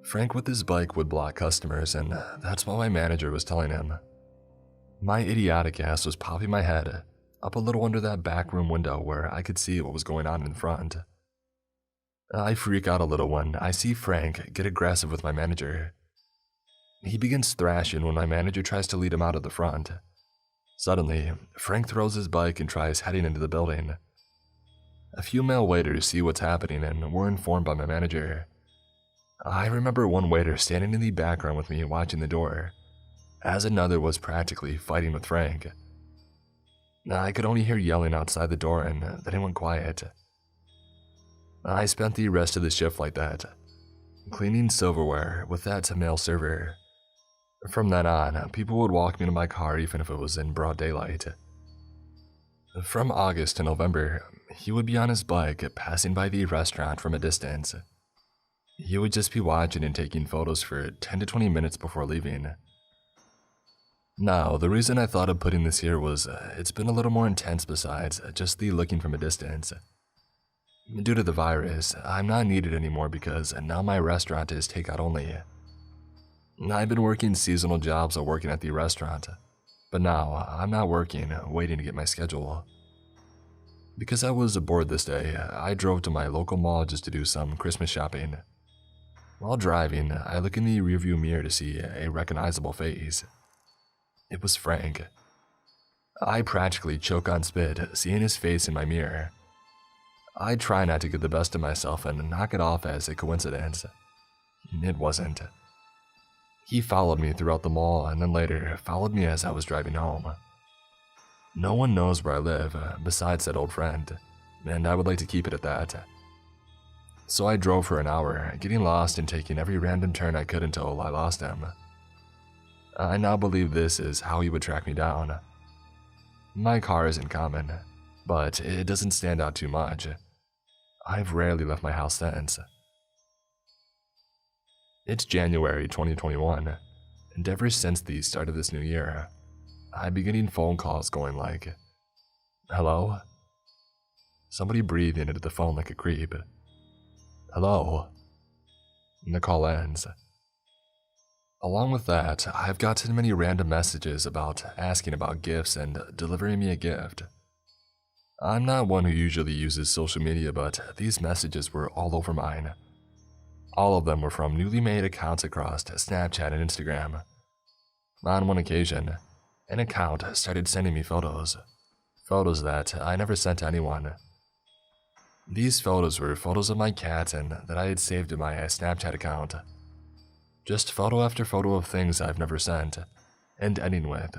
Frank with his bike would block customers, and that's what my manager was telling him. My idiotic ass was popping my head up a little under that back room window where I could see what was going on in front. I freak out a little when I see Frank get aggressive with my manager. He begins thrashing when my manager tries to lead him out of the front. Suddenly, Frank throws his bike and tries heading into the building. A few male waiters see what's happening and were informed by my manager. I remember one waiter standing in the background with me watching the door, as another was practically fighting with Frank. I could only hear yelling outside the door and then it went quiet. I spent the rest of the shift like that, cleaning silverware with that male server. From then on, people would walk me to my car even if it was in broad daylight. From August to November, he would be on his bike passing by the restaurant from a distance. He would just be watching and taking photos for 10 to 20 minutes before leaving. Now, the reason I thought of putting this here was it's been a little more intense besides just the looking from a distance. Due to the virus, I'm not needed anymore because now my restaurant is takeout only. I've been working seasonal jobs while working at the restaurant, but now I'm not working, waiting to get my schedule. Because I was bored this day, I drove to my local mall just to do some Christmas shopping. While driving, I look in the rearview mirror to see a recognizable face. It was Frank. I practically choke on spit seeing his face in my mirror. I try not to get the best of myself and knock it off as a coincidence. It wasn't. He followed me throughout the mall and then later followed me as I was driving home. No one knows where I live besides that old friend, and I would like to keep it at that. So I drove for an hour, getting lost and taking every random turn I could until I lost him. I now believe this is how he would track me down. My car isn't common, but it doesn't stand out too much. I've rarely left my house since. It's January 2021, and ever since the start of this new year, I've been getting phone calls going like, "Hello?" Somebody breathing into the phone like a creep. "Hello?" And the call ends. Along with that, I've gotten many random messages about asking about gifts and delivering me a gift. I'm not one who usually uses social media, but these messages were all over mine. All of them were from newly made accounts across Snapchat and Instagram. On one occasion, an account started sending me photos that I never sent to anyone. These photos were photos of my cat and that I had saved in my Snapchat account. Just photo after photo of things I've never sent, and ending with,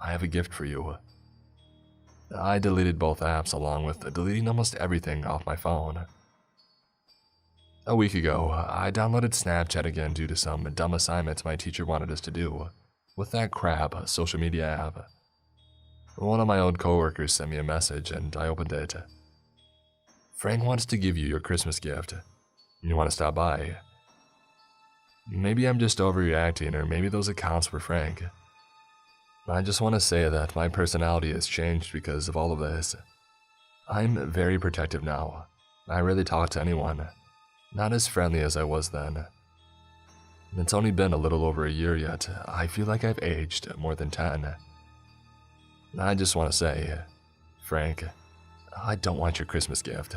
"I have a gift for you." I deleted both apps along with deleting almost everything off my phone. A week ago, I downloaded Snapchat again due to some dumb assignments my teacher wanted us to do with that crap social media app. One of my old coworkers sent me a message and I opened it. "Frank wants to give you your Christmas gift. You want to stop by?" Maybe I'm just overreacting, or maybe those accounts were Frank. I just want to say that my personality has changed because of all of this. I'm very protective now. I rarely talk to anyone. Not as friendly as I was then. It's only been a little over a year yet. I feel like I've aged more than 10. I just want to say, Frank, I don't want your Christmas gift.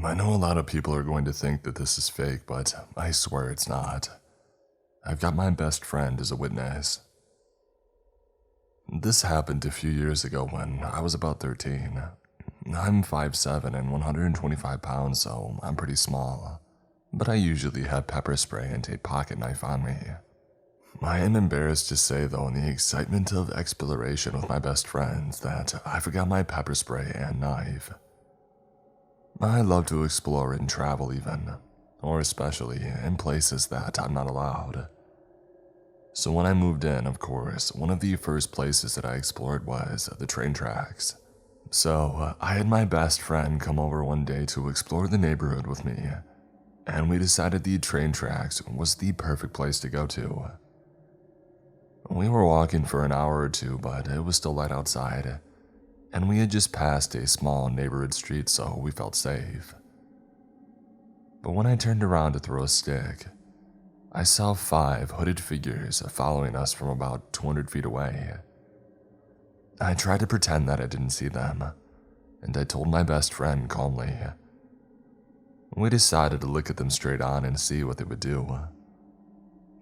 I know a lot of people are going to think that this is fake, but I swear it's not. I've got my best friend as a witness. This happened a few years ago when I was about 13. I'm 5'7" and 125 pounds, so I'm pretty small. But I usually have pepper spray and a pocket knife on me. I am embarrassed to say, though, in the excitement of exploration with my best friends, that I forgot my pepper spray and knife. I love to explore and travel even, or especially in places that I'm not allowed. So when I moved in, of course, one of the first places that I explored was the train tracks. So I had my best friend come over one day to explore the neighborhood with me, and we decided the train tracks was the perfect place to go to. We were walking for an hour or two, but it was still light outside, and we had just passed a small neighborhood street, so we felt safe. But when I turned around to throw a stick, I saw 5 hooded figures following us from about 200 feet away. I tried to pretend that I didn't see them, and I told my best friend calmly. We decided to look at them straight on and see what they would do.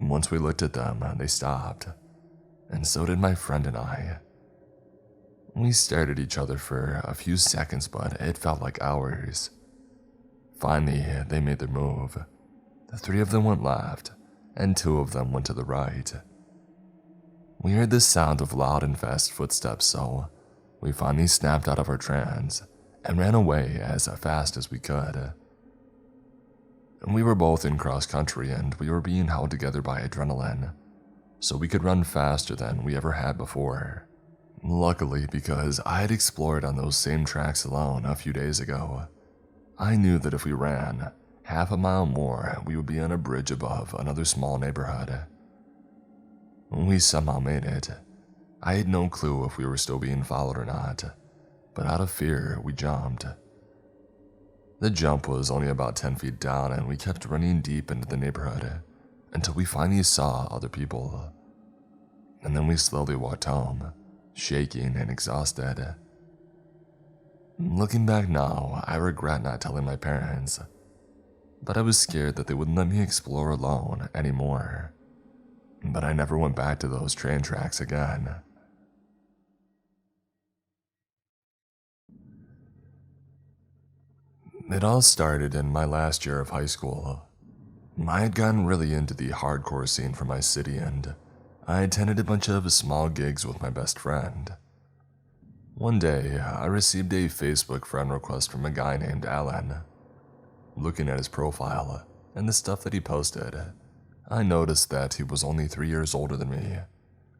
Once we looked at them, they stopped, and so did my friend and I. We stared at each other for a few seconds, but it felt like hours. Finally, they made their move. The 3 of them went left, and 2 of them went to the right. We heard the sound of loud and fast footsteps, so we finally snapped out of our trance and ran away as fast as we could. We were both in cross country, and we were being held together by adrenaline, so we could run faster than we ever had before. Luckily, because I had explored on those same tracks alone a few days ago, I knew that if we ran half a mile more, we would be on a bridge above another small neighborhood. We somehow made it. I had no clue if we were still being followed or not, but out of fear, we jumped. The jump was only about 10 feet down, and we kept running deep into the neighborhood until we finally saw other people, and then we slowly walked home, shaking and exhausted. Looking back now, I regret not telling my parents, but I was scared that they wouldn't let me explore alone anymore. But I never went back to those train tracks again. It all started in my last year of high school. I had gotten really into the hardcore scene from my city, and I attended a bunch of small gigs with my best friend. One day, I received a Facebook friend request from a guy named Alvin. Looking at his profile and the stuff that he posted, I noticed that he was only 3 years older than me,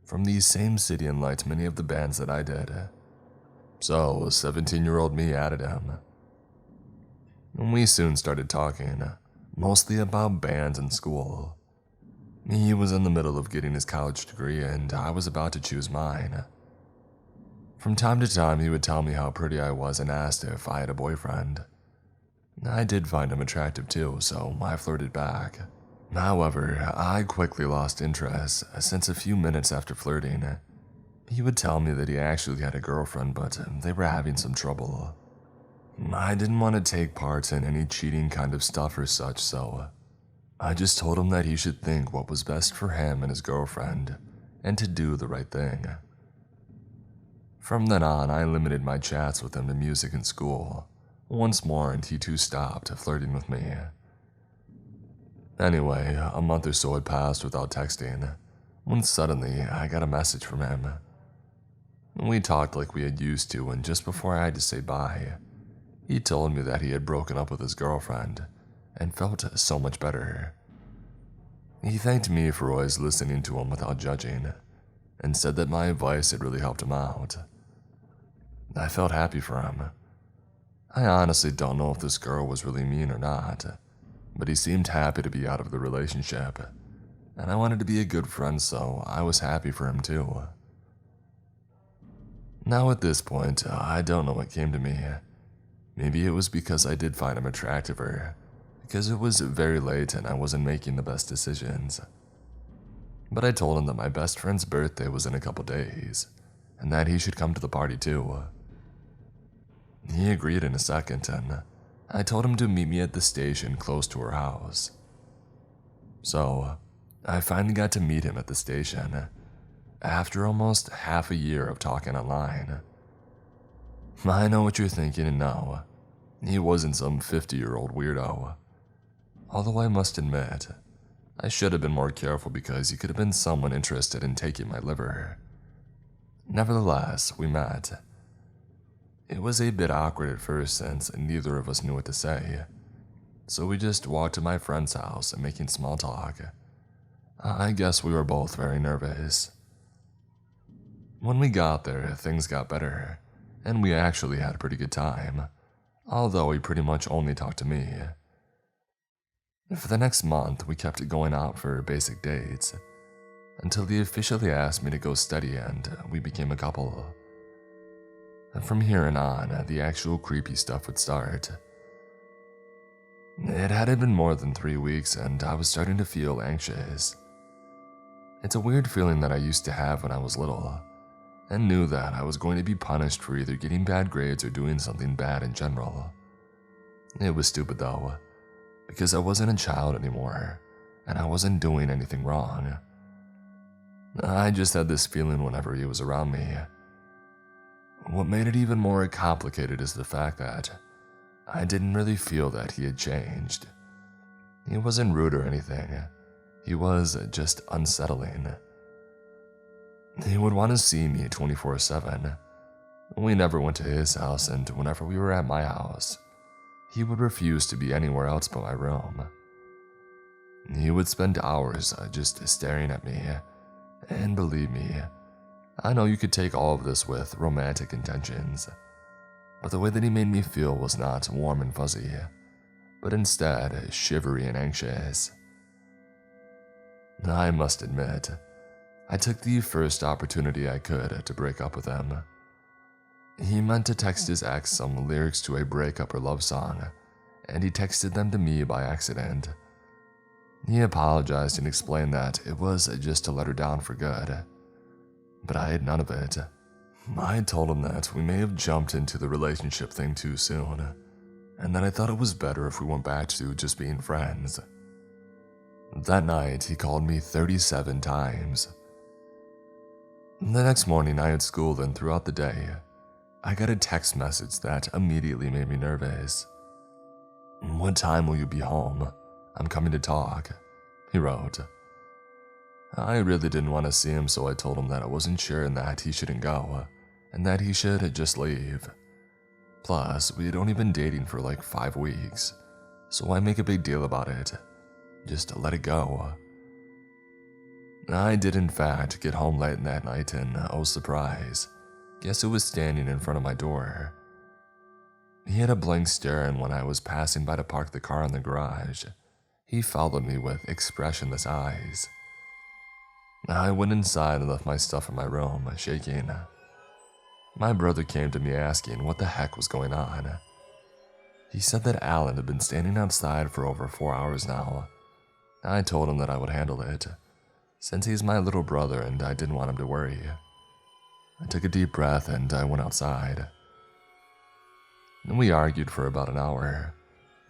from the same city and liked many of the bands that I did. So, 17-year-old me added him. We soon started talking, mostly about bands and school. He was in the middle of getting his college degree, and I was about to choose mine. From time to time, he would tell me how pretty I was and asked if I had a boyfriend. I did find him attractive too, so I flirted back. However, I quickly lost interest, since a few minutes after flirting, he would tell me that he actually had a girlfriend, but they were having some trouble. I didn't want to take part in any cheating kind of stuff or such, so I just told him that he should think what was best for him and his girlfriend, and to do the right thing. From then on, I limited my chats with him to music and school, once more, and he too stopped flirting with me. Anyway, a month or so had passed without texting, when suddenly I got a message from him. We talked like we had used to, and just before I had to say bye, he told me that he had broken up with his girlfriend and felt so much better. He thanked me for always listening to him without judging, and said that my advice had really helped him out. I felt happy for him. I honestly don't know if this girl was really mean or not, but he seemed happy to be out of the relationship, and I wanted to be a good friend, so I was happy for him too. Now at this point, I don't know what came to me. Maybe it was because I did find him attractive, or because it was very late and I wasn't making the best decisions. But I told him that my best friend's birthday was in a couple days, and that he should come to the party too. He agreed in a second, and I told him to meet me at the station close to her house. So, I finally got to meet him at the station, after almost half a year of talking online. I know what you're thinking, and no, he wasn't some 50-year-old weirdo. Although I must admit, I should have been more careful because he could have been someone interested in taking my liver. Nevertheless, we met. It was a bit awkward at first since neither of us knew what to say, so we just walked to my friend's house making small talk. I guess we were both very nervous. When we got there, things got better, and we actually had a pretty good time, although he pretty much only talked to me. For the next month, we kept going out for basic dates, until he officially asked me to go study and we became a couple. From here on, the actual creepy stuff would start. It hadn't been more than 3 weeks and I was starting to feel anxious. It's a weird feeling that I used to have when I was little, and knew that I was going to be punished for either getting bad grades or doing something bad in general. It was stupid though, because I wasn't a child anymore, and I wasn't doing anything wrong. I just had this feeling whenever he was around me. What made it even more complicated is the fact that I didn't really feel that he had changed. He wasn't rude or anything. He was just unsettling. He would want to see me 24/7. We never went to his house, and whenever we were at my house, he would refuse to be anywhere else but my room. He would spend hours just staring at me, and believe me, I know you could take all of this with romantic intentions, but the way that he made me feel was not warm and fuzzy, but instead shivery and anxious. I must admit, I took the first opportunity I could to break up with him. He meant to text his ex some lyrics to a breakup or love song, and he texted them to me by accident. He apologized and explained that it was just to let her down for good. but I had none of it. I told him that we may have jumped into the relationship thing too soon, and that I thought it was better if we went back to just being friends. That night, he called me 37 times. The next morning, I had school, and throughout the day, I got a text message that immediately made me nervous. "What time will you be home? I'm coming to talk," he wrote. I really didn't want to see him, so I told him that I wasn't sure and that he shouldn't go, and that he should just leave. Plus, we had only been dating for like 5 weeks, so why make a big deal about it? Just let it go. I did in fact get home late that night, and oh surprise, guess who was standing in front of my door? He had a blank stare, and when I was passing by to park the car in the garage, he followed me with expressionless eyes. I went inside and left my stuff in my room, shaking. My brother came to me asking what the heck was going on. He said that Alan had been standing outside for over 4 hours now. I told him that I would handle it, since he's my little brother and I didn't want him to worry. I took a deep breath and I went outside. We argued for about an hour,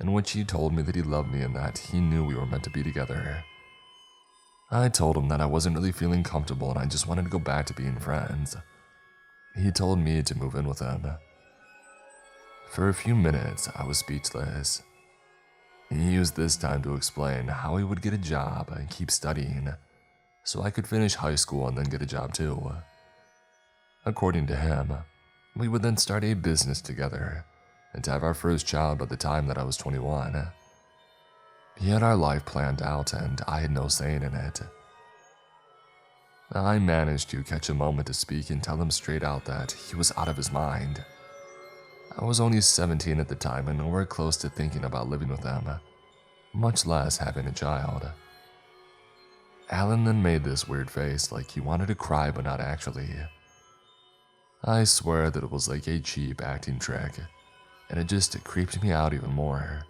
in which he told me that he loved me and that he knew we were meant to be together. I told him that I wasn't really feeling comfortable and I just wanted to go back to being friends. He told me to move in with him. For a few minutes, I was speechless. He used this time to explain how he would get a job and keep studying, so I could finish high school and then get a job too. According to him, we would then start a business together and to have our first child by the time that I was 21. He had our life planned out and I had no say in it. I managed to catch a moment to speak and tell him straight out that he was out of his mind. I was only 17 at the time and nowhere close to thinking about living with them, much less having a child. Alan then made this weird face like he wanted to cry but not actually. I swear that it was like a cheap acting trick, and it just creeped me out even more.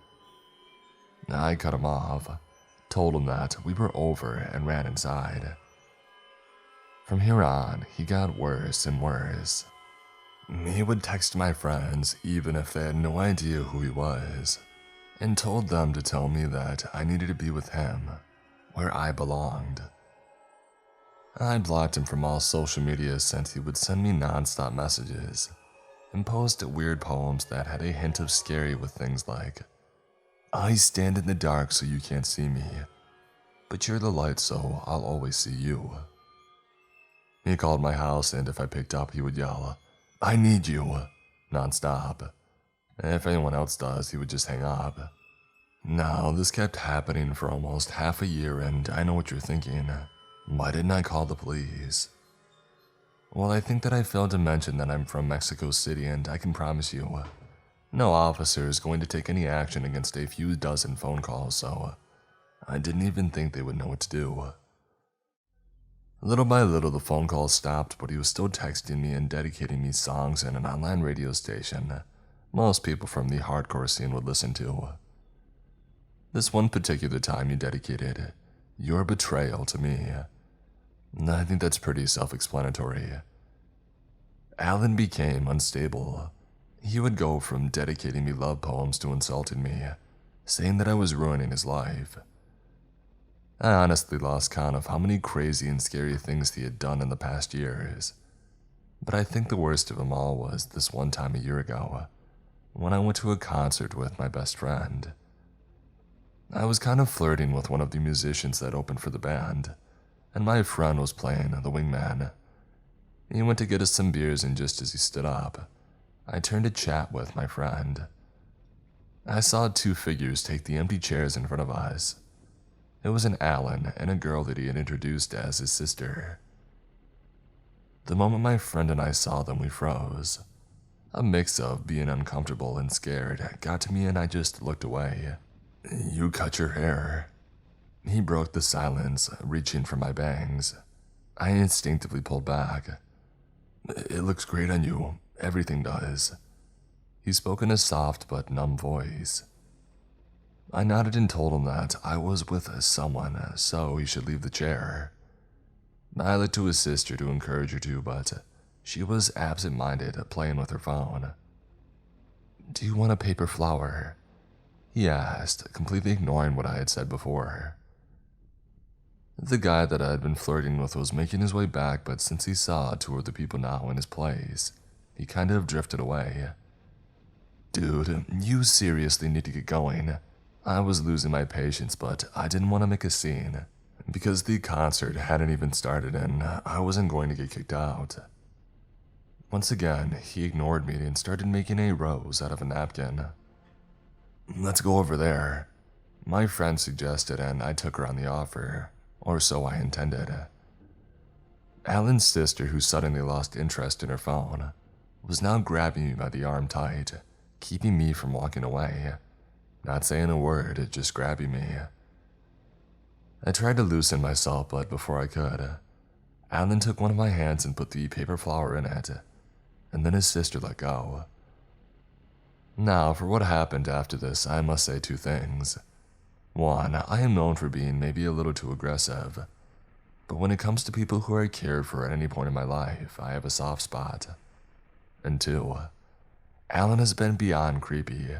I cut him off, told him that we were over and ran inside. From here on, he got worse and worse. He would text my friends even if they had no idea who he was, and told them to tell me that I needed to be with him, where I belonged. I blocked him from all social media since he would send me non-stop messages and post weird poems that had a hint of scary with things like, "I stand in the dark so you can't see me, but you're the light so I'll always see you." He called my house and if I picked up he would yell, "I need you," non-stop. If anyone else does, he would just hang up. Now, this kept happening for almost half a year and I know what you're thinking. Why didn't I call the police? Well, I think that I failed to mention that I'm from Mexico City and I can promise you, no officer is going to take any action against a few dozen phone calls, so I didn't even think they would know what to do. Little by little, the phone calls stopped, but he was still texting me and dedicating me songs and an online radio station most people from the hardcore scene would listen to. This one particular time he dedicated "Your Betrayal" to me. I think that's pretty self-explanatory. Alvin became unstable. He would go from dedicating me love poems to insulting me, saying that I was ruining his life. I honestly lost count of how many crazy and scary things he had done in the past years. But I think the worst of them all was this one time a year ago, when I went to a concert with my best friend. I was kind of flirting with one of the musicians that opened for the band, and my friend was playing the wingman. He went to get us some beers, and just as he stood up, I turned to chat with my friend. I saw 2 figures take the empty chairs in front of us. It was an Alan and a girl that he had introduced as his sister. The moment my friend and I saw them, we froze. A mix of being uncomfortable and scared got to me and I just looked away. "You cut your hair." He broke the silence, reaching for my bangs. I instinctively pulled back. "It looks great on you. Everything does." He spoke in a soft but numb voice. I nodded and told him that I was with someone, so he should leave the chair. I looked to his sister to encourage her to, but she was absent-minded, playing with her phone. "Do you want a paper flower?" he asked, completely ignoring what I had said before. The guy that I had been flirting with was making his way back, but since he saw two of the people now in his place, he kind of drifted away. "Dude, you seriously need to get going." I was losing my patience, but I didn't want to make a scene, because the concert hadn't even started and I wasn't going to get kicked out. Once again, he ignored me and started making a rose out of a napkin. "Let's go over there," my friend suggested, and I took her on the offer, or so I intended. Alan's sister, who suddenly lost interest in her phone, was now grabbing me by the arm tight, keeping me from walking away. Not saying a word, just grabbing me. I tried to loosen myself, but before I could, Alan took one of my hands and put the paper flower in it, and then his sister let go. Now, for what happened after this, I must say two things. One, I am known for being maybe a little too aggressive, but when it comes to people who I cared for at any point in my life, I have a soft spot. And two, Alan has been beyond creepy,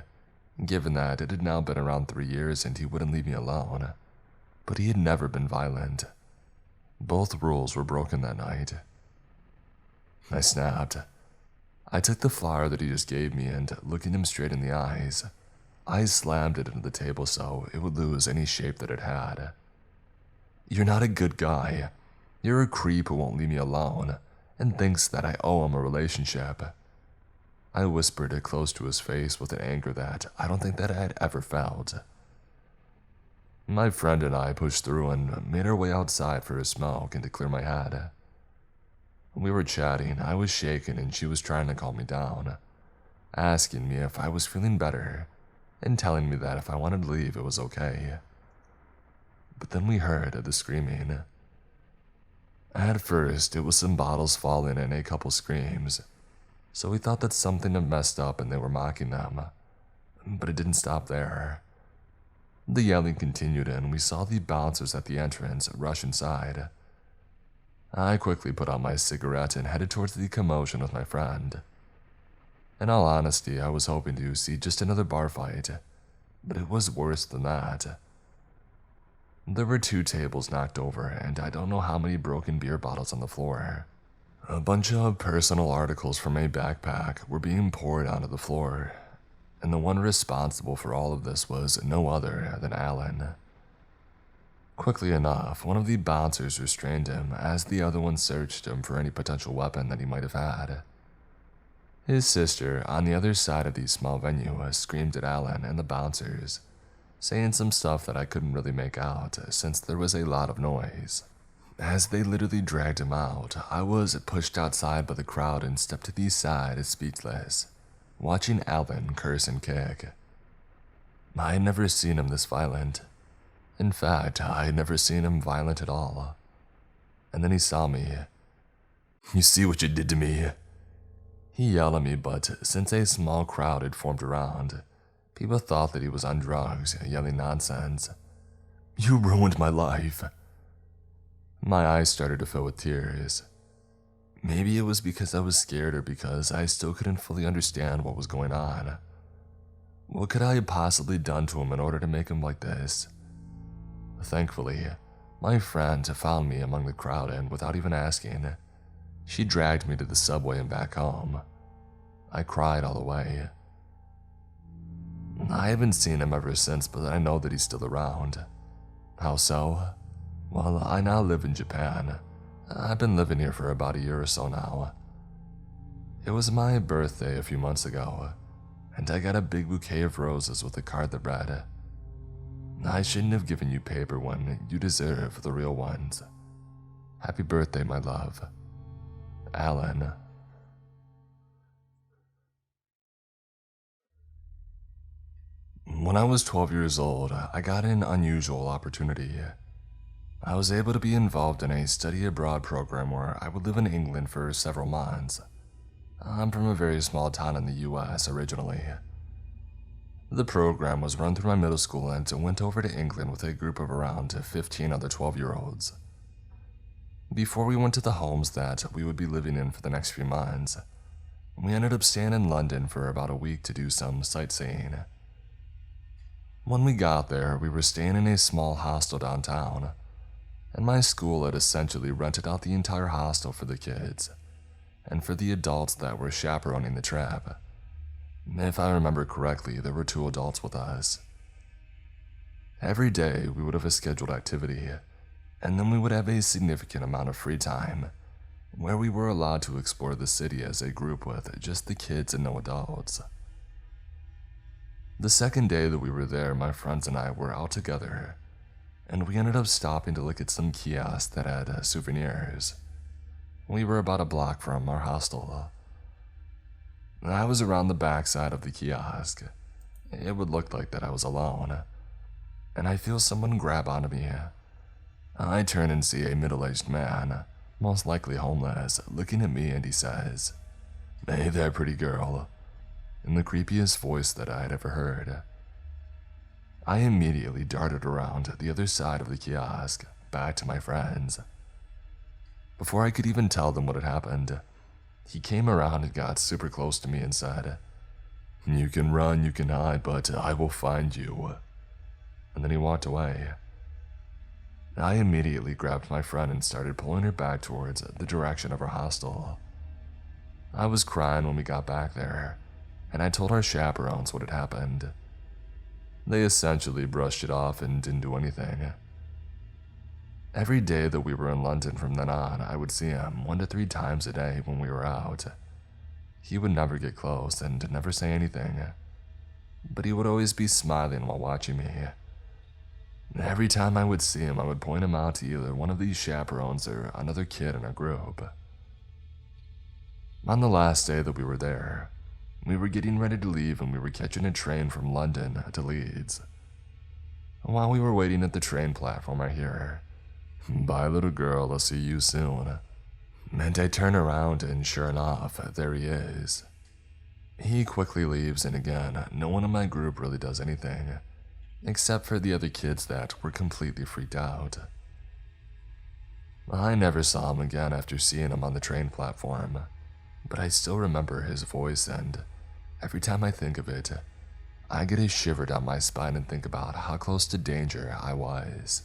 given that it had now been around 3 years and he wouldn't leave me alone, but he had never been violent. Both rules were broken that night. I snapped. I took the flower that he just gave me and, looking him straight in the eyes, I slammed it into the table so it would lose any shape that it had. "You're not a good guy. You're a creep who won't leave me alone and thinks that I owe him a relationship." I whispered it close to his face with an anger that I don't think that I had ever felt. My friend and I pushed through and made our way outside for a smoke and to clear my head. We were chatting, I was shaken and she was trying to calm me down, asking me if I was feeling better and telling me that if I wanted to leave it was okay. But then we heard the screaming. At first, it was some bottles falling and a couple screams, so we thought that something had messed up and they were mocking them, but it didn't stop there. The yelling continued and we saw the bouncers at the entrance rush inside. I quickly put out my cigarette and headed towards the commotion with my friend. In all honesty, I was hoping to see just another bar fight, but it was worse than that. There were 2 tables knocked over and I don't know how many broken beer bottles on the floor. A bunch of personal articles from a backpack were being poured onto the floor, and the one responsible for all of this was no other than Alan. Quickly enough, one of the bouncers restrained him as the other one searched him for any potential weapon that he might have had. His sister, on the other side of the small venue, screamed at Alan and the bouncers, saying some stuff that I couldn't really make out since there was a lot of noise. As they literally dragged him out, I was pushed outside by the crowd and stepped to the side speechless, watching Alvin curse and kick. I had never seen him this violent. In fact, I had never seen him violent at all. And then he saw me. "You see what you did to me?" He yelled at me, but since a small crowd had formed around, people thought that he was on drugs, yelling nonsense. "You ruined my life." My eyes started to fill with tears. Maybe it was because I was scared or because I still couldn't fully understand what was going on. What could I have possibly done to him in order to make him like this? Thankfully, my friend found me among the crowd and without even asking, she dragged me to the subway and back home. I cried all the way. I haven't seen him ever since, but I know that he's still around. How so? Well, I now live in Japan. I've been living here for about a year or so now. It was my birthday a few months ago, and I got a big bouquet of roses with a card that read, "I shouldn't have given you paper when you deserve the real ones. Happy birthday, my love. Alan." When I was 12 years old, I got an unusual opportunity. I was able to be involved in a study abroad program where I would live in England for several months. I'm from a very small town in the US originally. The program was run through my middle school and went over to England with a group of around 15 other 12-year-olds. Before we went to the homes that we would be living in for the next few months, we ended up staying in London for about a week to do some sightseeing. When we got there, we were staying in a small hostel downtown, and my school had essentially rented out the entire hostel for the kids, and for the adults that were chaperoning the trip. If I remember correctly, there were 2 adults with us. Every day, we would have a scheduled activity, and then we would have a significant amount of free time, where we were allowed to explore the city as a group with just the kids and no adults. The second day that we were there, my friends and I were out together, and we ended up stopping to look at some kiosks that had souvenirs. We were about a block from our hostel. I was around the backside of the kiosk. It would look like that I was alone, and I feel someone grab onto me. I turn and see a middle-aged man, most likely homeless, looking at me, and he says, "Hey there, pretty girl," in the creepiest voice that I had ever heard. I immediately darted around the other side of the kiosk, back to my friends. Before I could even tell them what had happened, he came around and got super close to me and said, "You can run, you can hide, but I will find you." And then he walked away. I immediately grabbed my friend and started pulling her back towards the direction of our hostel. I was crying when we got back there, and I told our chaperones what had happened. They essentially brushed it off and didn't do anything. Every day that we were in London from then on, I would see him 1 to 3 times a day when we were out. He would never get close and never say anything, but he would always be smiling while watching me. Every time I would see him, I would point him out to either one of these chaperones or another kid in our group. On the last day that we were there, we were getting ready to leave and we were catching a train from London to Leeds. While we were waiting at the train platform, I hear, "Bye, little girl, I'll see you soon." And I turn around and sure enough, there he is. He quickly leaves, and again, no one in my group really does anything, except for the other kids that were completely freaked out. I never saw him again after seeing him on the train platform, but I still remember his voice, and every time I think of it, I get a shiver down my spine and think about how close to danger I was.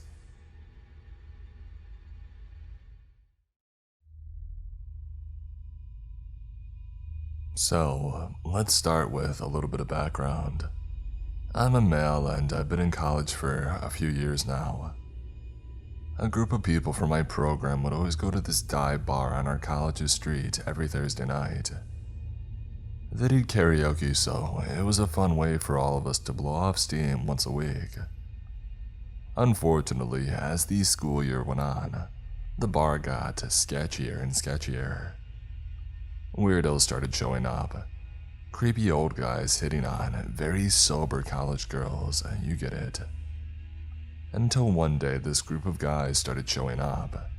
So, let's start with a little bit of background. I'm a male and I've been in college for a few years now. A group of people from my program would always go to this dive bar on our college's street every Thursday night. They did karaoke, so it was a fun way for all of us to blow off steam once a week. Unfortunately, as the school year went on, the bar got sketchier and sketchier. Weirdos started showing up. Creepy old guys hitting on very sober college girls, you get it. Until one day this group of guys started showing up.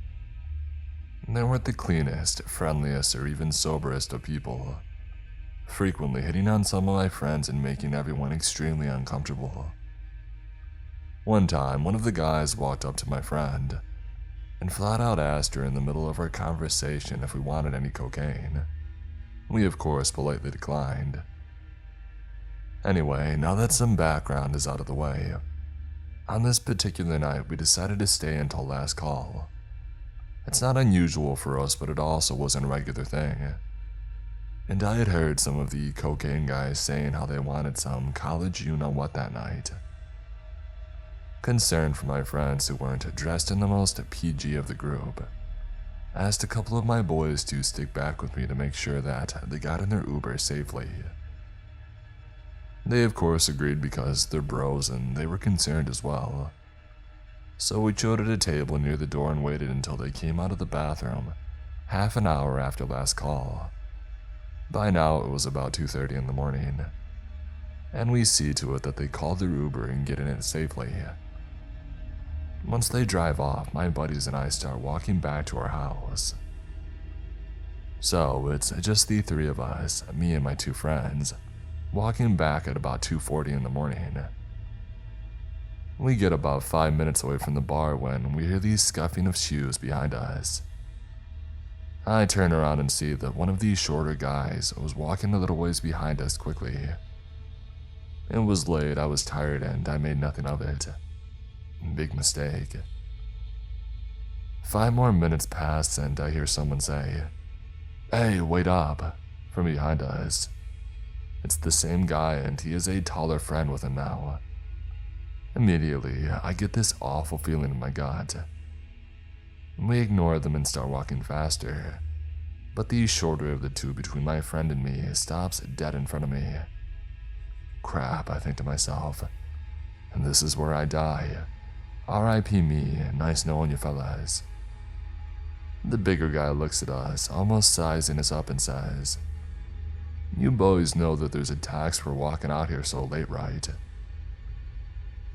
They weren't the cleanest, friendliest, or even soberest of people, frequently hitting on some of my friends and making everyone extremely uncomfortable. One time, one of the guys walked up to my friend and flat out asked her in the middle of our conversation if we wanted any cocaine. We of course politely declined. Anyway, now that some background is out of the way, on this particular night we decided to stay until last call. It's not unusual for us, but it also wasn't a regular thing. And I had heard some of the cocaine guys saying how they wanted some college you-know-what that night. Concerned for my friends who weren't dressed in the most PG of the group, I asked a couple of my boys to stick back with me to make sure that they got in their Uber safely. They of course agreed because they're bros and they were concerned as well. So we chilled at a table near the door and waited until they came out of the bathroom, half an hour after last call. By now it was about 2:30 in the morning, and we see to it that they called their Uber and get in it safely. Once they drive off, my buddies and I start walking back to our house. So it's just the 3 of us, me and my 2 friends, walking back at about 2:40 in the morning. We get about 5 minutes away from the bar when we hear the scuffing of shoes behind us, I turn around and see that one of these shorter guys was walking a little ways behind us quickly. It was late, I was tired, and I made nothing of it. Big mistake. 5 more minutes pass and I hear someone say, "Hey, wait up," from behind us. It's the same guy and he is a taller friend with him now. Immediately, I get this awful feeling in my gut. We ignore them and start walking faster, but the shorter of the two between my friend and me stops dead in front of me. Crap, I think to myself, and this is where I die. R.I.P. me, nice knowing you fellas. The bigger guy looks at us, almost sizing us up, and says, "You boys know that there's a tax for walking out here so late, right?"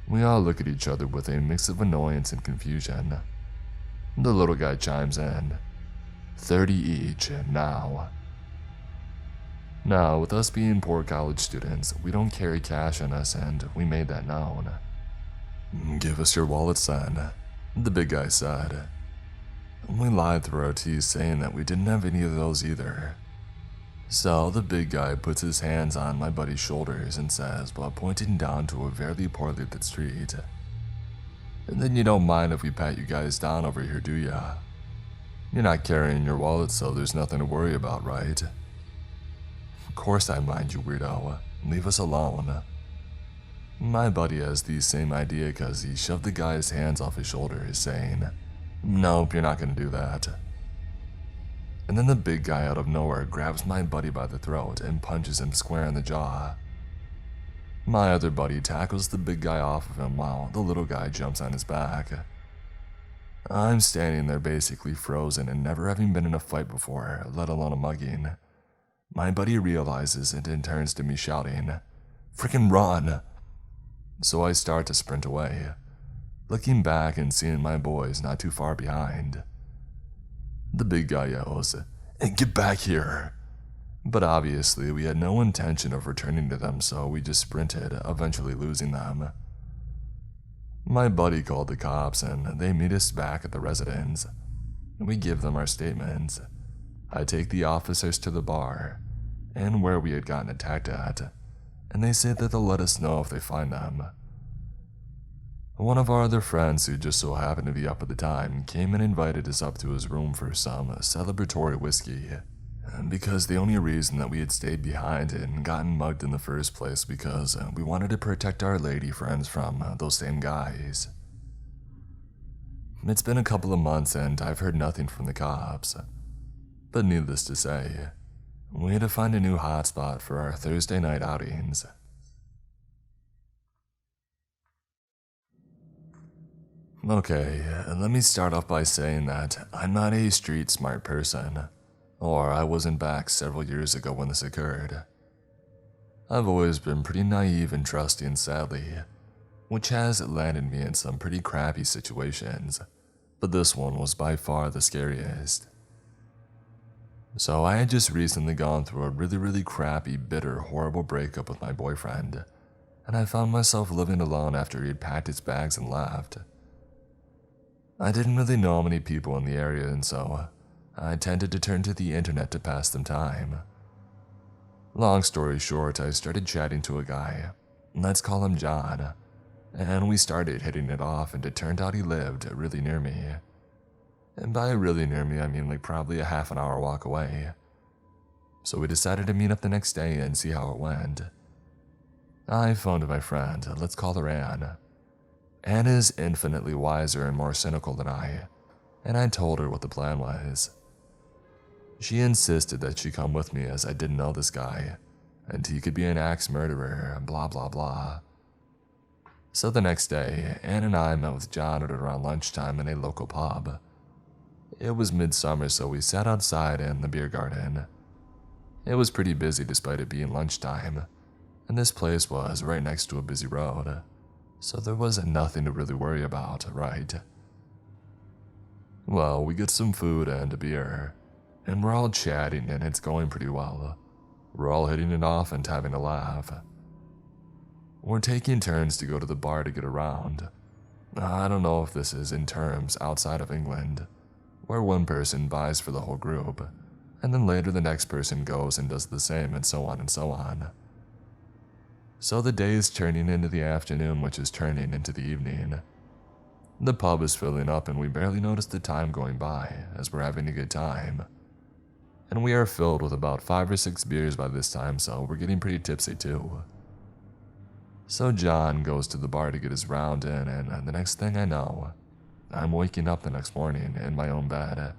We all look at each other with a mix of annoyance and confusion. The little guy chimes in, 30 each, now. Now, with us being poor college students, we don't carry cash on us, and we made that known. "Give us your wallets then," the big guy said. We lied through our teeth saying that we didn't have any of those either. So the big guy puts his hands on my buddy's shoulders and says, while pointing down to a very poorly lit street, "And then you don't mind if we pat you guys down over here, do ya? You're not carrying your wallet, so there's nothing to worry about, right?" "Of course I mind, you weirdo. Leave us alone." My buddy has the same idea because he shoved the guy's hands off his shoulders, saying, "Nope, you're not going to do that." And then the big guy out of nowhere grabs my buddy by the throat and punches him square in the jaw. My other buddy tackles the big guy off of him while the little guy jumps on his back. I'm standing there basically frozen and never having been in a fight before, let alone a mugging. My buddy realizes it and turns to me shouting, "Frickin' run!" So I start to sprint away, looking back and seeing my boys not too far behind. The big guy yells, "Hey, get back here!" But obviously we had no intention of returning to them, so we just sprinted, eventually losing them. My buddy called the cops and they meet us back at the residence. We give them our statements. I take the officers to the bar and where we had gotten attacked at, and they say that they'll let us know if they find them. One of our other friends, who just so happened to be up at the time, came and invited us up to his room for some celebratory whiskey, because the only reason that we had stayed behind and gotten mugged in the first place because we wanted to protect our lady friends from those same guys. It's been a couple of months and I've heard nothing from the cops, but needless to say, we had to find a new hotspot for our Thursday night outings. Okay, let me start off by saying that I'm not a street smart person, or I wasn't back several years ago when this occurred. I've always been pretty naive and trusting, sadly, which has landed me in some pretty crappy situations, but this one was by far the scariest. So I had just recently gone through a really crappy, bitter, horrible breakup with my boyfriend, and I found myself living alone after he had packed his bags and left. I didn't really know many people in the area, and so I tended to turn to the internet to pass some time. Long story short, I started chatting to a guy, let's call him John, and we started hitting it off, and it turned out he lived really near me. And by really near me, I mean like probably a half an hour walk away. So we decided to meet up the next day and see how it went. I phoned my friend, let's call her Anne. Anne is infinitely wiser and more cynical than I, and I told her what the plan was. She insisted that she come with me as I didn't know this guy, and he could be an axe murderer, blah blah blah. So the next day, Anne and I met with John at around lunchtime in a local pub. It was midsummer, so we sat outside in the beer garden. It was pretty busy despite it being lunchtime, and this place was right next to a busy road, so there was nothing to really worry about, right? Well, we get some food and a beer, and we're all chatting and it's going pretty well. We're all hitting it off and having a laugh. We're taking turns to go to the bar to get around. I don't know if this is in terms outside of England. where one person buys for the whole group, and then later the next person goes and does the same, and so on and so on. So the day is turning into the afternoon, which is turning into the evening. The pub is filling up and we barely notice the time going by as we're having a good time. And we are filled with about 5 or 6 beers by this time, so we're getting pretty tipsy too. So John goes to the bar to get his round in, and the next thing I know, I'm waking up the next morning in my own bed.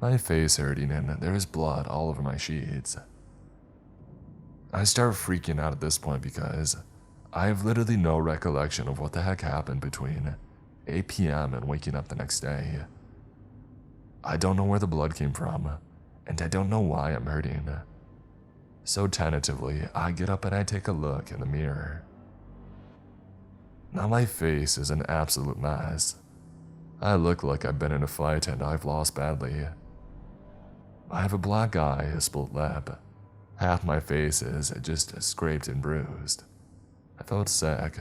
My face hurting and there is blood all over my sheets. I start freaking out at this point because I have literally no recollection of what the heck happened between 8 p.m. and waking up the next day. I don't know where the blood came from, and I don't know why I'm hurting. So tentatively, I get up and I take a look in the mirror. Now my face is an absolute mess. I look like I've been in a fight and I've lost badly. I have a black eye, a split lip. Half my face is just scraped and bruised. I felt sick.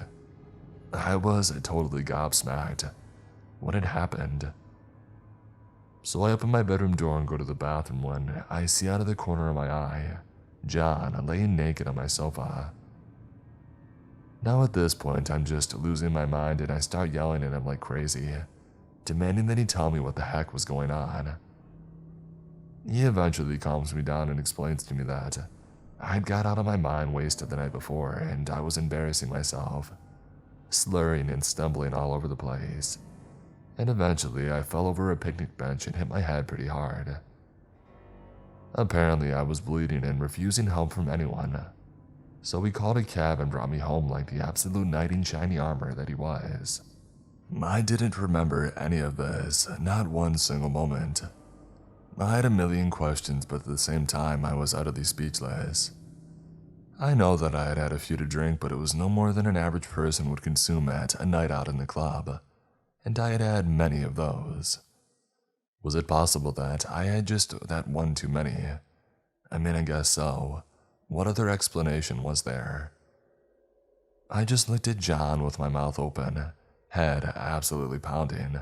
I was totally gobsmacked. What had happened? So I open my bedroom door and go to the bathroom when I see out of the corner of my eye, John laying naked on my sofa. Now at this point, I'm just losing my mind and I start yelling at him like crazy, demanding that he tell me what the heck was going on. He eventually calms me down and explains to me that I'd got out of my mind wasted the night before and I was embarrassing myself, slurring and stumbling all over the place. And eventually I fell over a picnic bench and hit my head pretty hard. Apparently I was bleeding and refusing help from anyone, so he called a cab and brought me home like the absolute knight in shiny armor that he was. I didn't remember any of this, not one single moment. I had a million questions, but at the same time I was utterly speechless. I know that I had had a few to drink, but it was no more than an average person would consume at a night out in the club, and I had had many of those. Was it possible that I had just that one too many? I mean, I guess so. What other explanation was there? I just looked at John with my mouth open, head absolutely pounding,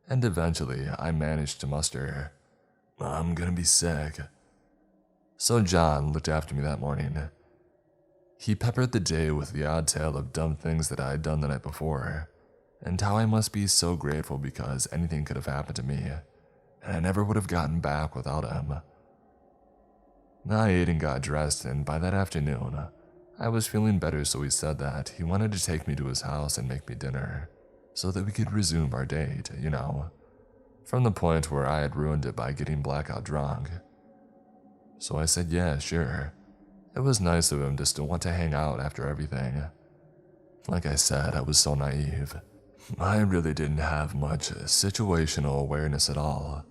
and eventually I managed to muster, "I'm gonna be sick." So John looked after me that morning. He peppered the day with the odd tale of dumb things that I had done the night before, and how I must be so grateful because anything could have happened to me, and I never would have gotten back without him. I ate and got dressed, and by that afternoon, I was feeling better, so he said that he wanted to take me to his house and make me dinner, so that we could resume our date, from the point where I had ruined it by getting blackout drunk. So I said yeah, sure. It was nice of him to still want to hang out after everything. Like I said, I was so naive. I really didn't have much situational awareness at all.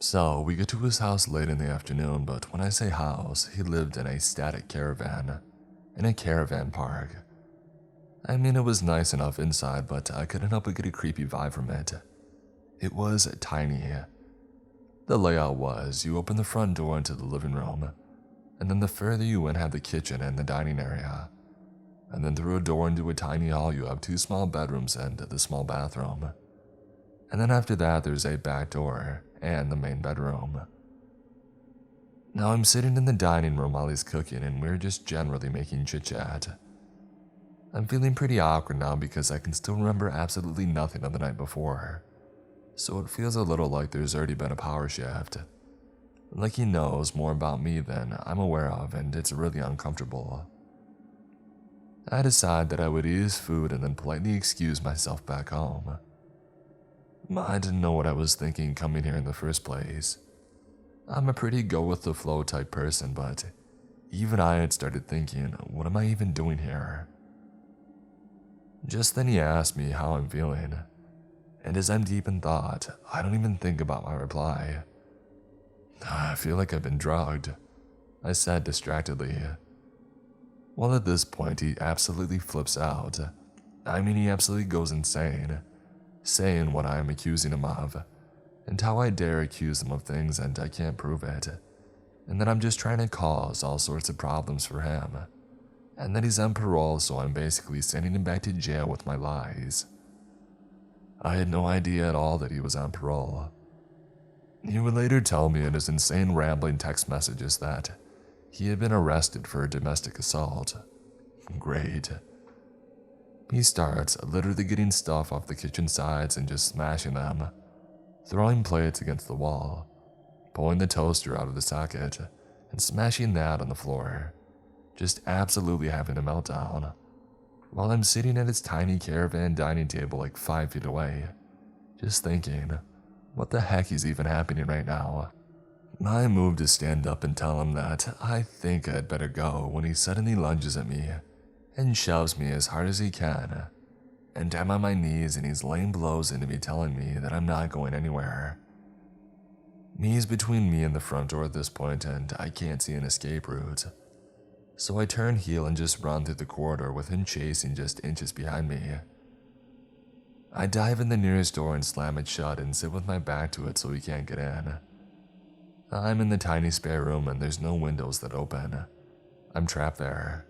So we get to his house late in the afternoon, but when I say house, he lived in a static caravan, in a caravan park. I mean, it was nice enough inside, but I couldn't help but get a creepy vibe from it. It was tiny. The layout was, you open the front door into the living room, and then the further you went had the kitchen and the dining area. And then through a door into a tiny hall you have 2 small bedrooms and the small bathroom. And then after that there's a back door and the main bedroom. Now I'm sitting in the dining room while he's cooking and we're just generally making chit-chat. I'm feeling pretty awkward now because I can still remember absolutely nothing of the night before. So it feels a little like there's already been a power shift. Like he knows more about me than I'm aware of, and it's really uncomfortable. I decide that I would eat his food and then politely excuse myself back home. I didn't know what I was thinking coming here in the first place. I'm a pretty go-with-the-flow type person, but even I had started thinking, what am I even doing here? Just then he asked me how I'm feeling, and as I'm deep in thought, I don't even think about my reply. I feel like I've been drugged, I said distractedly. Well, at this point, he absolutely flips out. I mean, he absolutely goes insane, saying what I am accusing him of, and how I dare accuse him of things and I can't prove it, and that I'm just trying to cause all sorts of problems for him, and that he's on parole, so I'm basically sending him back to jail with my lies. I had no idea at all that he was on parole. He would later tell me in his insane rambling text messages that he had been arrested for a domestic assault. Great. He starts literally getting stuff off the kitchen sides and just smashing them, throwing plates against the wall, pulling the toaster out of the socket, and smashing that on the floor, just absolutely having a meltdown, while I'm sitting at his tiny caravan dining table like 5 feet away, just thinking, what the heck is even happening right now? I move to stand up and tell him that I think I'd better go when he suddenly lunges at me and shoves me as hard as he can, and I'm on my knees and he's laying blows into me telling me that I'm not going anywhere. He's between me and the front door at this point and I can't see an escape route, so I turn heel and just run through the corridor with him chasing just inches behind me. I dive in the nearest door and slam it shut and sit with my back to it so he can't get in. I'm in the tiny spare room and there's no windows that open. I'm trapped there.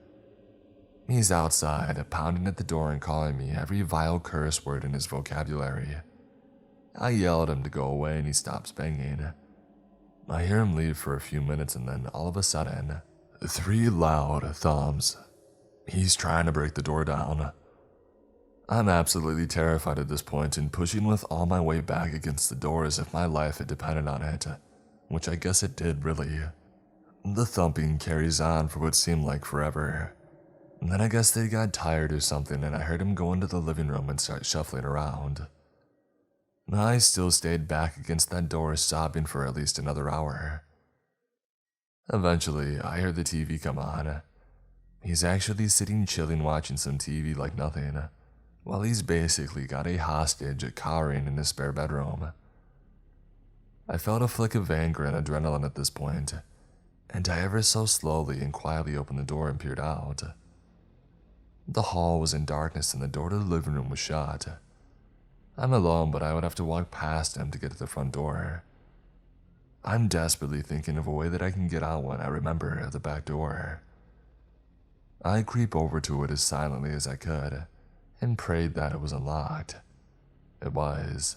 He's outside, pounding at the door and calling me every vile curse word in his vocabulary. I yell at him to go away and he stops banging. I hear him leave for a few minutes and then all of a sudden, 3 loud thumps. He's trying to break the door down. I'm absolutely terrified at this point and pushing with all my weight back against the door as if my life had depended on it, which I guess it did really. The thumping carries on for what seemed like forever. And then I guess they got tired or something and I heard him go into the living room and start shuffling around. I still stayed back against that door sobbing for at least another hour. Eventually, I heard the TV come on. He's actually sitting chilling watching some TV like nothing, while he's basically got a hostage cowering in his spare bedroom. I felt a flick of anger and adrenaline at this point, and I ever so slowly and quietly opened the door and peered out. The hall was in darkness and the door to the living room was shut. I'm alone, but I would have to walk past him to get to the front door. I'm desperately thinking of a way that I can get out when I remember the back door. I creep over to it as silently as I could and prayed that it was unlocked. It was.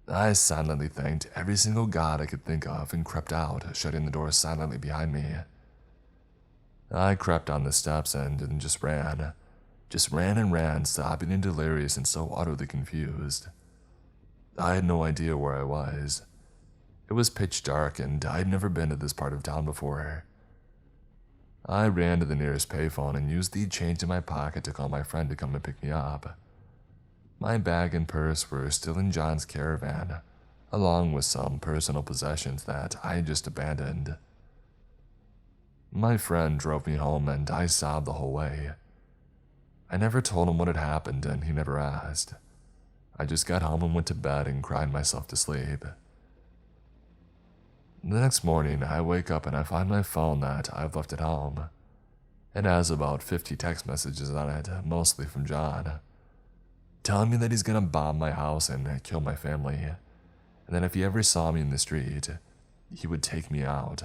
I silently thanked every single god I could think of and crept out, shutting the door silently behind me. I crept down the steps and just ran. Just ran and ran, sobbing and delirious and so utterly confused. I had no idea where I was. It was pitch dark and I had never been to this part of town before. I ran to the nearest payphone and used the change in my pocket to call my friend to come and pick me up. My bag and purse were still in John's caravan, along with some personal possessions that I had just abandoned. My friend drove me home and I sobbed the whole way. I never told him what had happened and he never asked. I just got home and went to bed and cried myself to sleep. The next morning, I wake up and I find my phone that I've left at home. It has about 50 text messages on it, mostly from John, telling me that he's gonna bomb my house and kill my family, and that if he ever saw me in the street, he would take me out,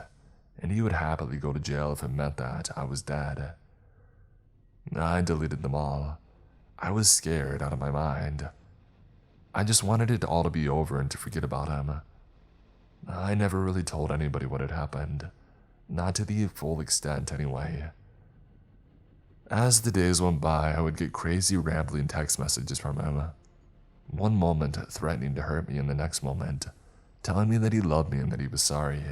and he would happily go to jail if it meant that I was dead. I deleted them all. I was scared out of my mind. I just wanted it all to be over and to forget about him. I never really told anybody what had happened, not to the full extent anyway. As the days went by, I would get crazy rambling text messages from him. One moment threatening to hurt me and the next moment telling me that he loved me and that he was sorry.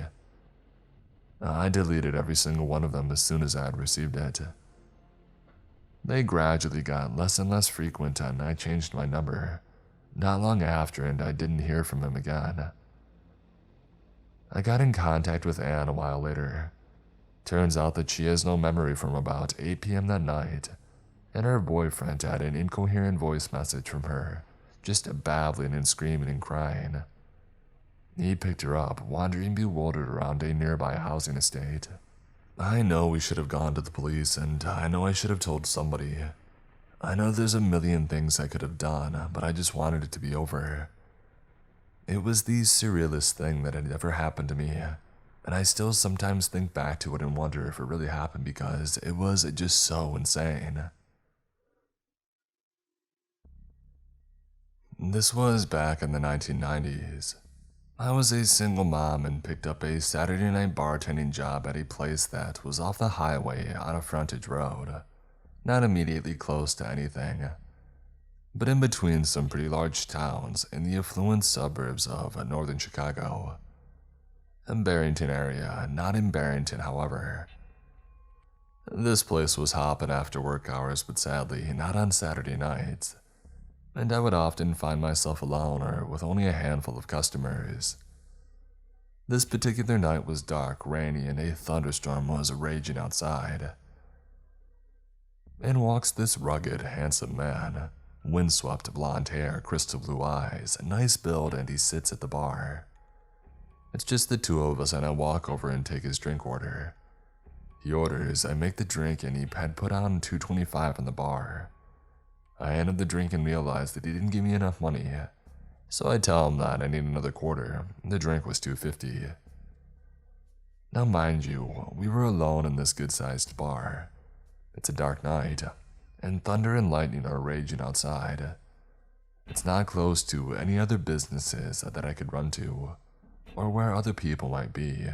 I deleted every single one of them as soon as I had received it. They gradually got less and less frequent and I changed my number not long after and I didn't hear from him again. I got in contact with Anne a while later. Turns out that she has no memory from about 8 p.m. that night, and her boyfriend had an incoherent voice message from her, just babbling and screaming and crying. He picked her up, wandering bewildered around a nearby housing estate. I know we should have gone to the police, and I know I should have told somebody. I know there's a million things I could have done, but I just wanted it to be over. It was the surrealist thing that had ever happened to me, and I still sometimes think back to it and wonder if it really happened because it was just so insane. This was back in the 1990s. I was a single mom and picked up a Saturday night bartending job at a place that was off the highway on a frontage road, not immediately close to anything, but in between some pretty large towns in the affluent suburbs of northern Chicago. In Barrington area, not in Barrington, however. This place was hopping after work hours, but sadly not on Saturday nights, and I would often find myself alone or with only a handful of customers. This particular night was dark, rainy, and a thunderstorm was raging outside. In walks this rugged, handsome man, windswept blonde hair, crystal blue eyes, nice build, and he sits at the bar. It's just the two of us, and I walk over and take his drink order. He orders, I make the drink, and he had put on $2.25 on the bar. I handed the drink and realized that he didn't give me enough money, so I tell him that I need another quarter. The drink was $2.50. Now mind you, we were alone in this good-sized bar. It's a dark night, and thunder and lightning are raging outside. It's not close to any other businesses that I could run to, or where other people might be.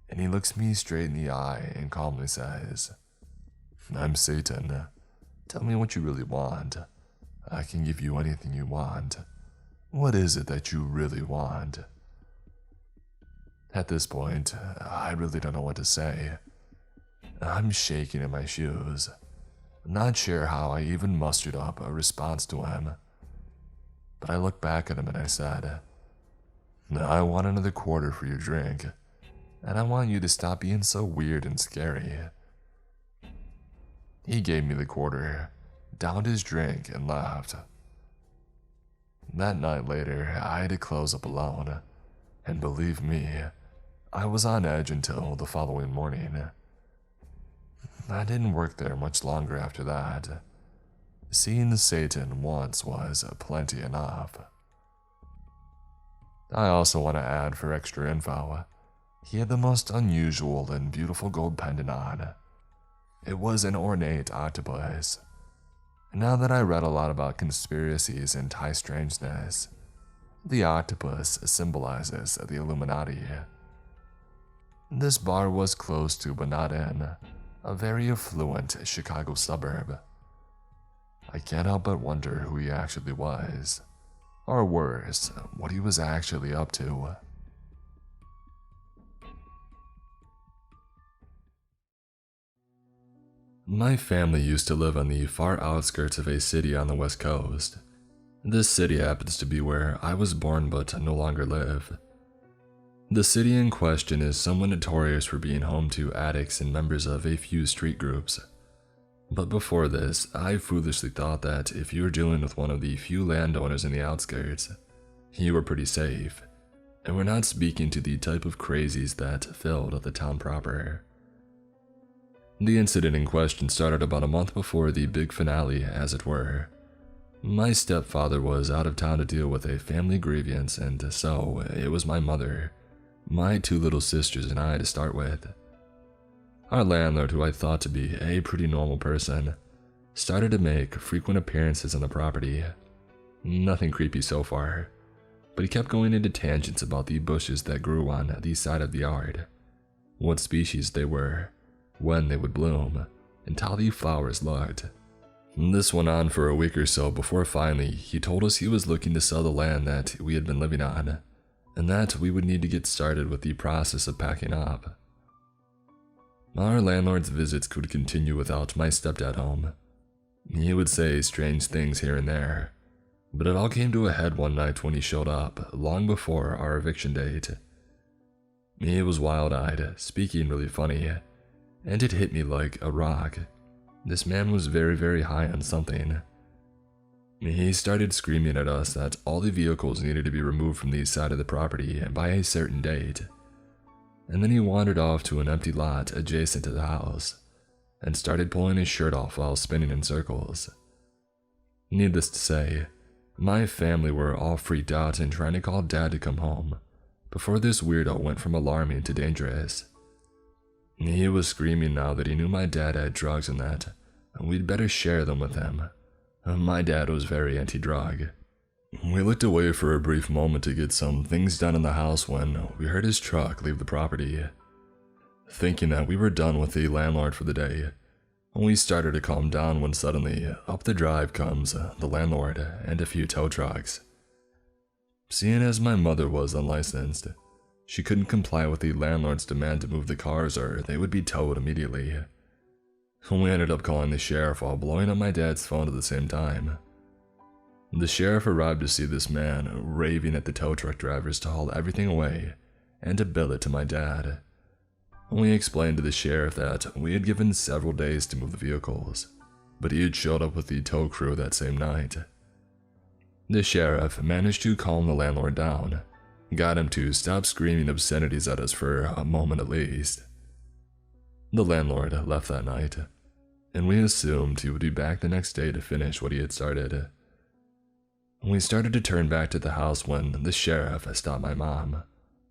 And he looks me straight in the eye and calmly says, "I'm Satan. Tell me what you really want. I can give you anything you want. What is it that you really want?" At this point, I really don't know what to say. I'm shaking in my shoes, not sure how I even mustered up a response to him. But I looked back at him and I said, "I want another quarter for your drink, and I want you to stop being so weird and scary." He gave me the quarter, downed his drink, and left. That night later, I had to close up alone, and believe me, I was on edge until the following morning. I didn't work there much longer after that. Seeing Satan once was plenty enough. I also want to add for extra info, he had the most unusual and beautiful gold pendant on. It was an ornate octopus. Now that I read a lot about conspiracies and high strangeness, the octopus symbolizes the Illuminati. This bar was close to, but not in, a very affluent Chicago suburb. I can't help but wonder who he actually was, or worse, what he was actually up to. My family used to live on the far outskirts of a city on the west coast. This city happens to be where I was born but no longer live. The city in question is somewhat notorious for being home to addicts and members of a few street groups. But before this, I foolishly thought that if you were dealing with one of the few landowners in the outskirts, you were pretty safe, and we're not speaking to the type of crazies that filled the town proper. The incident in question started about a month before the big finale, as it were. My stepfather was out of town to deal with a family grievance, and so it was my mother, my two little sisters, and I to start with. Our landlord, who I thought to be a pretty normal person, started to make frequent appearances on the property. Nothing creepy so far, but he kept going into tangents about the bushes that grew on the side of the yard, what species they were, when they would bloom, and how the flowers looked. This went on for a week or so before finally he told us he was looking to sell the land that we had been living on, and that we would need to get started with the process of packing up. Our landlord's visits could continue without my stepdad home. He would say strange things here and there, but it all came to a head one night when he showed up, long before our eviction date. He was wild-eyed, speaking really funny, and it hit me like a rock. This man was very, very high on something. He started screaming at us that all the vehicles needed to be removed from the side of the property by a certain date. And then he wandered off to an empty lot adjacent to the house, and started pulling his shirt off while spinning in circles. Needless to say, my family were all freaked out and trying to call Dad to come home, before this weirdo went from alarming to dangerous. He was screaming now that he knew my dad had drugs and that we'd better share them with him. My dad was very anti-drug. We looked away for a brief moment to get some things done in the house when we heard his truck leave the property. Thinking that we were done with the landlord for the day, we started to calm down when suddenly, up the drive comes the landlord and a few tow trucks. Seeing as my mother was unlicensed, she couldn't comply with the landlord's demand to move the cars or they would be towed immediately. We ended up calling the sheriff while blowing up my dad's phone at the same time. The sheriff arrived to see this man raving at the tow truck drivers to haul everything away and to bill it to my dad. We explained to the sheriff that we had given several days to move the vehicles, but he had showed up with the tow crew that same night. The sheriff managed to calm the landlord down, got him to stop screaming obscenities at us for a moment at least. The landlord left that night, and we assumed he would be back the next day to finish what he had started. We started to turn back to the house when the sheriff stopped my mom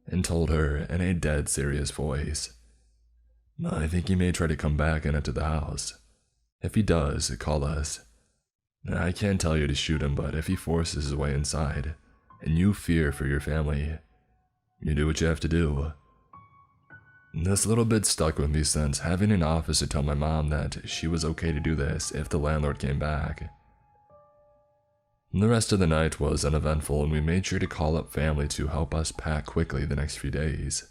and told her in a dead serious voice, "I think he may try to come back and enter the house. If he does, call us. I can't tell you to shoot him, but if he forces his way inside, and you fear for your family, you do what you have to do." This little bit stuck with me since having an officer tell my mom that she was okay to do this if the landlord came back. The rest of the night was uneventful and we made sure to call up family to help us pack quickly the next few days.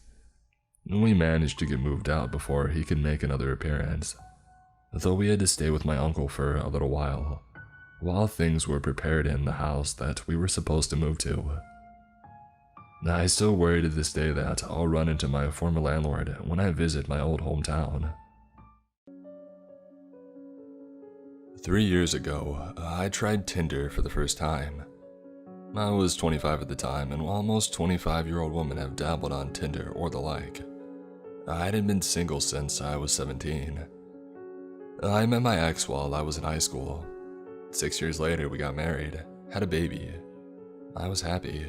We managed to get moved out before he could make another appearance, though we had to stay with my uncle for a little while things were prepared in the house that we were supposed to move to. I still worry to this day that I'll run into my former landlord when I visit my old hometown. 3 years ago, I tried Tinder for the first time. I was 25 at the time, and while most 25-year-old women have dabbled on Tinder or the like, I hadn't been single since I was 17. I met my ex while I was in high school. 6 years later, we got married, had a baby. I was happy.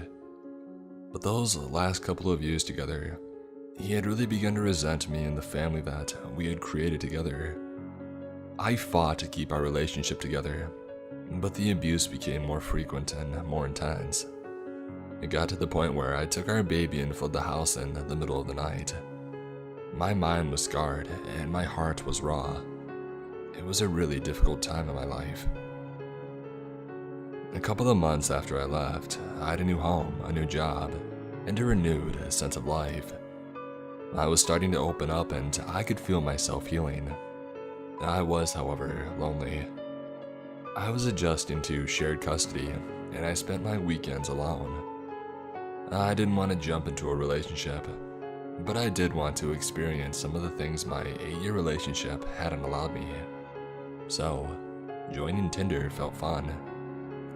But those last couple of years together, he had really begun to resent me and the family that we had created together. I fought to keep our relationship together, but the abuse became more frequent and more intense. It got to the point where I took our baby and fled the house in the middle of the night. My mind was scarred and my heart was raw. It was a really difficult time in my life. A couple of months after I left, I had a new home, a new job, and a renewed sense of life. I was starting to open up and I could feel myself healing. I was, however, lonely. I was adjusting to shared custody, and I spent my weekends alone. I didn't want to jump into a relationship, but I did want to experience some of the things my 8-year relationship hadn't allowed me. So, joining Tinder felt fun.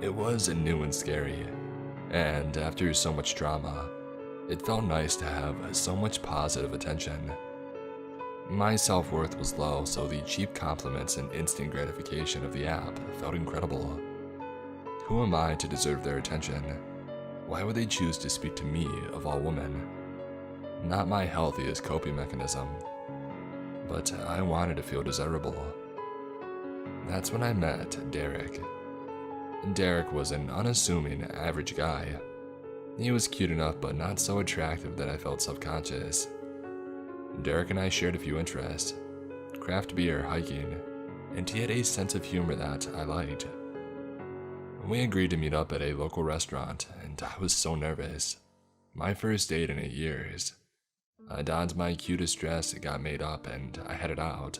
It was new and scary, and after so much drama, it felt nice to have so much positive attention. My self-worth was low, so the cheap compliments and instant gratification of the app felt incredible. Who am I to deserve their attention? Why would they choose to speak to me, of all women? Not my healthiest coping mechanism, but I wanted to feel desirable. That's when I met Derek. Derek was an unassuming, average guy. He was cute enough but not so attractive that I felt self-conscious. Derek and I shared a few interests: craft beer, hiking, and he had a sense of humor that I liked. We agreed to meet up at a local restaurant, and I was so nervous. My first date in 8 years. I donned my cutest dress, got made up, and I headed out.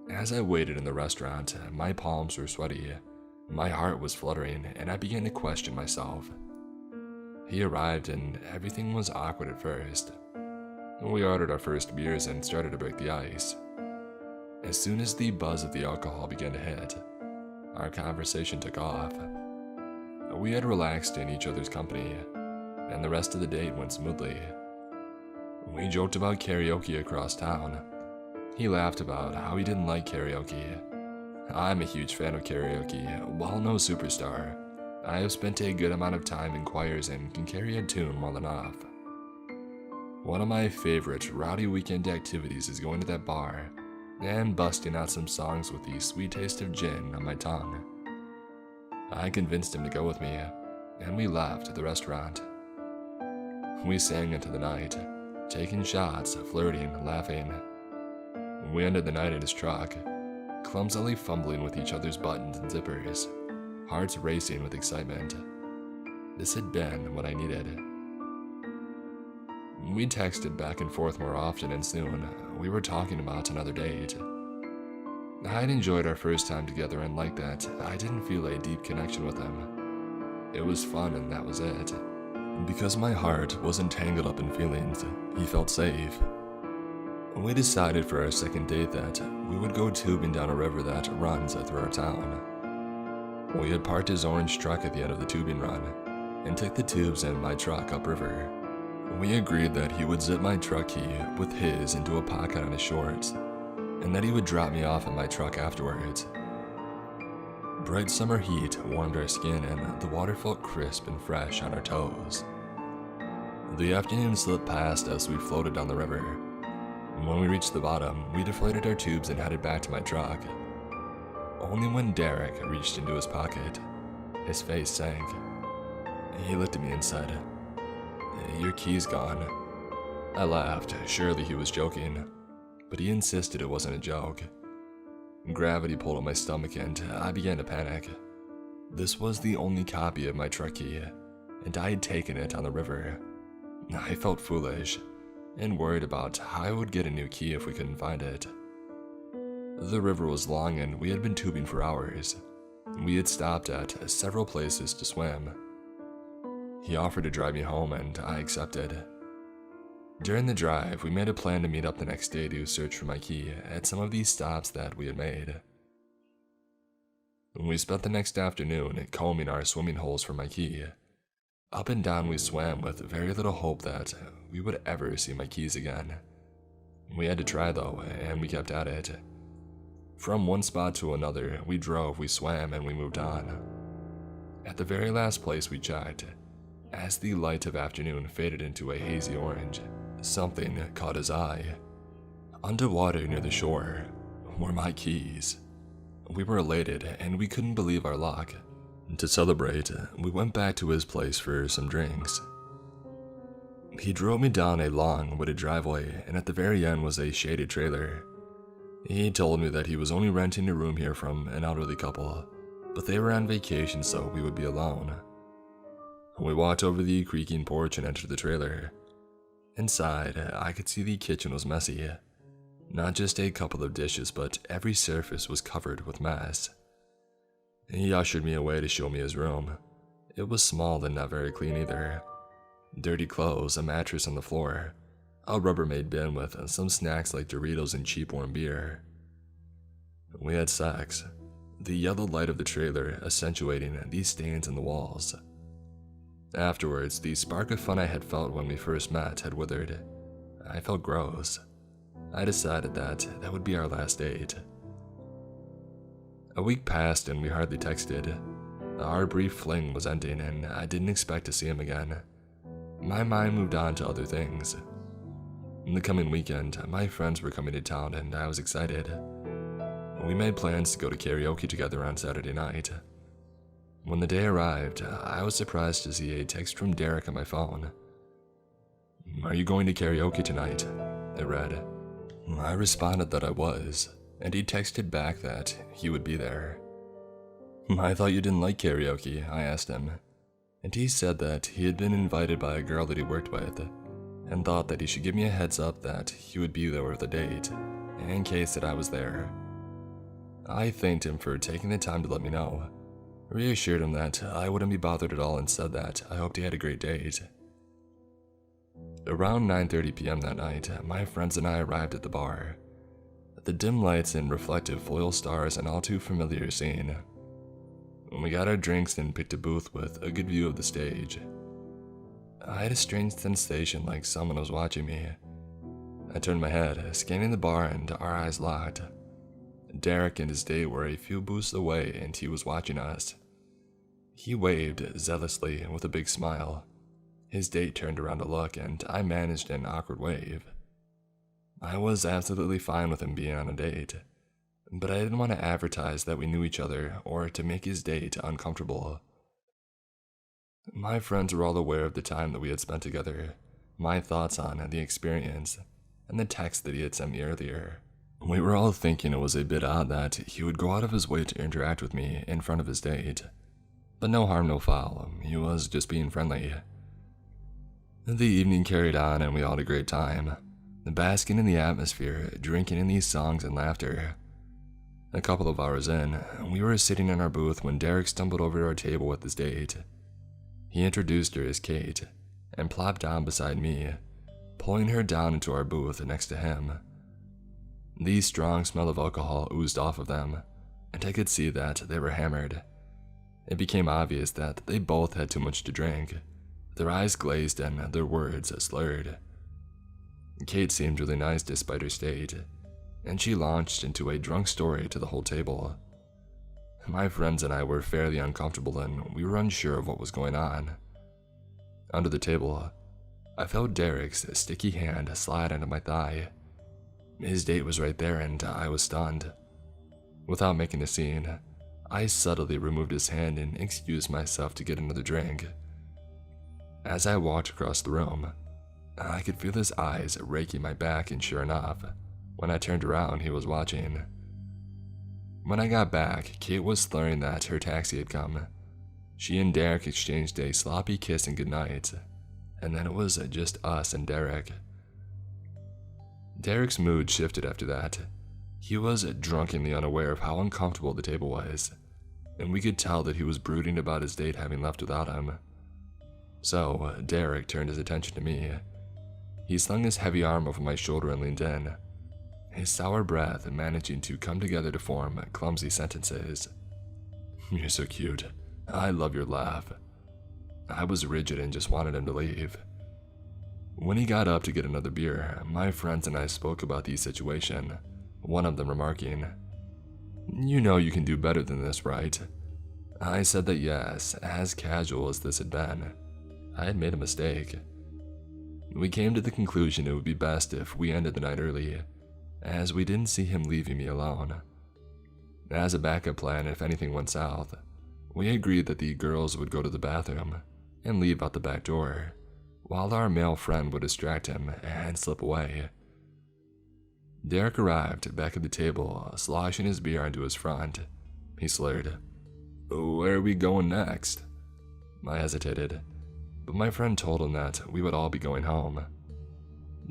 As I waited in the restaurant, my palms were sweaty, my heart was fluttering, and I began to question myself. He arrived and everything was awkward at first. We ordered our first beers and started to break the ice. As soon as the buzz of the alcohol began to hit, our conversation took off. We had relaxed in each other's company, and the rest of the date went smoothly. We joked about karaoke across town. He laughed about how he didn't like karaoke. I'm a huge fan of karaoke. While no superstar, I have spent a good amount of time in choirs and can carry a tune well enough. One of my favorite rowdy weekend activities is going to that bar and busting out some songs with the sweet taste of gin on my tongue. I convinced him to go with me, and we left the restaurant. We sang into the night, taking shots, flirting, laughing. We ended the night in his truck, clumsily fumbling with each other's buttons and zippers, hearts racing with excitement. This had been what I needed. We texted back and forth more often, and soon we were talking about another date. I'd enjoyed our first time together, and like that, I didn't feel a deep connection with him. It was fun, and that was it. Because my heart wasn't tangled up in feelings, he felt safe. We decided for our second date that we would go tubing down a river that runs through our town. We had parked his orange truck at the end of the tubing run, and took the tubes and my truck upriver. We agreed that he would zip my truck key with his into a pocket on his shorts, and that he would drop me off at my truck afterwards. Bright summer heat warmed our skin, and the water felt crisp and fresh on our toes. The afternoon slipped past as we floated down the river. When we reached the bottom, we deflated our tubes and headed back to my truck. Only when Derek reached into his pocket, his face sank. He looked at me and said, "Your key's gone." I laughed. Surely he was joking, but he insisted it wasn't a joke. Gravity pulled on my stomach and I began to panic. This was the only copy of my truck key, and I had taken it on the river. I felt foolish and worried about how I would get a new key if we couldn't find it. The river was long and we had been tubing for hours. We had stopped at several places to swim. He offered to drive me home, and I accepted. During the drive, we made a plan to meet up the next day to search for my key at some of these stops that we had made. We spent the next afternoon combing our swimming holes for my key. Up and down we swam with very little hope that we would ever see my keys again. We had to try though, and we kept at it. From one spot to another, we drove, we swam, and we moved on. At the very last place we checked, as the light of afternoon faded into a hazy orange, something caught his eye. Underwater near the shore were my keys. We were elated, and we couldn't believe our luck. To celebrate, we went back to his place for some drinks. He drove me down a long, wooded driveway, and at the very end was a shaded trailer. He told me that he was only renting a room here from an elderly couple, but they were on vacation, so we would be alone. We walked over the creaking porch and entered the trailer. Inside, I could see the kitchen was messy. Not just a couple of dishes, but every surface was covered with mess. He ushered me away to show me his room. It was small and not very clean either. Dirty clothes, a mattress on the floor, a Rubbermaid bin with some snacks like Doritos and cheap warm beer. We had sex, the yellow light of the trailer accentuating these stains in the walls. Afterwards, the spark of fun I had felt when we first met had withered. I felt gross. I decided that would be our last date. A week passed and we hardly texted. Our brief fling was ending and I didn't expect to see him again. My mind moved on to other things. In the coming weekend, my friends were coming to town and I was excited. We made plans to go to karaoke together on Saturday night. When the day arrived, I was surprised to see a text from Derek on my phone. "Are you going to karaoke tonight?" it read. I responded that I was, and he texted back that he would be there. "I thought you didn't like karaoke," I asked him, and he said that he had been invited by a girl that he worked with, and thought that he should give me a heads up that he would be there with a date, in case that I was there. I thanked him for taking the time to let me know, reassured him that I wouldn't be bothered at all, and said that I hoped he had a great date. Around 9:30 p.m. that night, my friends and I arrived at the bar. The dim lights and reflective foil stars an all too familiar scene. We got our drinks and picked a booth with a good view of the stage. I had a strange sensation like someone was watching me. I turned my head, scanning the bar, and our eyes locked. Derek and his date were a few booths away and he was watching us. He waved zealously with a big smile. His date turned around to look and I managed an awkward wave. I was absolutely fine with him being on a date, but I didn't want to advertise that we knew each other or to make his date uncomfortable. My friends were all aware of the time that we had spent together, my thoughts on the experience, and the text that he had sent me earlier. We were all thinking it was a bit odd that he would go out of his way to interact with me in front of his date. But no harm, no foul. He was just being friendly. The evening carried on and we all had a great time, basking in the atmosphere, drinking in these songs and laughter. A couple of hours in, we were sitting in our booth when Derek stumbled over to our table with his date. He introduced her as Kate and plopped down beside me, pulling her down into our booth next to him. The strong smell of alcohol oozed off of them, and I could see that they were hammered. It became obvious that they both had too much to drink, their eyes glazed and their words slurred. Kate seemed really nice despite her state, and she launched into a drunk story to the whole table. My friends and I were fairly uncomfortable and we were unsure of what was going on. Under the table, I felt Derek's sticky hand slide under my thigh. His date was right there and I was stunned. Without making a scene, I subtly removed his hand and excused myself to get another drink. As I walked across the room, I could feel his eyes raking my back, and sure enough, when I turned around, he was watching. When I got back, Kate was slurring that her taxi had come. She and Derek exchanged a sloppy kiss and goodnight, and then it was just us and Derek. Derek's mood shifted after that. He was drunkenly unaware of how uncomfortable the table was, and we could tell that he was brooding about his date having left without him. So, Derek turned his attention to me. He slung his heavy arm over my shoulder and leaned in, his sour breath managing to come together to form clumsy sentences. "You're so cute. I love your laugh." I was rigid and just wanted him to leave. When he got up to get another beer, my friends and I spoke about the situation, one of them remarking, "You know you can do better than this, right?" I said that yes, as casual as this had been, I had made a mistake. We came to the conclusion it would be best if we ended the night early, as we didn't see him leaving me alone. As a backup plan if anything went south, we agreed that the girls would go to the bathroom and leave out the back door, while our male friend would distract him and slip away. Derek arrived back at the table, sloshing his beer onto his front. He slurred, "Where are we going next?" I hesitated, but my friend told him that we would all be going home.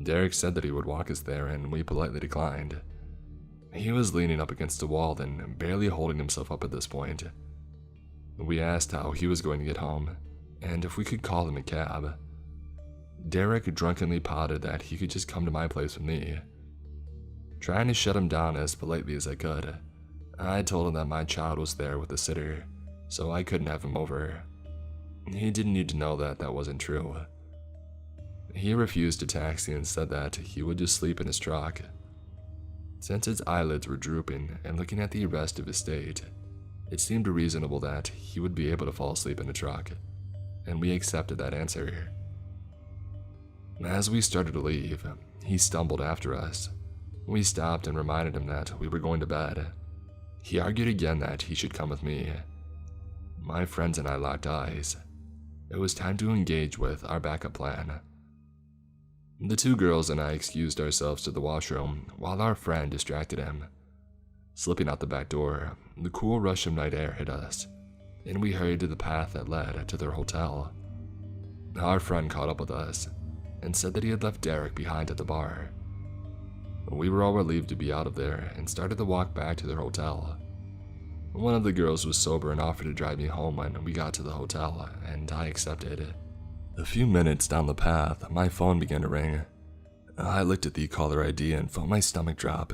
Derek said that he would walk us there, and we politely declined. He was leaning up against a wall and barely holding himself up at this point. We asked how he was going to get home, and if we could call him a cab. Derek drunkenly pouted that he could just come to my place with me. Trying to shut him down as politely as I could, I told him that my child was there with a sitter, so I couldn't have him over. He didn't need to know that that wasn't true. He refused a taxi and said that he would just sleep in his truck. Since his eyelids were drooping and looking at the rest of his state, it seemed reasonable that he would be able to fall asleep in a truck, and we accepted that answer. As we started to leave, he stumbled after us. We stopped and reminded him that we were going to bed. He argued again that he should come with me. My friends and I locked eyes. It was time to engage with our backup plan. The two girls and I excused ourselves to the washroom while our friend distracted him. Slipping out the back door, the cool rush of night air hit us, and we hurried to the path that led to their hotel. Our friend caught up with us and said that he had left Derek behind at the bar. We were all relieved to be out of there and started to walk back to their hotel. One of the girls was sober and offered to drive me home when we got to the hotel, and I accepted. A few minutes down the path, my phone began to ring. I looked at the caller ID and felt my stomach drop.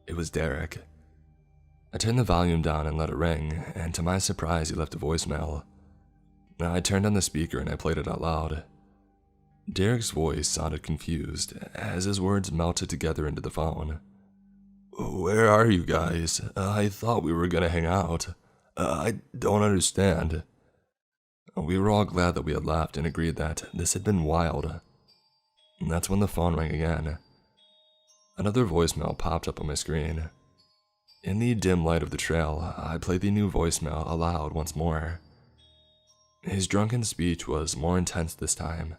It was Derek. I turned the volume down and let it ring, and to my surprise, he left a voicemail. I turned on the speaker and I played it out loud. Derek's voice sounded confused as his words melted together into the phone. "Where are you guys? I thought we were gonna hang out. I don't understand." We were all glad that we had left and agreed that this had been wild. That's when the phone rang again. Another voicemail popped up on my screen. In the dim light of the trail, I played the new voicemail aloud once more. His drunken speech was more intense this time,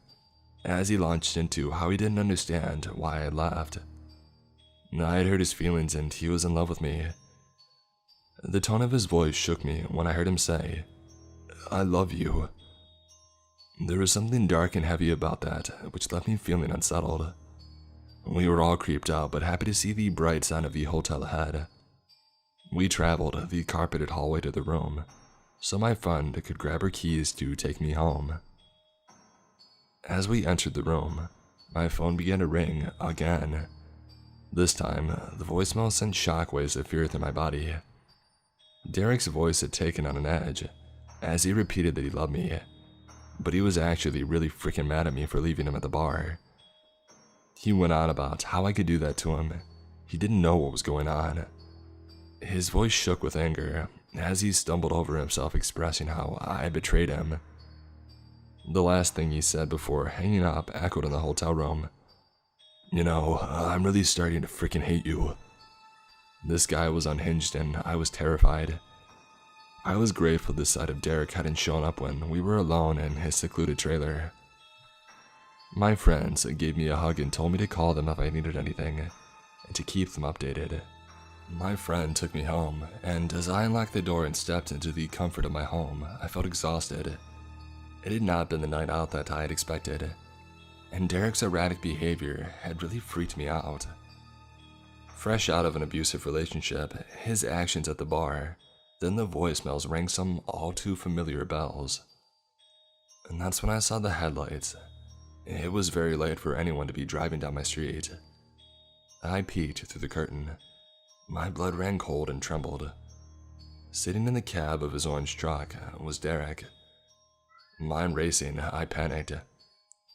as he launched into how he didn't understand why I had left. I had hurt his feelings and he was in love with me. The tone of his voice shook me when I heard him say, "I love you." There was something dark and heavy about that, which left me feeling unsettled. We were all creeped out, but happy to see the bright side of the hotel ahead. We traveled the carpeted hallway to the room, so my friend could grab her keys to take me home. As we entered the room, my phone began to ring again. This time, the voicemail sent shockwaves of fear through my body. Derek's voice had taken on an edge, as he repeated that he loved me, but he was actually really freaking mad at me for leaving him at the bar. He went on about how I could do that to him. He didn't know what was going on. His voice shook with anger as he stumbled over himself, expressing how I betrayed him. The last thing he said before hanging up echoed in the hotel room. "You know, I'm really starting to freaking hate you." This guy was unhinged and I was terrified. I was grateful this side of Derek hadn't shown up when we were alone in his secluded trailer. My friends gave me a hug and told me to call them if I needed anything, and to keep them updated. My friend took me home, and as I unlocked the door and stepped into the comfort of my home, I felt exhausted. It had not been the night out that I had expected, and Derek's erratic behavior had really freaked me out. Fresh out of an abusive relationship, his actions at the bar, then the voicemails rang some all too familiar bells. And that's when I saw the headlights. It was very late for anyone to be driving down my street. I peeked through the curtain. My blood ran cold and trembled. Sitting in the cab of his orange truck was Derek. Mind racing, I panicked.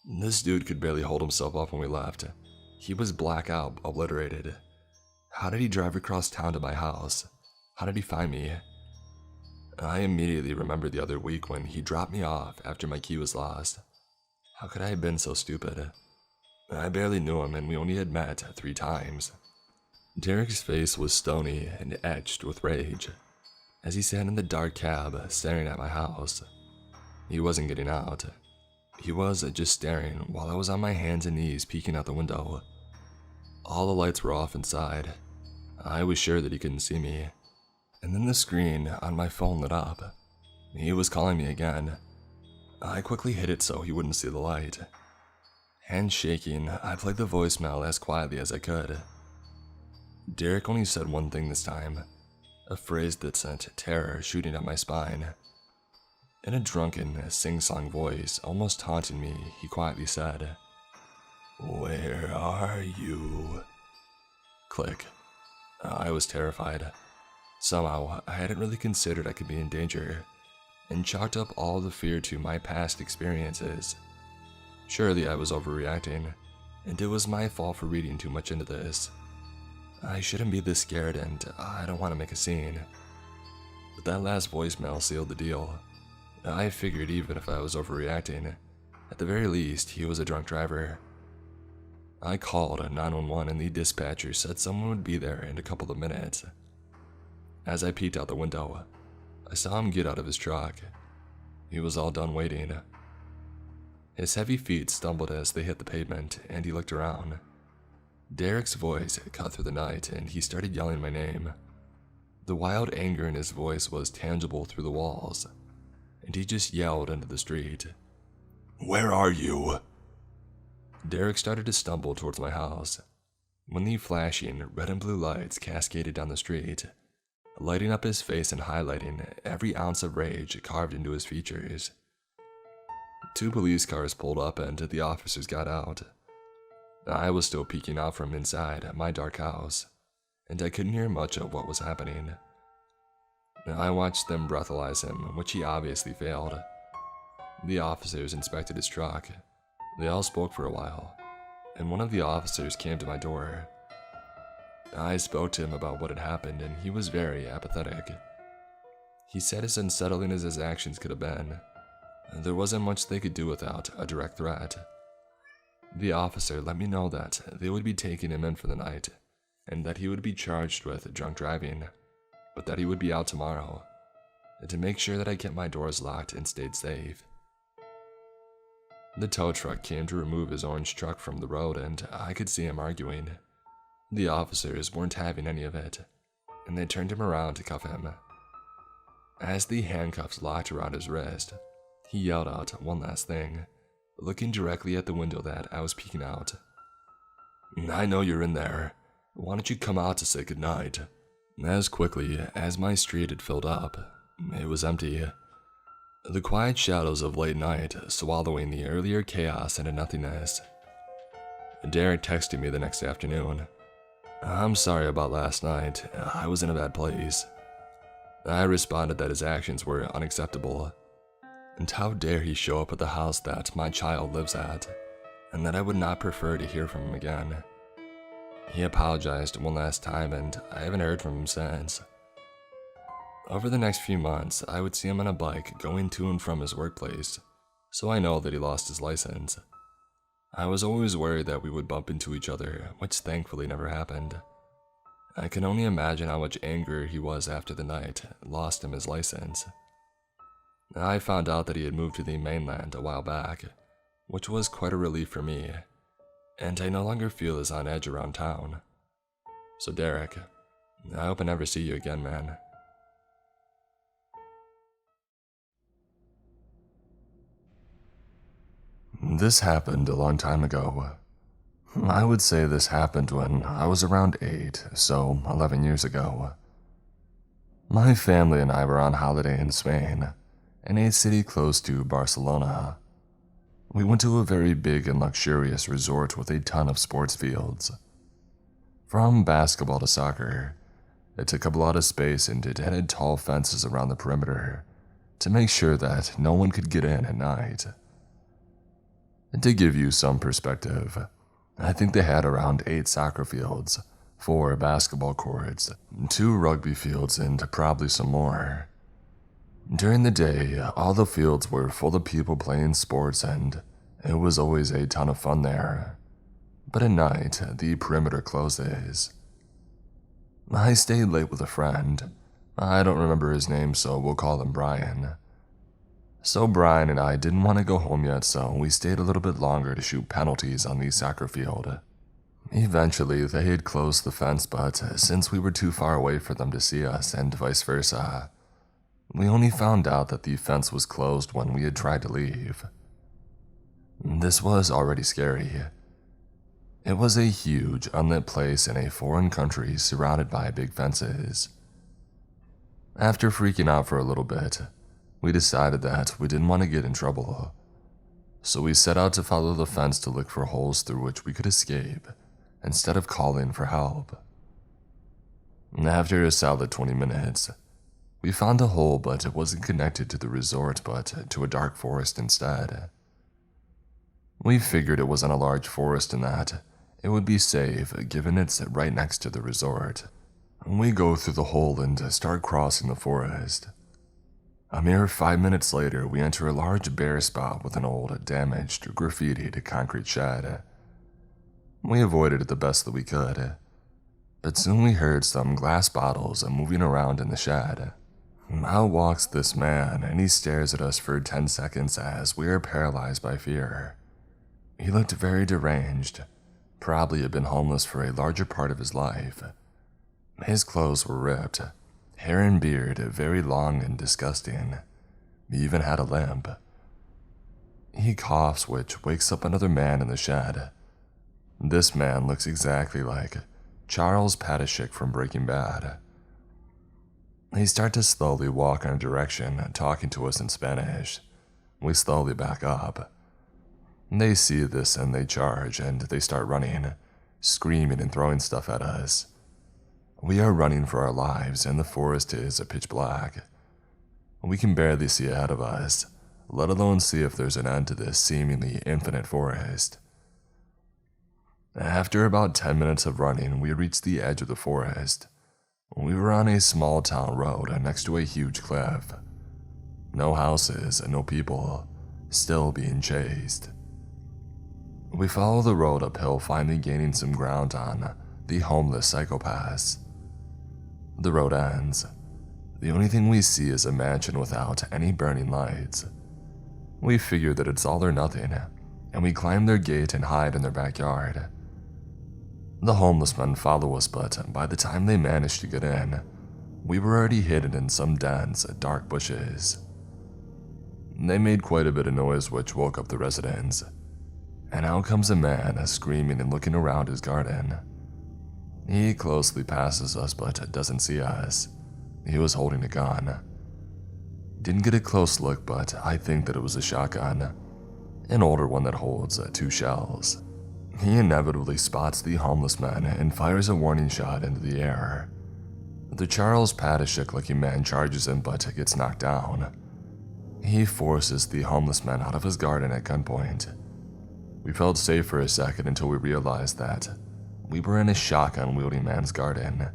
This dude could barely hold himself up when we left. He was blackout, obliterated. How did he drive across town to my house? How did he find me? I immediately remembered the other week when he dropped me off after my key was lost. How could I have been so stupid? I barely knew him and we only had met 3 times. Derek's face was stony and etched with rage as he sat in the dark cab staring at my house. He wasn't getting out. He was just staring while I was on my hands and knees peeking out the window. All the lights were off inside. I was sure that he couldn't see me. And then the screen on my phone lit up. He was calling me again. I quickly hid it so he wouldn't see the light. Hands shaking, I played the voicemail as quietly as I could. Derek only said one thing this time, a phrase that sent terror shooting up my spine. In a drunken, sing-song voice, almost taunting me, he quietly said, "Where are you?" Click. I was terrified. Somehow, I hadn't really considered I could be in danger, and chalked up all the fear to my past experiences. Surely I was overreacting, and it was my fault for reading too much into this. I shouldn't be this scared, and I don't want to make a scene. But that last voicemail sealed the deal. I figured even if I was overreacting, at the very least, he was a drunk driver. I called 911 and the dispatcher said someone would be there in a couple of minutes. As I peeked out the window, I saw him get out of his truck. He was all done waiting. His heavy feet stumbled as they hit the pavement, and he looked around. Derek's voice cut through the night, and he started yelling my name. The wild anger in his voice was tangible through the walls, and he just yelled into the street. "Where are you?" Derek started to stumble towards my house, when the flashing red and blue lights cascaded down the street, lighting up his face and highlighting every ounce of rage carved into his features. 2 police cars pulled up and the officers got out. I was still peeking out from inside my dark house, and I couldn't hear much of what was happening. I watched them breathalyze him, which he obviously failed. The officers inspected his truck. They all spoke for a while, and one of the officers came to my door. I spoke to him about what had happened, and he was very apathetic. He said as unsettling as his actions could have been, there wasn't much they could do without a direct threat. The officer let me know that they would be taking him in for the night, and that he would be charged with drunk driving, but that he would be out tomorrow, and to make sure that I kept my doors locked and stayed safe. The tow truck came to remove his orange truck from the road, and I could see him arguing. The officers weren't having any of it, and they turned him around to cuff him. As the handcuffs locked around his wrist, he yelled out one last thing, looking directly at the window that I was peeking out. "I know you're in there. Why don't you come out to say goodnight?" As quickly as my street had filled up, it was empty. The quiet shadows of late night swallowing the earlier chaos into nothingness. Derek texted me the next afternoon. "I'm sorry about last night. I was in a bad place." I responded that his actions were unacceptable, and how dare he show up at the house that my child lives at, and that I would not prefer to hear from him again. He apologized one last time, and I haven't heard from him since. Over the next few months, I would see him on a bike going to and from his workplace, so I know that he lost his license. I was always worried that we would bump into each other, which thankfully never happened. I can only imagine how much angrier he was after the night lost him his license. I found out that he had moved to the mainland a while back, which was quite a relief for me, and I no longer feel as on edge around town. So Derek, I hope I never see you again, man. This happened a long time ago. I would say this happened when I was around 8, so 11 years ago. My family and I were on holiday in Spain, in a city close to Barcelona. We went to a very big and luxurious resort with a ton of sports fields. From basketball to soccer, it took up a lot of space and it had tall fences around the perimeter to make sure that no one could get in at night. And to give you some perspective, I think they had around 8 soccer fields, 4 basketball courts, 2 rugby fields, and probably some more. During the day, all the fields were full of people playing sports, and it was always a ton of fun there. But at night, the perimeter closes. I stayed late with a friend. I don't remember his name, so we'll call him Brian. So Brian and I didn't want to go home yet, so we stayed a little bit longer to shoot penalties on the soccer field. Eventually, they had closed the fence, but since we were too far away for them to see us, and vice versa, we only found out that the fence was closed when we had tried to leave. This was already scary. It was a huge, unlit place in a foreign country surrounded by big fences. After freaking out for a little bit, we decided that we didn't want to get in trouble, so we set out to follow the fence to look for holes through which we could escape instead of calling for help. After a solid 20 minutes, we found a hole, but it wasn't connected to the resort but to a dark forest instead. We figured it was in a large forest and that it would be safe given it's right next to the resort. We go through the hole and start crossing the forest. A mere 5 minutes later, we enter a large bare spot with an old, damaged, graffitied concrete shed. We avoided it the best that we could, but soon we heard some glass bottles moving around in the shed. Out walks this man, and he stares at us for 10 seconds as we are paralyzed by fear. He looked very deranged, probably had been homeless for a larger part of his life. His clothes were ripped, hair and beard very long and disgusting. He even had a limp. He coughs, which wakes up another man in the shed. This man looks exactly like Charles Padishik from Breaking Bad. They start to slowly walk in a direction, talking to us in Spanish. We slowly back up. They see this and they charge, and they start running, screaming and throwing stuff at us. We are running for our lives, and the forest is pitch black. We can barely see ahead of us, let alone see if there's an end to this seemingly infinite forest. After about 10 minutes of running, we reached the edge of the forest. We were on a small town road next to a huge cliff. No houses and no people, still being chased. We follow the road uphill, finally gaining some ground on the homeless psychopaths. The road ends, The only thing we see is a mansion without any burning lights. We figure that it's all or nothing, and we climb their gate and hide in their backyard. The homeless men follow us, but by the time they manage to get in, we were already hidden in some dense, dark bushes. They made quite a bit of noise, which woke up the residents, and out comes a man screaming and looking around his garden. He closely passes us but doesn't see us. He was holding a gun. Didn't get a close look, but I think that it was a shotgun, an older one that holds 2 shells. He inevitably spots the homeless man and fires a warning shot into the air. The Charles Padishik-looking man charges him but gets knocked down. He forces the homeless man out of his garden at gunpoint. We felt safe for a second until we realized that we were in a shotgun-wielding man's garden,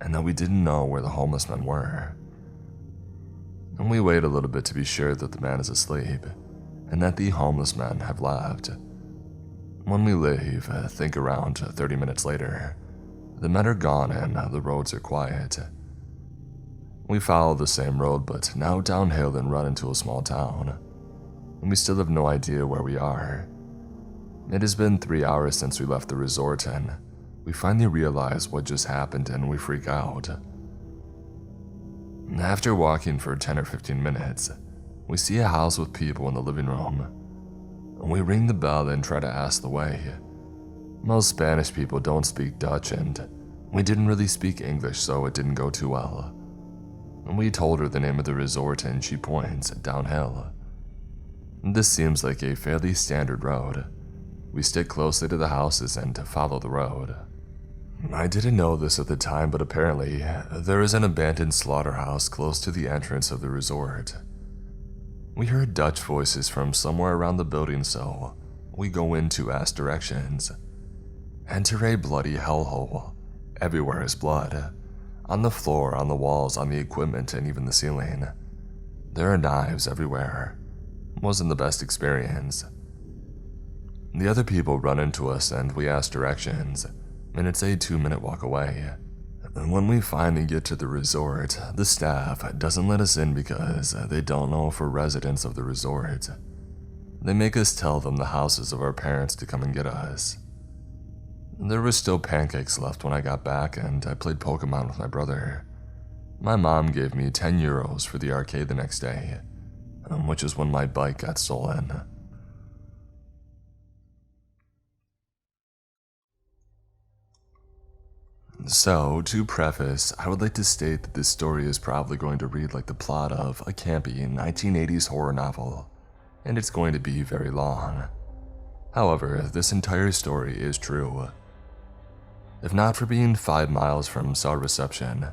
and that we didn't know where the homeless men were. And we wait a little bit to be sure that the man is asleep, and that the homeless men have left. When we leave, think around 30 minutes later, the men are gone and the roads are quiet. We follow the same road, but now downhill and run into a small town. And we still have no idea where we are. It has been 3 hours since we left the resort, and we finally realize what just happened and we freak out. After walking for 10 or 15 minutes, we see a house with people in the living room. We ring the bell and try to ask the way. Most Spanish people don't speak Dutch, and we didn't really speak English, so it didn't go too well. We told her the name of the resort and she points downhill. This seems like a fairly standard road. We stick closely to the houses and follow the road. I didn't know this at the time, but apparently there is an abandoned slaughterhouse close to the entrance of the resort. We heard Dutch voices from somewhere around the building, so we go in to ask directions. Enter a bloody hellhole. Everywhere is blood. On the floor, on the walls, on the equipment, and even the ceiling. There are knives everywhere. Wasn't the best experience. The other people run into us and we ask directions, and it's a 2-minute walk away. And when we finally get to the resort, the staff doesn't let us in because they don't know if we're residents of the resort. They make us tell them the houses of our parents to come and get us. There were still pancakes left when I got back, and I played Pokemon with my brother. My mom gave me 10 euros for the arcade the next day, which is when my bike got stolen. So, to preface, I would like to state that this story is probably going to read like the plot of a campy 1980s horror novel, and it's going to be very long. However, this entire story is true. If not for being 5 miles from cell reception,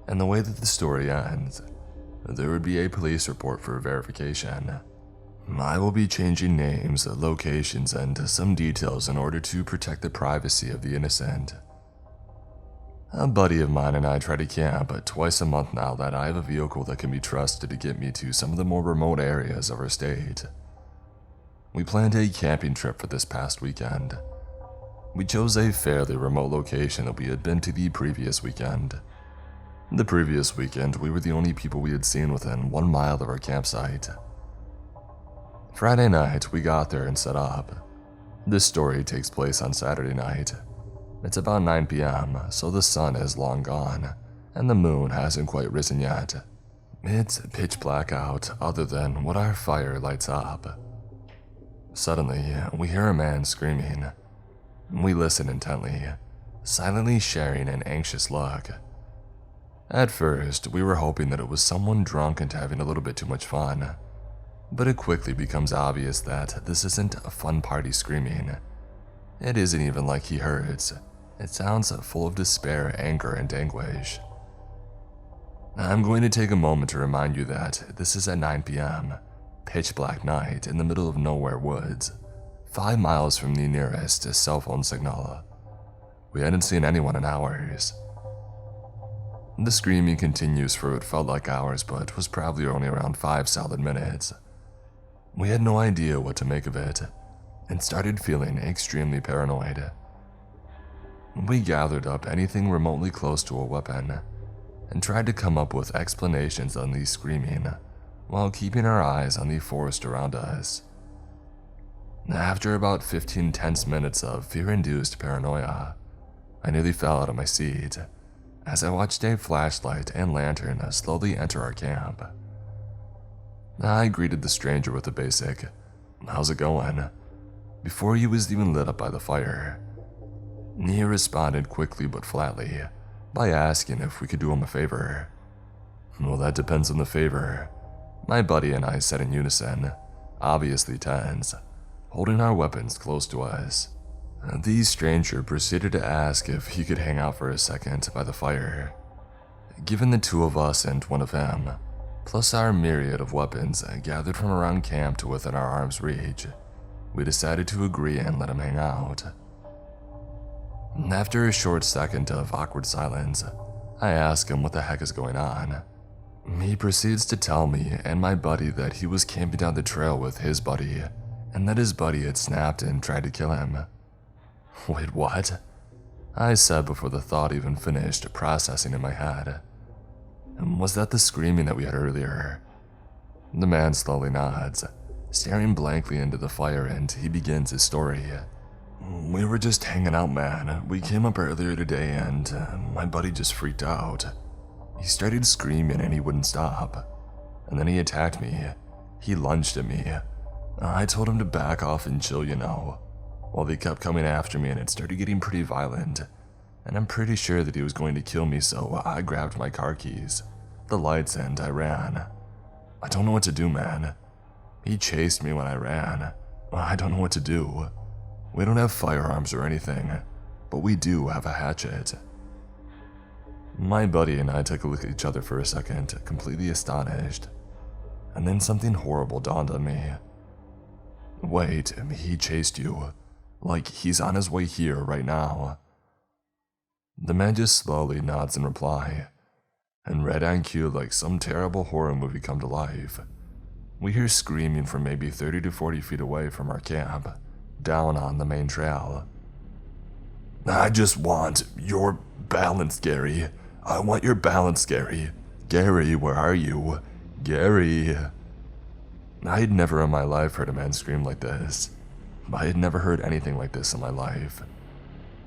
and the way that the story ends, there would be a police report for verification. I will be changing names, locations, and some details in order to protect the privacy of the innocent. A buddy of mine and I try to camp twice a month now that I have a vehicle that can be trusted to get me to some of the more remote areas of our state. We planned a camping trip for this past weekend. We chose a fairly remote location that we had been to the previous weekend. The previous weekend, we were the only people we had seen within 1 mile of our campsite. Friday night, we got there and set up. This story takes place on Saturday night. It's about 9 p.m., so the sun is long gone, and the moon hasn't quite risen yet. It's pitch black out, other than what our fire lights up. Suddenly, we hear a man screaming. We listen intently, silently sharing an anxious look. At first, we were hoping that it was someone drunk and having a little bit too much fun, but it quickly becomes obvious that this isn't a fun party screaming. It isn't even like he hurts. It sounds full of despair, anger, and anguish. I'm going to take a moment to remind you that this is at 9 p.m., pitch black night in the middle of nowhere woods, 5 miles from the nearest cell phone signal. We hadn't seen anyone in hours. The screaming continues for what felt like hours, but was probably only around 5 solid minutes. We had no idea what to make of it, and started feeling extremely paranoid. We gathered up anything remotely close to a weapon, and tried to come up with explanations on the screaming while keeping our eyes on the forest around us. After about 15 tense minutes of fear-induced paranoia, I nearly fell out of my seat as I watched a flashlight and lantern slowly enter our camp. I greeted the stranger with a basic, "How's it going?" before he was even lit up by the fire. He responded quickly but flatly by asking if we could do him a favor. "Well, that depends on the favor," my buddy and I said in unison, obviously tense, holding our weapons close to us. The stranger proceeded to ask if he could hang out for a second by the fire. Given the two of us and one of him, plus our myriad of weapons gathered from around camp to within our arm's reach, we decided to agree and let him hang out. After a short second of awkward silence, I asked him what the heck is going on. He proceeds to tell me and my buddy that he was camping down the trail with his buddy, and that his buddy had snapped and tried to kill him. "Wait, what?" I said before the thought even finished processing in my head. "Was that the screaming that we had earlier?" The man slowly nods, staring blankly into the fire, and he begins his story. "We were just hanging out, man. We came up earlier today and my buddy just freaked out. He started screaming and he wouldn't stop. And then he attacked me. He lunged at me. I told him to back off and chill, you know. Well, he kept coming after me and it started getting pretty violent. And I'm pretty sure that he was going to kill me, so I grabbed my car keys, the lights, and I ran. I don't know what to do, man. He chased me when I ran. I don't know what to do. We don't have firearms or anything, but we do have a hatchet." My buddy and I took a look at each other for a second, completely astonished. And then something horrible dawned on me. "Wait, he chased you? Like he's on his way here right now?" The man just slowly nods in reply, and right on cue, like some terrible horror movie come to life, we hear screaming from maybe 30 to 40 feet away from our camp, down on the main trail. "I just want your balance, Gary. I want your balance, Gary. Gary, where are you? Gary." I had never in my life heard a man scream like this. I had never heard anything like this in my life.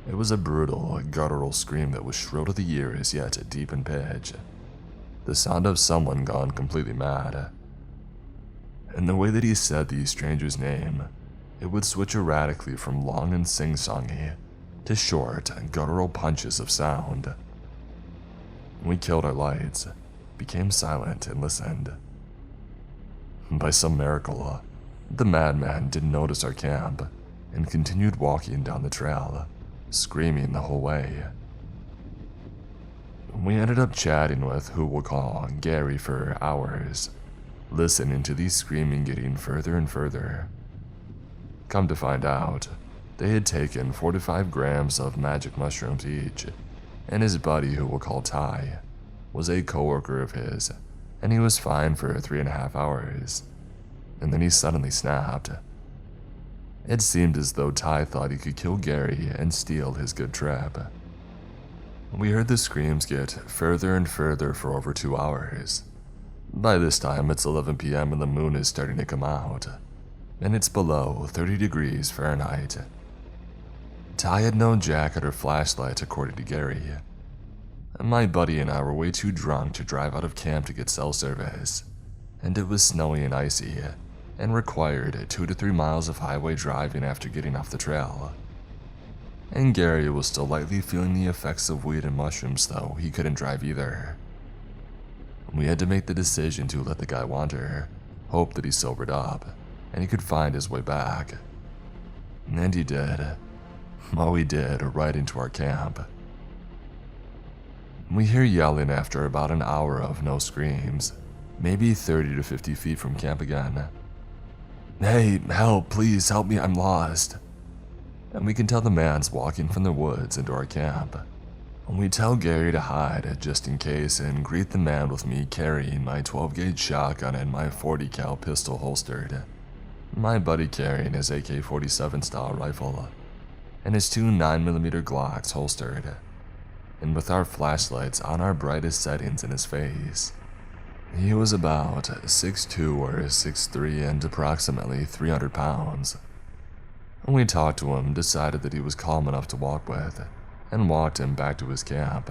It was a brutal, guttural scream that was shrill to the ears yet deep in pitch. The sound of someone gone completely mad. And the way that he said the stranger's name, it would switch erratically from long and sing-songy to short, guttural punches of sound. We killed our lights, became silent, and listened. By some miracle, the madman didn't notice our camp and continued walking down the trail, screaming the whole way. We ended up chatting with who we'll call Gary for hours, listening to these screaming getting further and further. Come to find out, they had taken 4 to 5 grams of magic mushrooms each, and his buddy, who we'll call Ty, was a coworker of his, and he was fine for 3.5 hours. And then he suddenly snapped. It seemed as though Ty thought he could kill Gary and steal his good trip. We heard the screams get further and further for over 2 hours. By this time, it's 11 p.m. and the moon is starting to come out, and it's below 30 degrees Fahrenheit. Ty had no jacket or flashlight, according to Gary. My buddy and I were way too drunk to drive out of camp to get cell service, and it was snowy and icy, and required 2 to 3 miles of highway driving after getting off the trail. And Gary was still lightly feeling the effects of weed and mushrooms, though he couldn't drive either. We had to make the decision to let the guy wander, hope that he sobered up, and he could find his way back. And he did. Oh, he did, right into our camp. We hear yelling after about an hour of no screams, maybe 30 to 50 feet from camp again. "Hey, help, please help me, I'm lost." And we can tell the man's walking from the woods into our camp. We tell Gary to hide just in case and greet the man with me carrying my 12-gauge shotgun and my 40 cal pistol holstered, my buddy carrying his AK-47 style rifle, and his 2 9mm Glocks holstered. and with our flashlights on our brightest settings in his face. He was about 6'2" or 6'3" and approximately 300 pounds. We talked to him, decided that he was calm enough to walk with, and walked him back to his camp.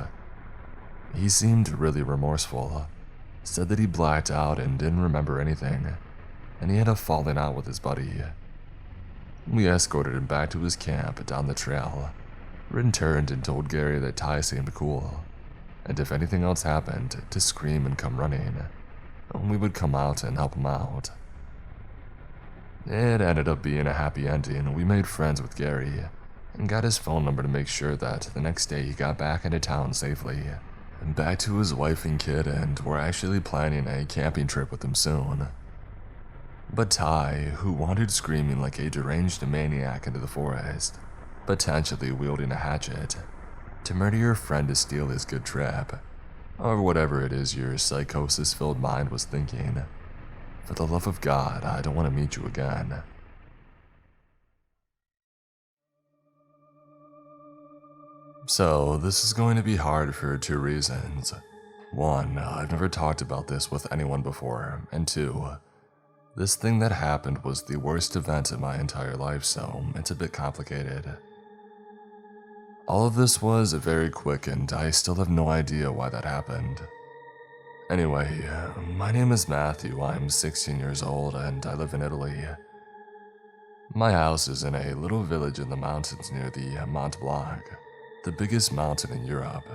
He seemed really remorseful, said that he blacked out and didn't remember anything, and he had a falling out with his buddy. We escorted him back to his camp down the trail, returned and told Gary that Ty seemed cool, and if anything else happened, to scream and come running. We would come out and help him out. It ended up being a happy ending. We made friends with Gary, and got his phone number to make sure that the next day he got back into town safely, and back to his wife and kid, and we're actually planning a camping trip with him soon. But Ty, who wandered screaming like a deranged maniac into the forest, potentially wielding a hatchet, to murder your friend to steal his good trip, or whatever it is your psychosis-filled mind was thinking. For the love of God, I don't want to meet you again. So, this is going to be hard for two reasons. One, I've never talked about this with anyone before, and two, this thing that happened was the worst event in my entire life, so it's a bit complicated. All of this was very quick, and I still have no idea why that happened. Anyway, my name is Matthew, I'm 16 years old, and I live in Italy. My house is in a little village in the mountains near the Mont Blanc, the biggest mountain in Europe.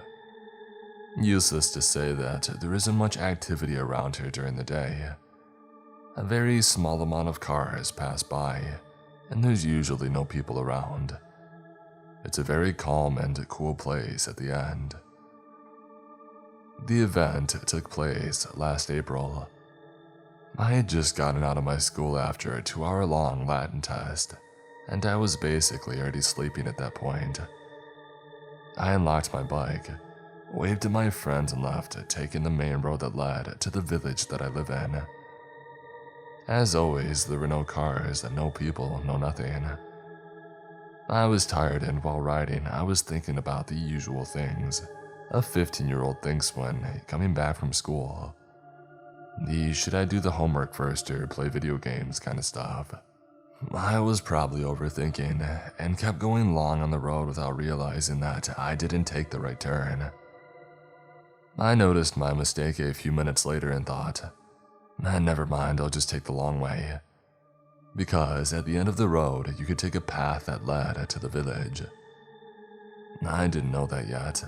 Useless to say that there isn't much activity around here during the day. A very small amount of cars pass by, and there's usually no people around. It's a very calm and cool place at the end. The event took place last April. I had just gotten out of my school after a 2-hour-long Latin test, and I was basically already sleeping at that point. I unlocked my bike, waved to my friends and left, taking the main road that led to the village that I live in. As always, there were no cars, no people, no nothing. I was tired, and while riding, I was thinking about the usual things a 15-year-old thinks when coming back from school. The should I do the homework first or play video games kind of stuff. I was probably overthinking, and kept going long on the road without realizing that I didn't take the right turn. I noticed my mistake a few minutes later and thought, never mind, I'll just take the long way. Because at the end of the road, you could take a path that led to the village. I didn't know that yet,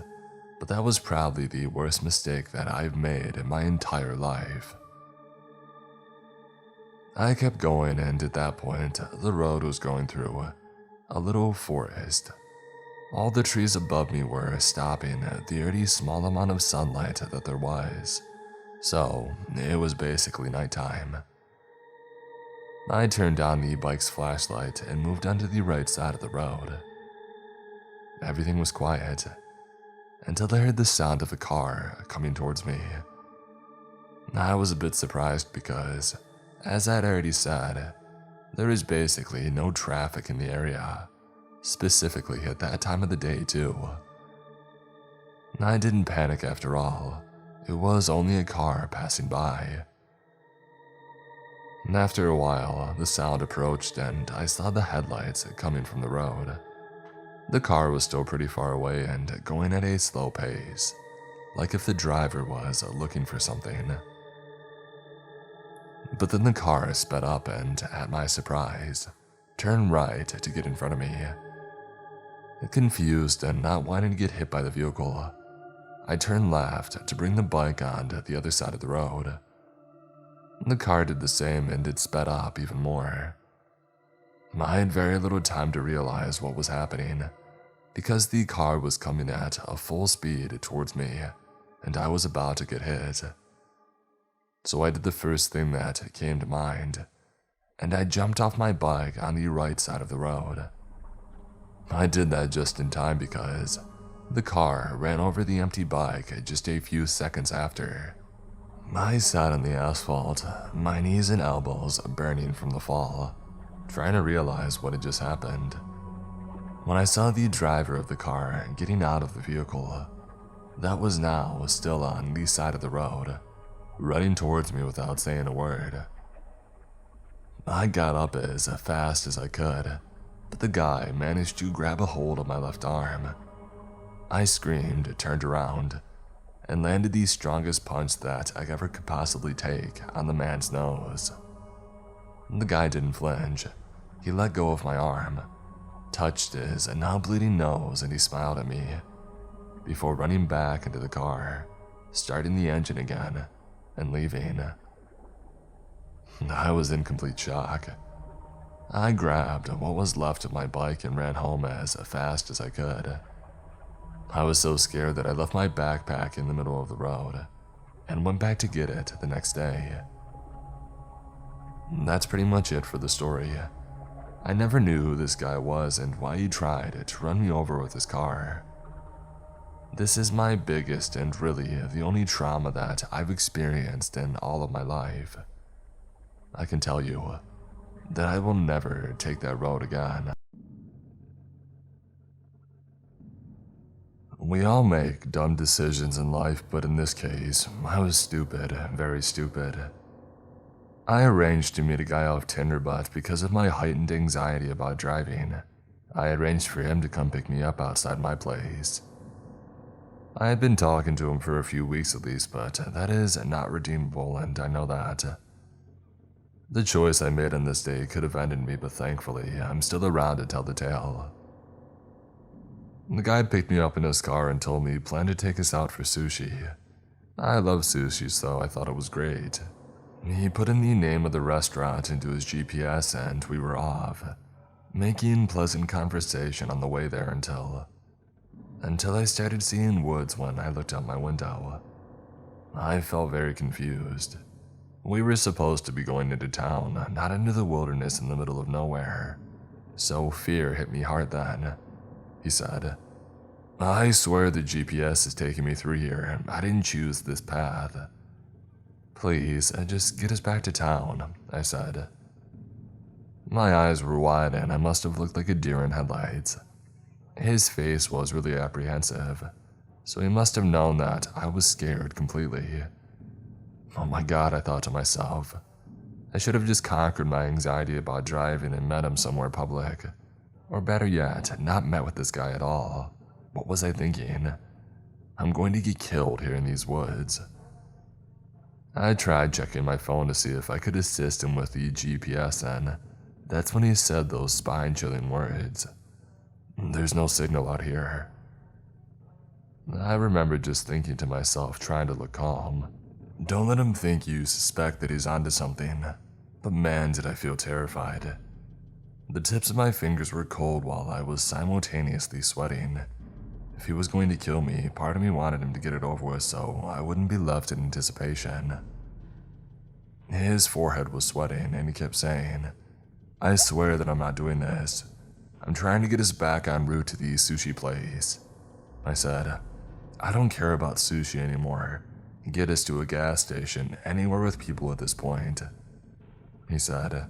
but that was probably the worst mistake that I've made in my entire life. I kept going, and at that point, the road was going through a little forest. All the trees above me were stopping the already small amount of sunlight that there was, so it was basically nighttime. I turned on the bike's flashlight and moved onto the right side of the road. Everything was quiet, until I heard the sound of a car coming towards me. I was a bit surprised because, as I'd already said, there is basically no traffic in the area, specifically at that time of the day too. I didn't panic after all, it was only a car passing by. After a while, the sound approached and I saw the headlights coming from the road. The car was still pretty far away and going at a slow pace, like if the driver was looking for something. But then the car sped up and, at my surprise, turned right to get in front of me. Confused and not wanting to get hit by the vehicle, I turned left to bring the bike onto the other side of the road. The car did the same and it sped up even more. I had very little time to realize what was happening, because the car was coming at a full speed towards me, and I was about to get hit. So I did the first thing that came to mind, and I jumped off my bike on the right side of the road. I did that just in time because the car ran over the empty bike just a few seconds after. I sat on the asphalt, my knees and elbows burning from the fall, trying to realize what had just happened. When I saw the driver of the car getting out of the vehicle, that was now still on the side of the road, running towards me without saying a word. I got up as fast as I could, but the guy managed to grab a hold of my left arm. I screamed, turned around, and landed the strongest punch that I ever could possibly take on the man's nose. The guy didn't flinch. He let go of my arm, touched his now bleeding nose, and he smiled at me, before running back into the car, starting the engine again, and leaving. I was in complete shock. I grabbed what was left of my bike and ran home as fast as I could. I was so scared that I left my backpack in the middle of the road and went back to get it the next day. That's pretty much it for the story. I never knew who this guy was and why he tried to run me over with his car. This is my biggest and really the only trauma that I've experienced in all of my life. I can tell you that I will never take that road again. We all make dumb decisions in life, but in this case, I was stupid, very stupid. I arranged to meet a guy off Tinder, but because of my heightened anxiety about driving, I arranged for him to come pick me up outside my place. I had been talking to him for a few weeks at least, but that is not redeemable, and I know that. The choice I made on this day could have ended me, but thankfully, I'm still around to tell the tale. The guy picked me up in his car and told me he planned to take us out for sushi. I love sushi, so I thought it was great. He put in the name of the restaurant into his GPS and we were off, making pleasant conversation on the way there until I started seeing woods when I looked out my window. I felt very confused. We were supposed to be going into town, not into the wilderness in the middle of nowhere. So fear hit me hard then. He said, "I swear the GPS is taking me through here. I didn't choose this path. Please, just get us back to town," I said. My eyes were wide and I must have looked like a deer in headlights. His face was really apprehensive, so he must have known that I was scared completely. Oh my god, I thought to myself. I should have just conquered my anxiety about driving and met him somewhere public. Or better yet, not met with this guy at all. What was I thinking? I'm going to get killed here in these woods. I tried checking my phone to see if I could assist him with the GPS, and that's when he said those spine-chilling words. "There's no signal out here." I remember just thinking to myself, trying to look calm. Don't let him think you suspect that he's onto something. But man, did I feel terrified. The tips of my fingers were cold while I was simultaneously sweating. If he was going to kill me, part of me wanted him to get it over with so I wouldn't be left in anticipation. His forehead was sweating and he kept saying, "I swear that I'm not doing this. I'm trying to get us back en route to the sushi place." I said, "I don't care about sushi anymore. Get us to a gas station, anywhere with people at this point." He said,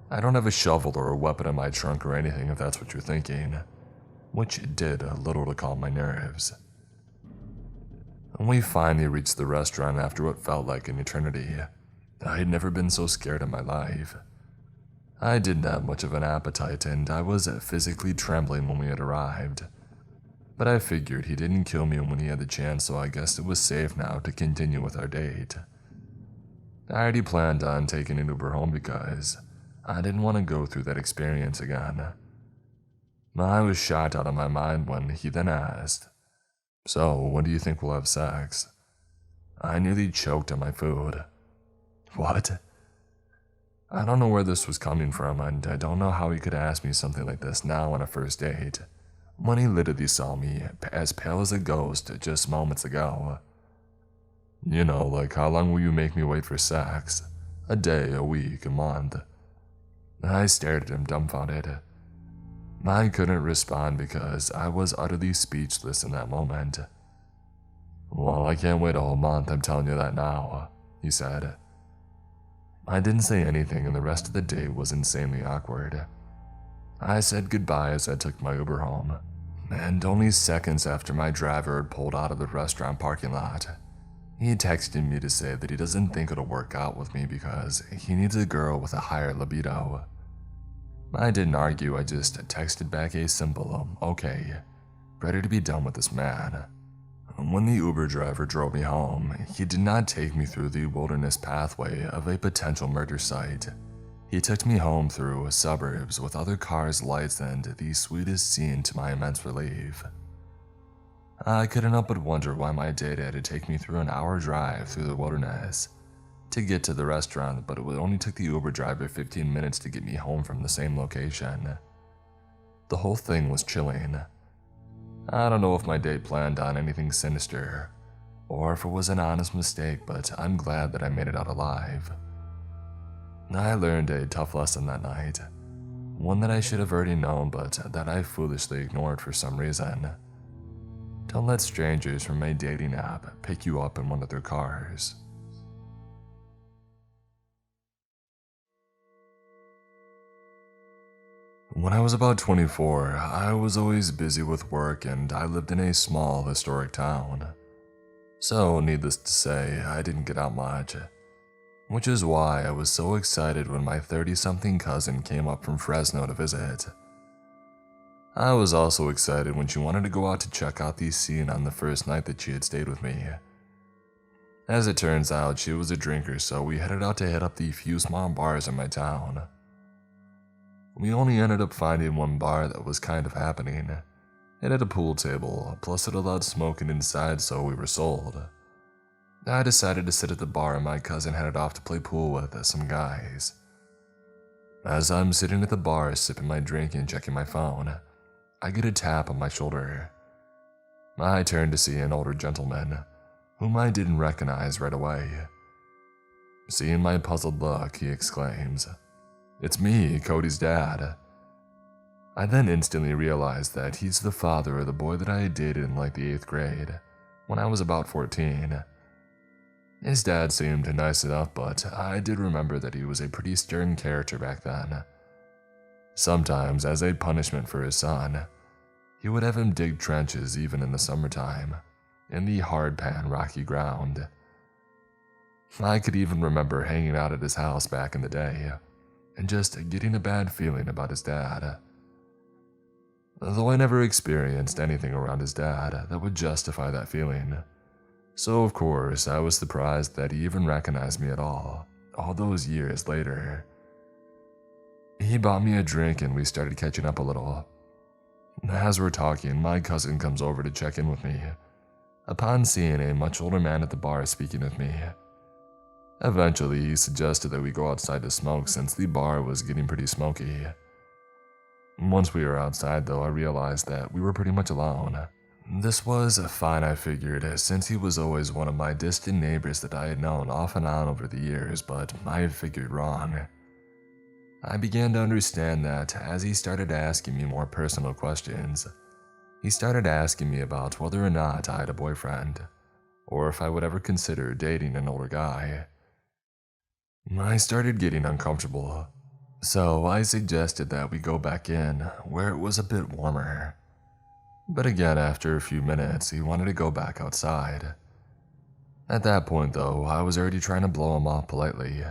"I don't have a shovel or a weapon in my trunk or anything if that's what you're thinking," which did a little to calm my nerves. We finally reached the restaurant after what felt like an eternity. I had never been so scared in my life. I didn't have much of an appetite and I was physically trembling when we had arrived. But I figured he didn't kill me when he had the chance, so I guess it was safe now to continue with our date. I already planned on taking an Uber home because I didn't want to go through that experience again. I was shot out of my mind when he then asked, "So, when do you think we'll have sex?" I nearly choked on my food. What? I don't know where this was coming from, and I don't know how he could ask me something like this now on a first date, when he literally saw me as pale as a ghost just moments ago. You know, like how long will you make me wait for sex? A day, a week, a month? I stared at him dumbfounded. I couldn't respond because I was utterly speechless in that moment. "Well, I can't wait a whole month, I'm telling you that now," he said. I didn't say anything and the rest of the day was insanely awkward. I said goodbye as I took my Uber home. And only seconds after my driver had pulled out of the restaurant parking lot, he texted me to say that he doesn't think it'll work out with me because he needs a girl with a higher libido. I didn't argue, I just texted back a simple, okay, ready to be done with this man. When the Uber driver drove me home, he did not take me through the wilderness pathway of a potential murder site. He took me home through suburbs with other cars' lights and the sweetest scene to my immense relief. I couldn't help but wonder why my date had to take me through an hour drive through the wilderness to get to the restaurant, but it only took the Uber driver 15 minutes to get me home from the same location. The whole thing was chilling. I don't know if my date planned on anything sinister, or if it was an honest mistake, but I'm glad that I made it out alive. I learned a tough lesson that night, one that I should have already known but that I foolishly ignored for some reason. Don't let strangers from a dating app pick you up in one of their cars. When I was about 24, I was always busy with work and I lived in a small historic town. So, needless to say, I didn't get out much, which is why I was so excited when my 30-something cousin came up from Fresno to visit. I was also excited when she wanted to go out to check out the scene on the first night that she had stayed with me. As it turns out, she was a drinker, so we headed out to hit up the few small bars in my town. We only ended up finding one bar that was kind of happening. It had a pool table, plus it allowed smoking inside, so we were sold. I decided to sit at the bar and my cousin headed off to play pool with some guys. As I'm sitting at the bar sipping my drink and checking my phone, I get a tap on my shoulder. I turn to see an older gentleman, whom I didn't recognize right away. Seeing my puzzled look, he exclaims, "It's me, Cody's dad." I then instantly realized that he's the father of the boy that I had dated in like the 8th grade, when I was about 14. His dad seemed nice enough, but I did remember that he was a pretty stern character back then. Sometimes, as a punishment for his son, he would have him dig trenches even in the summertime, in the hard-pan rocky ground. I could even remember hanging out at his house back in the day, and just getting a bad feeling about his dad. Though I never experienced anything around his dad that would justify that feeling. So of course, I was surprised that he even recognized me at all those years later. He bought me a drink and we started catching up a little. As we're talking, my cousin comes over to check in with me, upon seeing a much older man at the bar speaking with me. Eventually, he suggested that we go outside to smoke since the bar was getting pretty smoky. Once we were outside though, I realized that we were pretty much alone. This was fine, I figured, since he was always one of my distant neighbors that I had known off and on over the years, but I figured wrong. I began to understand that as he started asking me more personal questions, he started asking me about whether or not I had a boyfriend, or if I would ever consider dating an older guy. I started getting uncomfortable, so I suggested that we go back in where it was a bit warmer. But again, after a few minutes, he wanted to go back outside. At that point though, I was already trying to blow him off politely.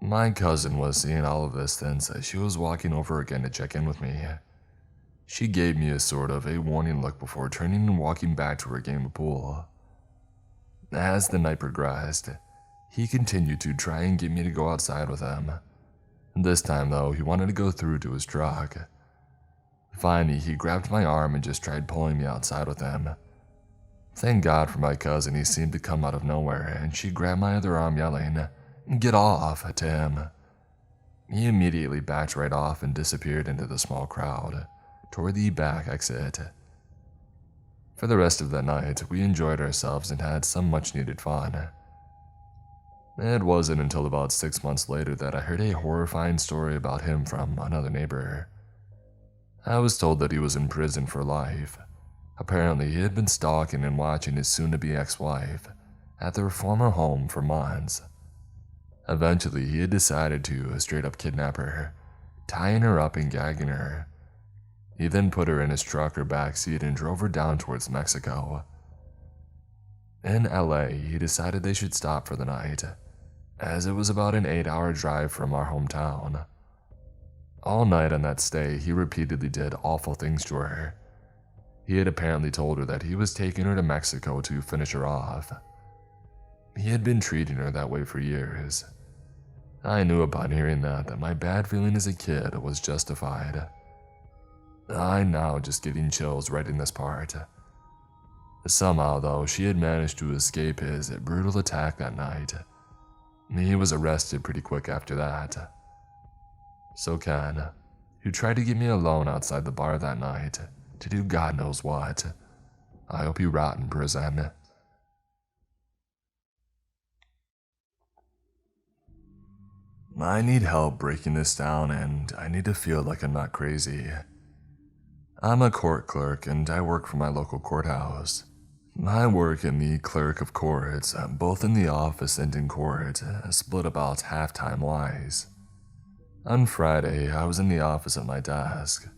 My cousin was seeing all of this since she was walking over again to check in with me. She gave me a sort of a warning look before turning and walking back to her game of pool. As the night progressed, he continued to try and get me to go outside with him. This time though, he wanted to go through to his truck. Finally, he grabbed my arm and just tried pulling me outside with him. Thank God for my cousin, he seemed to come out of nowhere, and she grabbed my other arm yelling, "Get off," to him. He immediately backed right off and disappeared into the small crowd, toward the back exit. For the rest of that night, we enjoyed ourselves and had some much-needed fun. It wasn't until about 6 months later that I heard a horrifying story about him from another neighbor. I was told that he was in prison for life. Apparently, he had been stalking and watching his soon-to-be ex-wife at their former home for months. Eventually, he had decided to straight-up kidnap her, tying her up and gagging her. He then put her in his truck or backseat and drove her down towards Mexico. In LA, he decided they should stop for the night, as it was about an 8-hour drive from our hometown. All night on that stay, he repeatedly did awful things to her. He had apparently told her that he was taking her to Mexico to finish her off. He had been treating her that way for years. I knew upon hearing that my bad feeling as a kid was justified. I'm now just getting chills writing this part. Somehow, though, she had managed to escape his brutal attack that night. He was arrested pretty quick after that. So Ken, who tried to get me alone outside the bar that night to do God knows what, I hope you rot in prison. I need help breaking this down, and I need to feel like I'm not crazy. I'm a court clerk and I work for my local courthouse. I work in the clerk of courts, both in the office and in court, split about half-time wise. On Friday, I was in the office at my desk.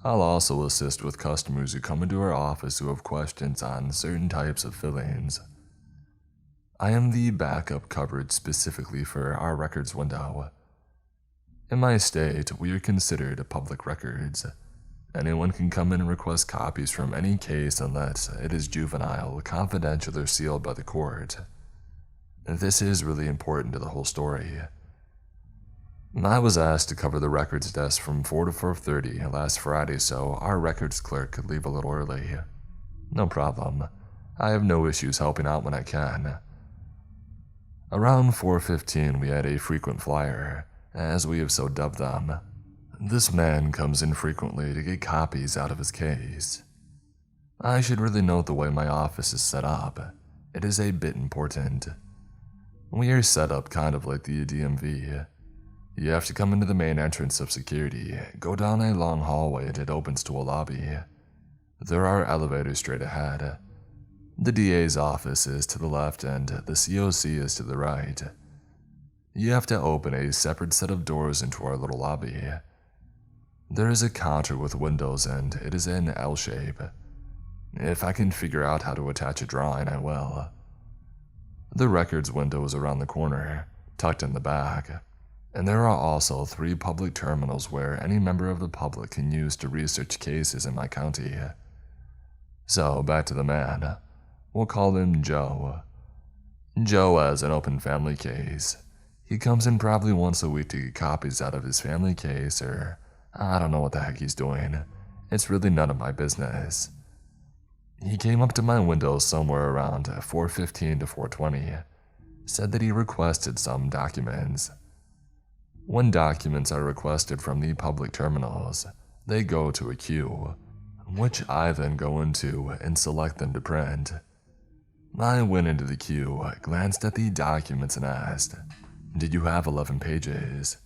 I'll also assist with customers who come into our office who have questions on certain types of fillings. I am the backup coverage specifically for our records window. In my state, we are considered public records. Anyone can come in and request copies from any case unless it is juvenile, confidential, or sealed by the court. This is really important to the whole story. I was asked to cover the records desk from 4 to 4:30 last Friday, so our records clerk could leave a little early. No problem. I have no issues helping out when I can. Around 4:15, we had a frequent flyer, as we have so dubbed them. This man comes in frequently to get copies out of his case. I should really note the way my office is set up. It is a bit important. We are set up kind of like the DMV. You have to come into the main entrance of security, go down a long hallway and it opens to a lobby. There are elevators straight ahead. The DA's office is to the left and the COC is to the right. You have to open a separate set of doors into our little lobby. There is a counter with windows and it is in L shape. If I can figure out how to attach a drawing, I will. The records window is around the corner, tucked in the back. And there are also 3 public terminals where any member of the public can use to research cases in my county. So, back to the man. We'll call him Joe. Joe has an open family case. He comes in probably once a week to get copies out of his family case, or I don't know what the heck he's doing. It's really none of my business. He came up to my window somewhere around 4:15 to 4:20. Said that he requested some documents. When documents are requested from the public terminals, they go to a queue, which I then go into and select them to print. I went into the queue, glanced at the documents and asked, "Did you have 11 pages?"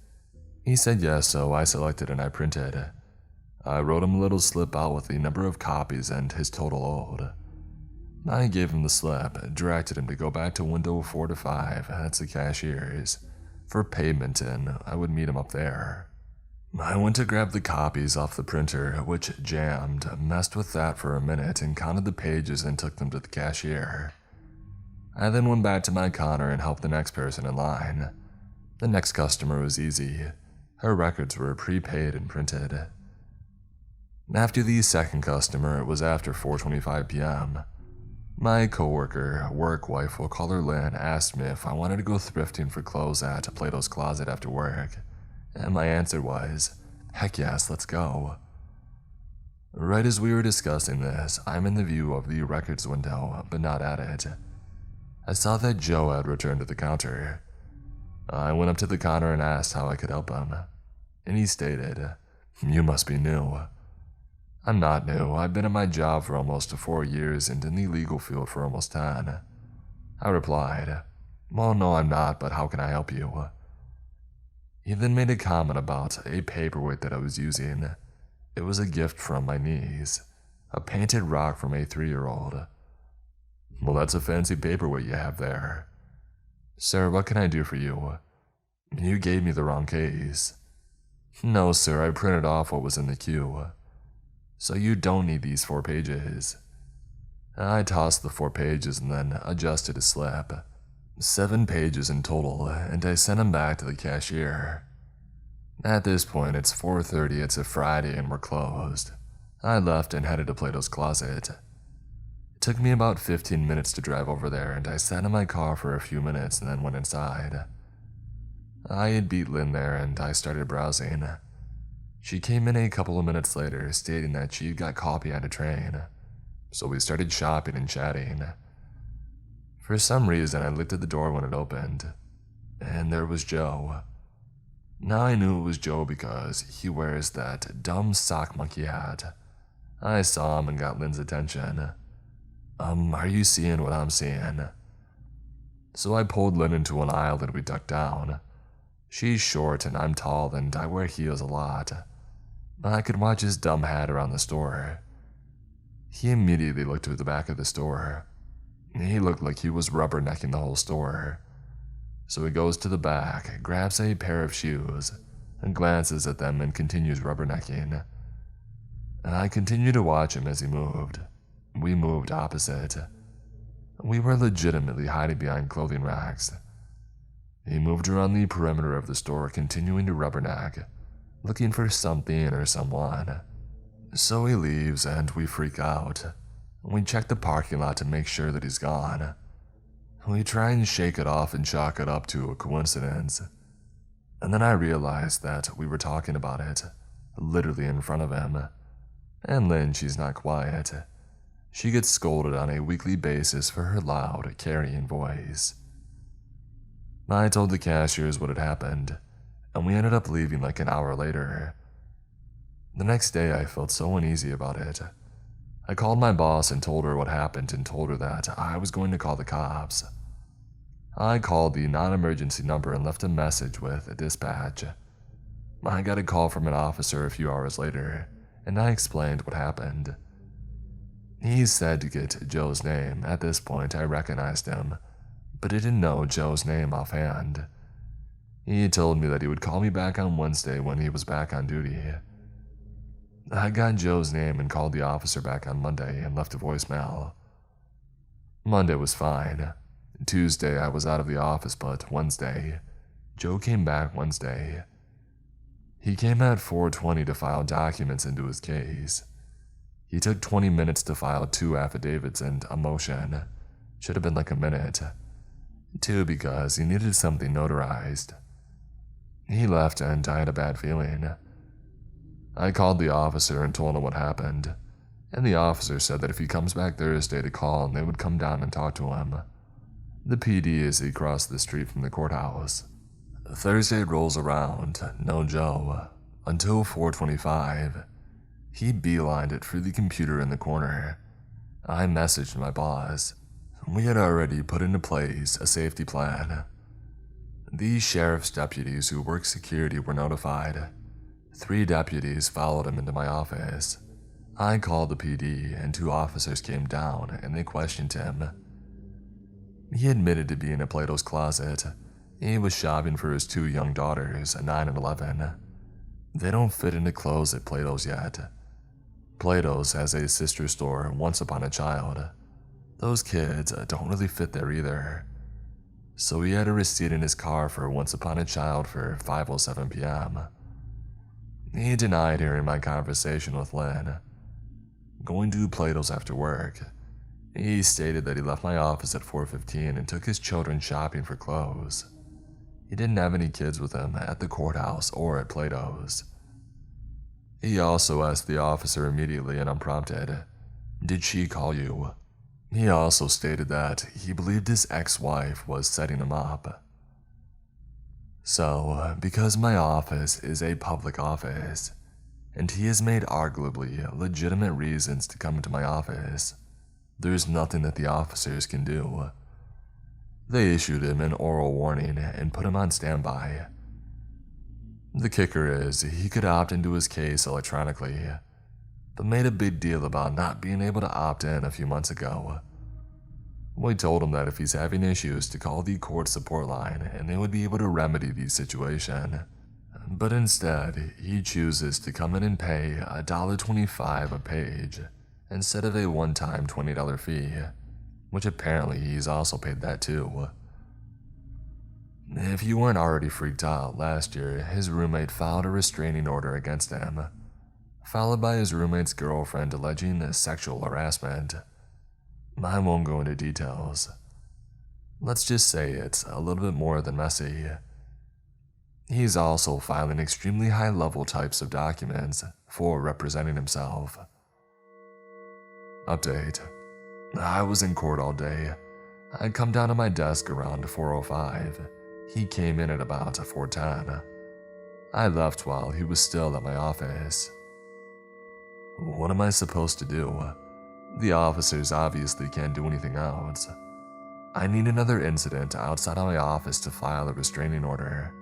He said yes, so I selected and I printed. I wrote him a little slip out with the number of copies and his total owed. I gave him the slip, directed him to go back to window 4 to 5, that's the cashier's, for payment, and I would meet him up there. I went to grab the copies off the printer, which jammed, messed with that for a minute, and counted the pages and took them to the cashier. I then went back to my counter and helped the next person in line. The next customer was easy. Her records were prepaid and printed. After the second customer, it was after 4:25 p.m. My coworker, work wife, we'll call her Lynn, asked me if I wanted to go thrifting for clothes at Plato's Closet after work, and my answer was, heck yes, let's go. Right as we were discussing this, I'm in the view of the records window, but not at it. I saw that Joe had returned to the counter. I went up to the counter and asked how I could help him, and he stated, "You must be new." I'm not new. I've been at my job for almost 4 years and in the legal field for almost 10. I replied, "Well, no, I'm not, but how can I help you?" He then made a comment about a paperweight that I was using. It was a gift from my niece, a painted rock from a 3-year-old. "Well, that's a fancy paperweight you have there." "Sir, what can I do for you?" "You gave me the wrong case." "No, sir, I printed off what was in the queue." so you don't need these 4 pages. I tossed the 4 pages and then adjusted a slip. 7 pages in total, and I sent them back to the cashier. At this point, it's 4:30, it's a Friday, and we're closed. I left and headed to Plato's Closet. It took me about 15 minutes to drive over there, and I sat in my car for a few minutes and then went inside. I had beat Lynn there, and I started browsing. She came in a couple of minutes later, stating that she got coffee at a train, so we started shopping and chatting. For some reason, I looked at the door when it opened, and there was Joe. Now I knew it was Joe because he wears that dumb sock monkey hat. I saw him and got Lynn's attention. Are you seeing what I'm seeing? So I pulled Lynn into an aisle that we ducked down. She's short and I'm tall and I wear heels a lot. I could watch his dumb hat around the store. He immediately looked to the back of the store. He looked like he was rubbernecking the whole store. So he goes to the back, grabs a pair of shoes, and glances at them and continues rubbernecking. I continued to watch him as he moved. We moved opposite. We were legitimately hiding behind clothing racks. He moved around the perimeter of the store, continuing to rubberneck, looking for something or someone. So he leaves and we freak out. We check the parking lot to make sure that he's gone. We try and shake it off and chalk it up to a coincidence. And then I realized that we were talking about it, literally in front of him. And Lynn, she's not quiet. She gets scolded on a weekly basis for her loud, carrying voice. I told the cashiers what had happened, and we ended up leaving like an hour later. The next day I felt so uneasy about it. I called my boss and told her what happened and told her that I was going to call the cops. I called the non-emergency number and left a message with a dispatch. I got a call from an officer a few hours later, and I explained what happened. He said to get Joe's name. At this point, I recognized him, but I didn't know Joe's name offhand. He told me that he would call me back on Wednesday when he was back on duty. I got Joe's name and called the officer back on Monday and left a voicemail. Monday was fine. Tuesday I was out of the office, but Wednesday, Joe came back Wednesday. He came at 4:20 to file documents into his case. He took 20 minutes to file 2 affidavits and a motion. Should have been like a minute. 2 because he needed something notarized. He left and I had a bad feeling. I called the officer and told him what happened, and the officer said that if he comes back Thursday to call, they would come down and talk to him. The PD is across the street from the courthouse. Thursday rolls around, no Joe, until 4:25. He beelined it through the computer in the corner. I messaged my boss. We had already put into place a safety plan. The sheriff's deputies who work security were notified. 3 deputies followed him into my office. I called the PD and 2 officers came down and they questioned him. He admitted to being at Plato's Closet. He was shopping for his 2 young daughters, 9 and 11. They don't fit into clothes at Plato's yet. Plato's has a sister store, Once Upon a Child. Those kids don't really fit there either. So he had a receipt in his car for Once Upon a Child for 5:07 p.m. He denied hearing my conversation with Lynn. Going to Plato's after work, he stated that he left my office at 4:15 and took his children shopping for clothes. He didn't have any kids with him at the courthouse or at Plato's. He also asked the officer immediately and unprompted, "Did she call you?" He also stated that he believed his ex-wife was setting him up. So, because my office is a public office, and he has made arguably legitimate reasons to come into my office, there's nothing that the officers can do. They issued him an oral warning and put him on standby. The kicker is, he could opt into his case electronically, but made a big deal about not being able to opt in a few months ago. We told him that if he's having issues to call the court support line and they would be able to remedy the situation. but instead he chooses to come in and pay $1.25 a page instead of a one-time $20 fee, which apparently he's also paid that too. If you weren't already freaked out, last year his roommate filed a restraining order against him, followed by his roommate's girlfriend alleging sexual harassment. I won't go into details. Let's just say it's a little bit more than messy. He's also filing extremely high-level types of documents for representing himself. Update. I was in court all day. I'd come down to my desk around 4:05. He came in at about 4:10. I left while he was still at my office. What am I supposed to do? The officers obviously can't do anything else. I need another incident outside of my office to file a restraining order.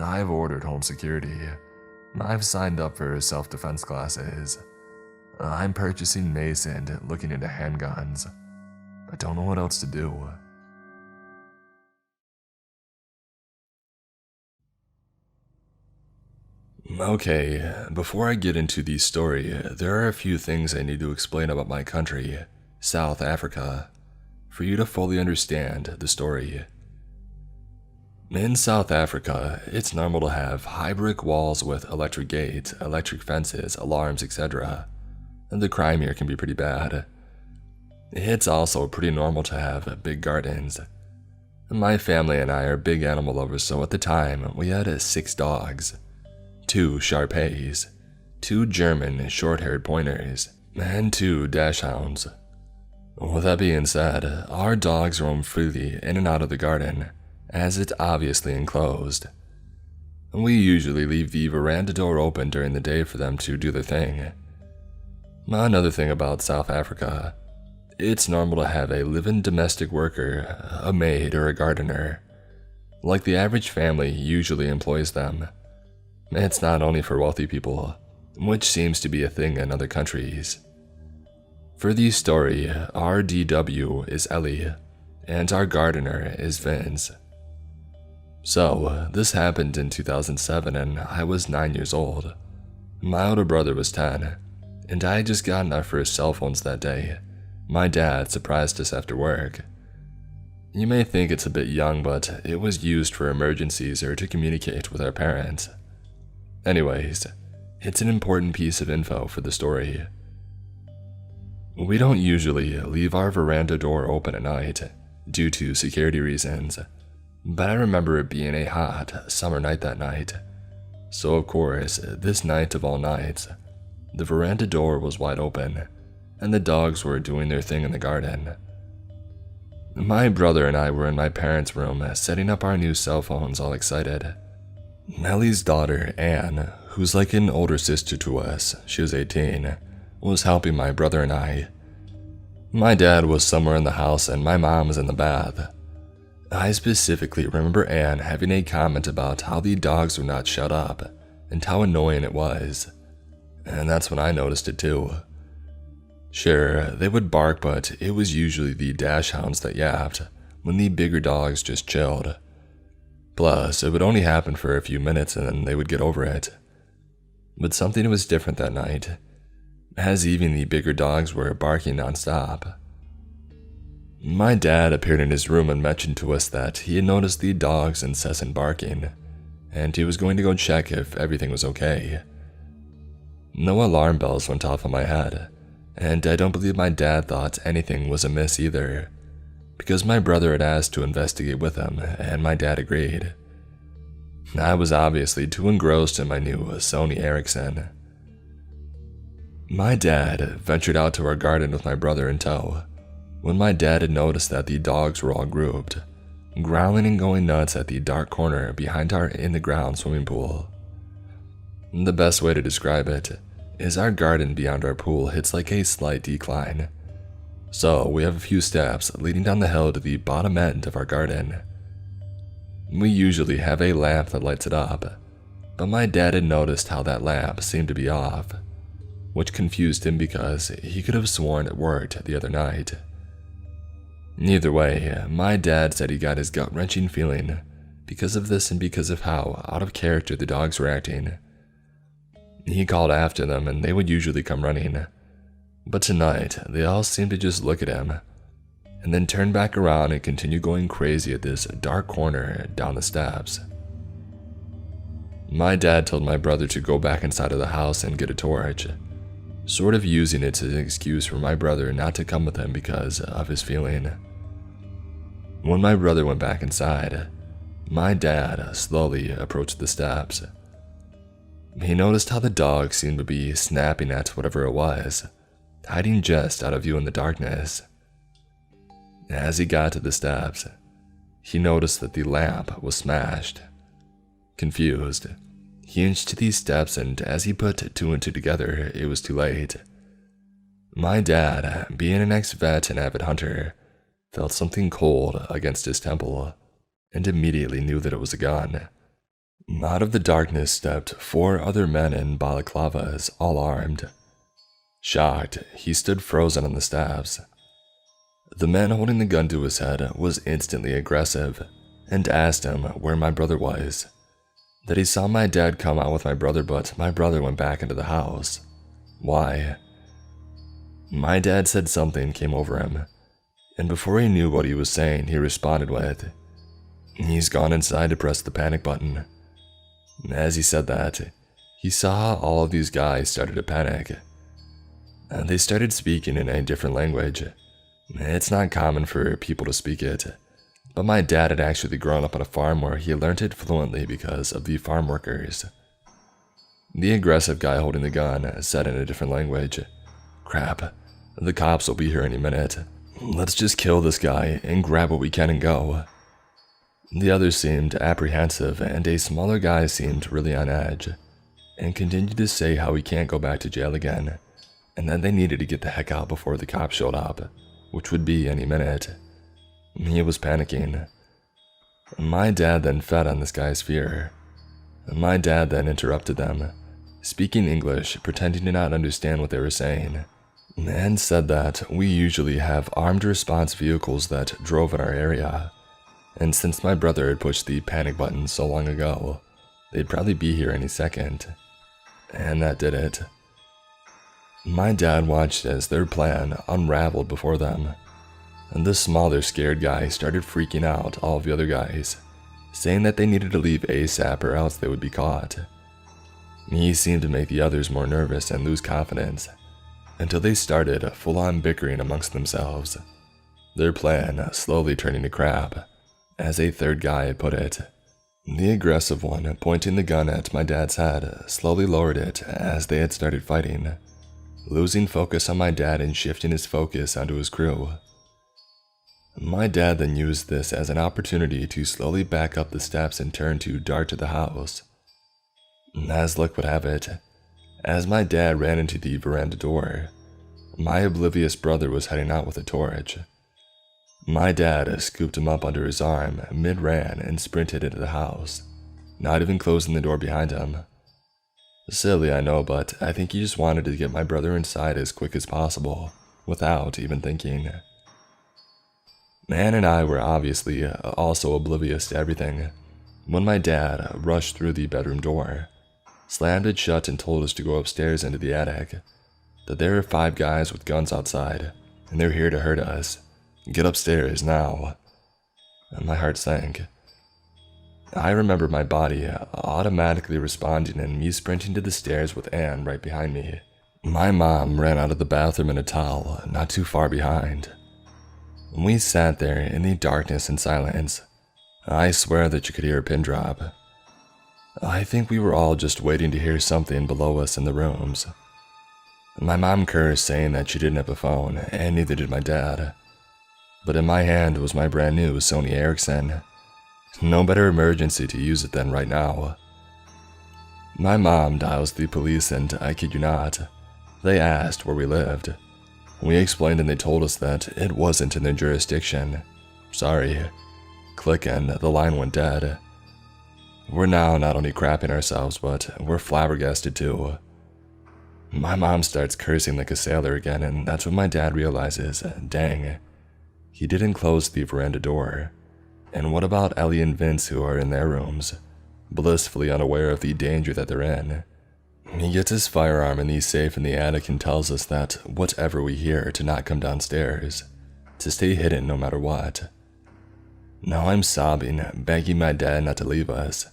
I've ordered home security. I've signed up for self-defense classes. I'm purchasing mace and looking into handguns. I don't know what else to do. Okay, before I get into the story, there are a few things I need to explain about my country, South Africa, for you to fully understand the story. In South Africa, it's normal to have high brick walls with electric gates, electric fences, alarms, etc. And the crime here can be pretty bad. It's also pretty normal to have big gardens. My family and I are big animal lovers, so at the time, we had 6 dogs. 2 Shar-Peis, 2 German short-haired pointers, and 2 dachshunds. With that being said, our dogs roam freely in and out of the garden, as it's obviously enclosed. We usually leave the veranda door open during the day for them to do their thing. Another thing about South Africa, it's normal to have a live-in domestic worker, a maid, or a gardener. Like the average family usually employs them. It's not only for wealthy people, which seems to be a thing in other countries. For the story, our DW is Ellie, and our gardener is Vince. So, this happened in 2007 and I was 9 years old. My older brother was 10, and I had just gotten our first cell phones that day. My dad surprised us after work. You may think it's a bit young, but it was used for emergencies or to communicate with our parents. Anyways, it's an important piece of info for the story. We don't usually leave our veranda door open at night due to security reasons, but I remember it being a hot summer night that night. So of course, this night of all nights, the veranda door was wide open and the dogs were doing their thing in the garden. My brother and I were in my parents' room setting up our new cell phones, all excited. Ellie's daughter, Anne, who's like an older sister to us, she was 18, was helping my brother and I. My dad was somewhere in the house and my mom was in the bath. I specifically remember Anne having a comment about how the dogs were not shut up and how annoying it was. And that's when I noticed it too. Sure, they would bark, but it was usually the dachshunds that yapped when the bigger dogs just chilled. Plus, it would only happen for a few minutes and then they would get over it. But something was different that night, as even the bigger dogs were barking nonstop. My dad appeared in his room and mentioned to us that he had noticed the dog's incessant barking, and he was going to go check if everything was okay. No alarm bells went off on my head, and I don't believe my dad thought anything was amiss either, because my brother had asked to investigate with him, and my dad agreed. I was obviously too engrossed in my new Sony Ericsson. My dad ventured out to our garden with my brother in tow, when my dad had noticed that the dogs were all grouped, growling and going nuts at the dark corner behind our in-the-ground swimming pool. The best way to describe it is our garden beyond our pool hits like a slight decline. So we have a few steps leading down the hill to the bottom end of our garden. We usually have a lamp that lights it up, but my dad had noticed how that lamp seemed to be off, which confused him because he could have sworn it worked the other night. Either way, my dad said he got his gut-wrenching feeling because of this and because of how out of character the dogs were acting. He called after them and they would usually come running, but tonight they all seemed to just look at him and then turn back around and continue going crazy at this dark corner down the steps. My dad told my brother to go back inside of the house and get a torch, sort of using it as an excuse for my brother not to come with him because of his feeling. When my brother went back inside, my dad slowly approached the steps. He noticed how the dog seemed to be snapping at whatever it was, hiding just out of view in the darkness. As he got to the steps, he noticed that the lamp was smashed. Confused, he inched to these steps, and as he put two and two together, it was too late. My dad, being an ex-vet and avid hunter, felt something cold against his temple, and immediately knew that it was a gun. Out of the darkness stepped 4 other men in balaclavas, all armed. Shocked, he stood frozen on the steps. The man holding the gun to his head was instantly aggressive and asked him where my brother was. That he saw my dad come out with my brother, but my brother went back into the house. Why? My dad said something came over him, and before he knew what he was saying, he responded with, "He's gone inside to press the panic button." As he said that, he saw all of these guys started to panic. They started speaking in a different language. It's not common for people to speak it, but my dad had actually grown up on a farm where he learned it fluently because of the farm workers. The aggressive guy holding the gun said in a different language, "Crap, the cops will be here any minute. Let's just kill this guy and grab what we can and go." The others seemed apprehensive, and a smaller guy seemed really on edge, and continued to say how he can't go back to jail again, and that they needed to get the heck out before the cops showed up, which would be any minute. He was panicking. My dad then fed on this guy's fear. My dad then interrupted them, speaking English, pretending to not understand what they were saying, and said that we usually have armed response vehicles that drove in our area, and since my brother had pushed the panic button so long ago, they'd probably be here any second. And that did it. My dad watched as their plan unraveled before them, and the smaller scared guy started freaking out all of the other guys, saying that they needed to leave ASAP or else they would be caught. He seemed to make the others more nervous and lose confidence, until they started full-on bickering amongst themselves, their plan slowly turning to crap, as a third guy had put it. The aggressive one, pointing the gun at my dad's head, slowly lowered it as they had started fighting, losing focus on my dad and shifting his focus onto his crew. My dad then used this as an opportunity to slowly back up the steps and turn to dart to the house. As luck would have it, as my dad ran into the veranda door, my oblivious brother was heading out with a torch. My dad scooped him up under his arm mid-ran and sprinted into the house, not even closing the door behind him. Silly, I know, but I think he just wanted to get my brother inside as quick as possible, without even thinking. Anne and I were obviously also oblivious to everything when my dad rushed through the bedroom door, slammed it shut and told us to go upstairs into the attic, that there are 5 guys with guns outside, and they're here to hurt us. Get upstairs now. And my heart sank. I remember my body automatically responding and me sprinting to the stairs with Anne right behind me. My mom ran out of the bathroom in a towel, not too far behind. We sat there in the darkness and silence. I swear that you could hear a pin drop. I think we were all just waiting to hear something below us in the rooms. My mom cursed, saying that she didn't have a phone, and neither did my dad. But in my hand was my brand new Sony Ericsson. No better emergency to use it than right now. My mom dials the police, and I kid you not, they asked where we lived. We explained and they told us that it wasn't in their jurisdiction. Sorry. Click, and the line went dead. We're now not only crapping ourselves, but we're flabbergasted too. My mom starts cursing like a sailor again, and that's when my dad realizes, dang, he didn't close the veranda door. And what about Ellie and Vince, who are in their rooms, blissfully unaware of the danger that they're in? He gets his firearm in the safe in the attic and tells us that whatever we hear, to not come downstairs, to stay hidden no matter what. Now I'm sobbing, begging my dad not to leave us,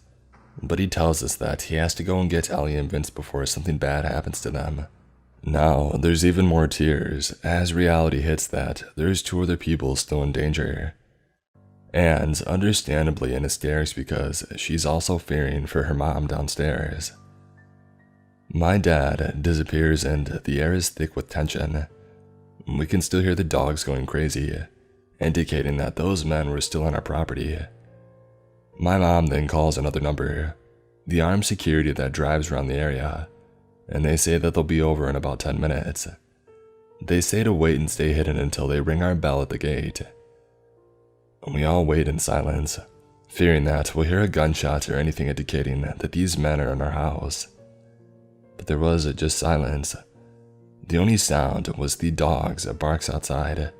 but he tells us that he has to go and get Ellie and Vince before something bad happens to them. Now, there's even more tears, as reality hits that there's 2 other people still in danger. And understandably in hysterics because she's also fearing for her mom downstairs. My dad disappears and the air is thick with tension. We can still hear the dogs going crazy, indicating that those men were still on our property. My mom then calls another number, the armed security that drives around the area, and they say that they'll be over in about 10 minutes. They say to wait and stay hidden until they ring our bell at the gate. We all wait in silence, fearing that we'll hear a gunshot or anything indicating that these men are in our house. But there was just silence. The only sound was the dog's barks outside.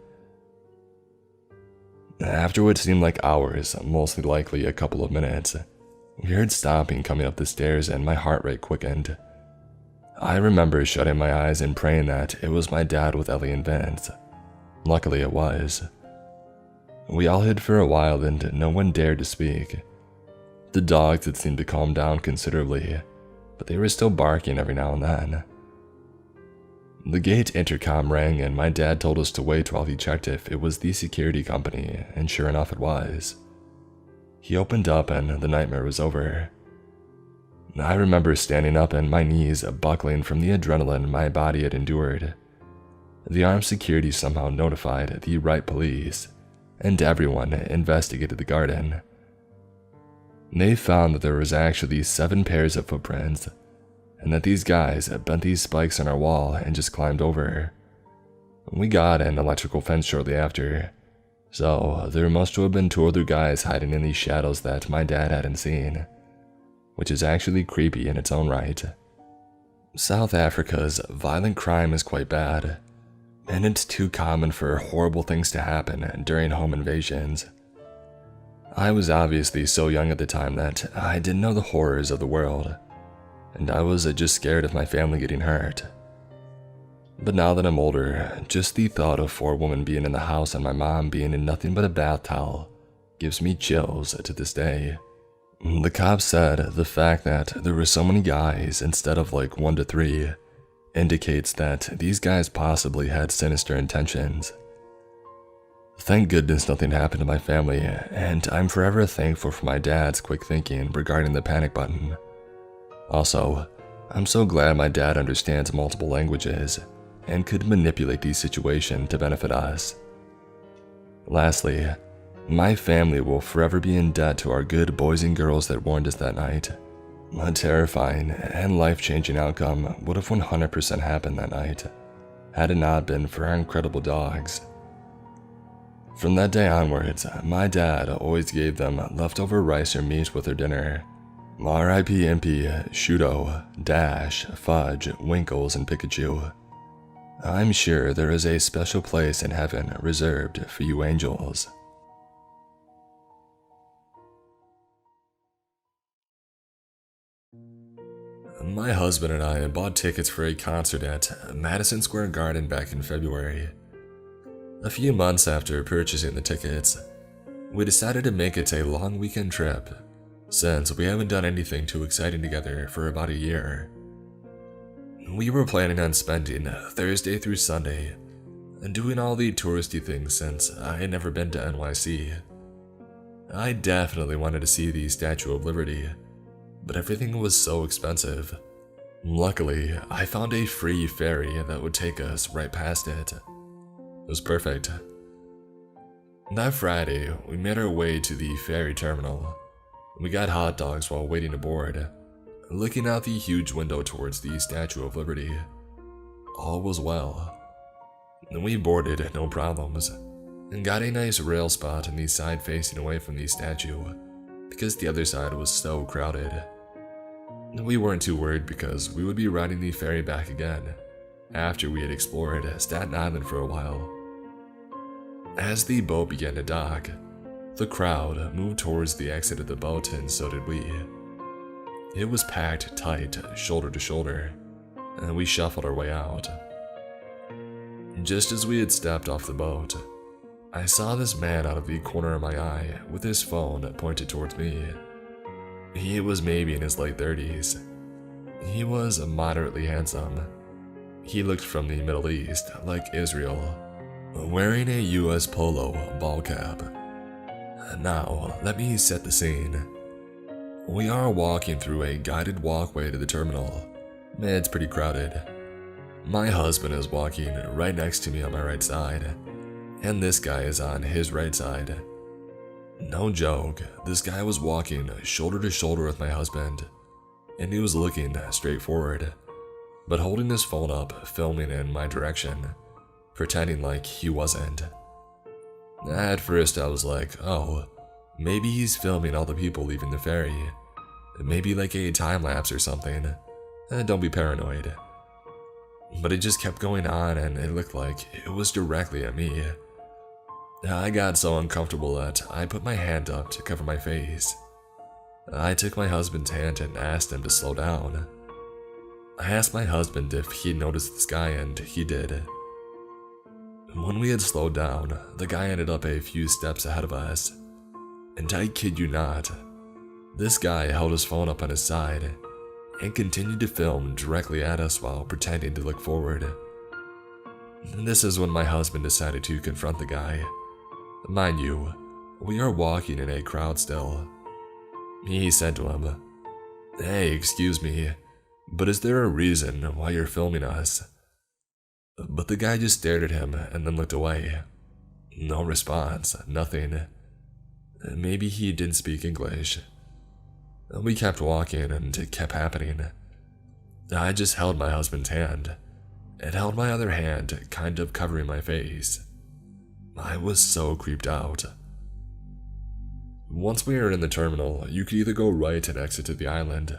After what seemed like hours, mostly likely a couple of minutes, we heard stomping coming up the stairs and my heart rate quickened. I remember shutting my eyes and praying that it was my dad with Ellie and Vince. Luckily it was. We all hid for a while and no one dared to speak. The dogs had seemed to calm down considerably, but they were still barking every now and then. The gate intercom rang and my dad told us to wait while he checked if it was the security company, and sure enough it was. He opened up and the nightmare was over. I remember standing up and my knees buckling from the adrenaline my body had endured. The armed security somehow notified the right police, and everyone investigated the garden. They found that there was actually 7 pairs of footprints, and that these guys bent these spikes on our wall and just climbed over. We got an electrical fence shortly after, so there must have been 2 other guys hiding in these shadows that my dad hadn't seen, which is actually creepy in its own right. South Africa's violent crime is quite bad, and it's too common for horrible things to happen during home invasions. I was obviously so young at the time that I didn't know the horrors of the world, and I was just scared of my family getting hurt. But now that I'm older, just the thought of 4 women being in the house and my mom being in nothing but a bath towel gives me chills to this day. The cops said the fact that there were so many guys instead of like 1 to 3 indicates that these guys possibly had sinister intentions. Thank goodness nothing happened to my family, and I'm forever thankful for my dad's quick thinking regarding the panic button. Also, I'm so glad my dad understands multiple languages and could manipulate the situation to benefit us. Lastly, my family will forever be in debt to our good boys and girls that warned us that night. A terrifying and life-changing outcome would have 100% happened that night, had it not been for our incredible dogs. From that day onwards, my dad always gave them leftover rice or meat with their dinner. R.I.P. Impy, Shudo, Dash, Fudge, Winkles, and Pikachu. I'm sure there is a special place in heaven reserved for you angels. My husband and I bought tickets for a concert at Madison Square Garden back in February. A few months after purchasing the tickets, we decided to make it a long weekend trip, since we haven't done anything too exciting together for about a year. We were planning on spending Thursday through Sunday and doing all the touristy things since I had never been to NYC. I definitely wanted to see the Statue of Liberty, but everything was so expensive. Luckily, I found a free ferry that would take us right past it. It was perfect. That Friday, we made our way to the ferry terminal. We got hot dogs while waiting to board, looking out the huge window towards the Statue of Liberty. All was well. We boarded no problems, and got a nice rail spot in the side facing away from the statue, because the other side was so crowded. We weren't too worried because we would be riding the ferry back again, after we had explored Staten Island for a while. As the boat began to dock, The crowd moved towards the exit of the boat, and so did we. It was packed tight, shoulder to shoulder, and we shuffled our way out. Just as we had stepped off the boat, I saw this man out of the corner of my eye with his phone pointed towards me. He was maybe in his late 30s. He was moderately handsome. He looked from the Middle East, like Israel, wearing a US polo ball cap. Now, let me set the scene. We are walking through a guided walkway to the terminal. It's pretty crowded. My husband is walking right next to me on my right side, and this guy is on his right side. No joke, this guy was walking shoulder to shoulder with my husband, and he was looking straight forward, but holding his phone up, filming in my direction, pretending like he wasn't. At first I was like, oh, maybe he's filming all the people leaving the ferry. Maybe like a time lapse or something. Don't be paranoid. But it just kept going on, and it looked like it was directly at me. I got so uncomfortable that I put my hand up to cover my face. I took my husband's hand and asked him to slow down. I asked my husband if he'd noticed this guy, and he did. When we had slowed down, the guy ended up a few steps ahead of us. And I kid you not, this guy held his phone up on his side and continued to film directly at us while pretending to look forward. This is when my husband decided to confront the guy. Mind you, we are walking in a crowd still. He said to him, "Hey, excuse me, but is there a reason why you're filming us?" But the guy just stared at him and then looked away. No response, nothing. Maybe he didn't speak English. We kept walking, and it kept happening. I just held my husband's hand, and held my other hand kind of covering my face. I was so creeped out. Once we were in the terminal, you could either go right and exit to the island,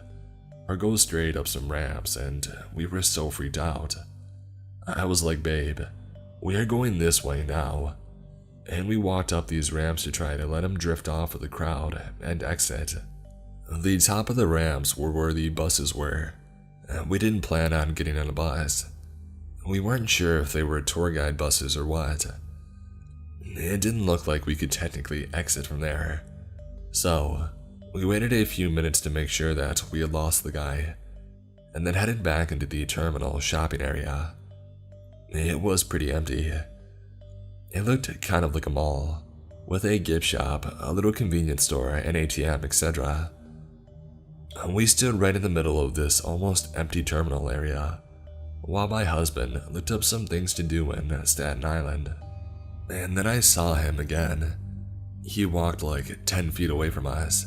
or go straight up some ramps, and we were so freaked out. I was like, babe, we are going this way now. And we walked up these ramps to try to let him drift off of the crowd and exit. The top of the ramps were where the buses were. We didn't plan on getting on a bus. We weren't sure if they were tour guide buses or what. It didn't look like we could technically exit from there. So, we waited a few minutes to make sure that we had lost the guy, and then headed back into the terminal shopping area. It was pretty empty. It looked kind of like a mall, with a gift shop, a little convenience store, an ATM, etc. We stood right in the middle of this almost empty terminal area, while my husband looked up some things to do in Staten Island. And then I saw him again. He walked like 10 feet away from us,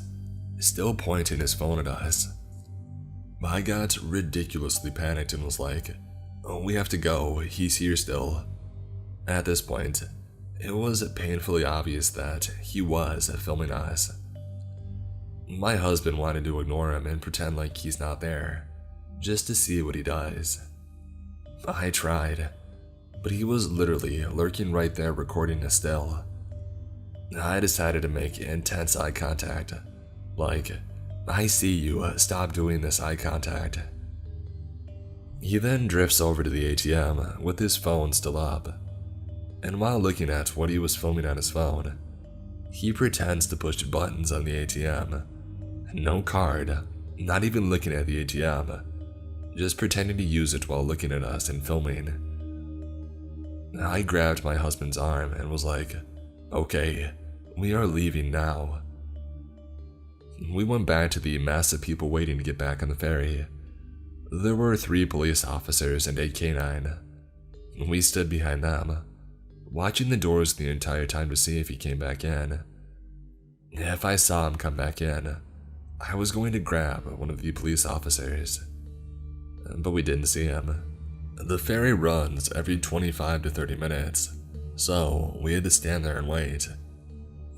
still pointing his phone at us. I got ridiculously panicked and was like, "Oh, we have to go, he's here still." At this point, it was painfully obvious that he was filming us. My husband wanted to ignore him and pretend like he's not there, just to see what he does. I tried, but he was literally lurking right there recording us still. I decided to make intense eye contact, like, "I see you, stop doing this eye contact." He then drifts over to the ATM with his phone still up, and while looking at what he was filming on his phone, he pretends to push buttons on the ATM. No card, not even looking at the ATM, just pretending to use it while looking at us and filming. I grabbed my husband's arm and was like, "Okay, we are leaving now." We went back to the massive people waiting to get back on the ferry. There were 3 police officers and a canine. We stood behind them, watching the doors the entire time to see if he came back in. If I saw him come back in, I was going to grab one of the police officers. But we didn't see him. The ferry runs every 25 to 30 minutes, so we had to stand there and wait.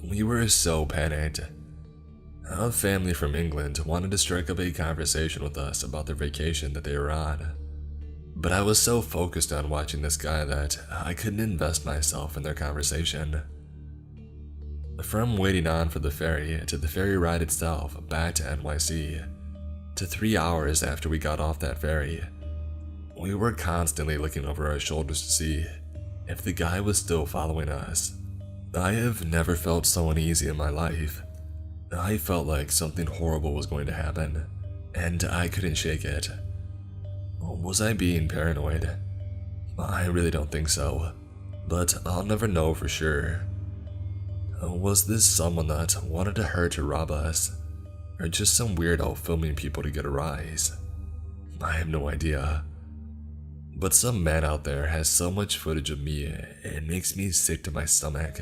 We were so panicked. A family from England wanted to strike up a conversation with us about their vacation that they were on, but I was so focused on watching this guy that I couldn't invest myself in their conversation. From waiting on for the ferry to the ferry ride itself back to NYC, to 3 hours after we got off that ferry, we were constantly looking over our shoulders to see if the guy was still following us. I have never felt so uneasy in my life. I felt like something horrible was going to happen, and I couldn't shake it. Was I being paranoid? I really don't think so, but I'll never know for sure. Was this someone that wanted to hurt or rob us, or just some weirdo filming people to get a rise? I have no idea. But some man out there has so much footage of me, it makes me sick to my stomach.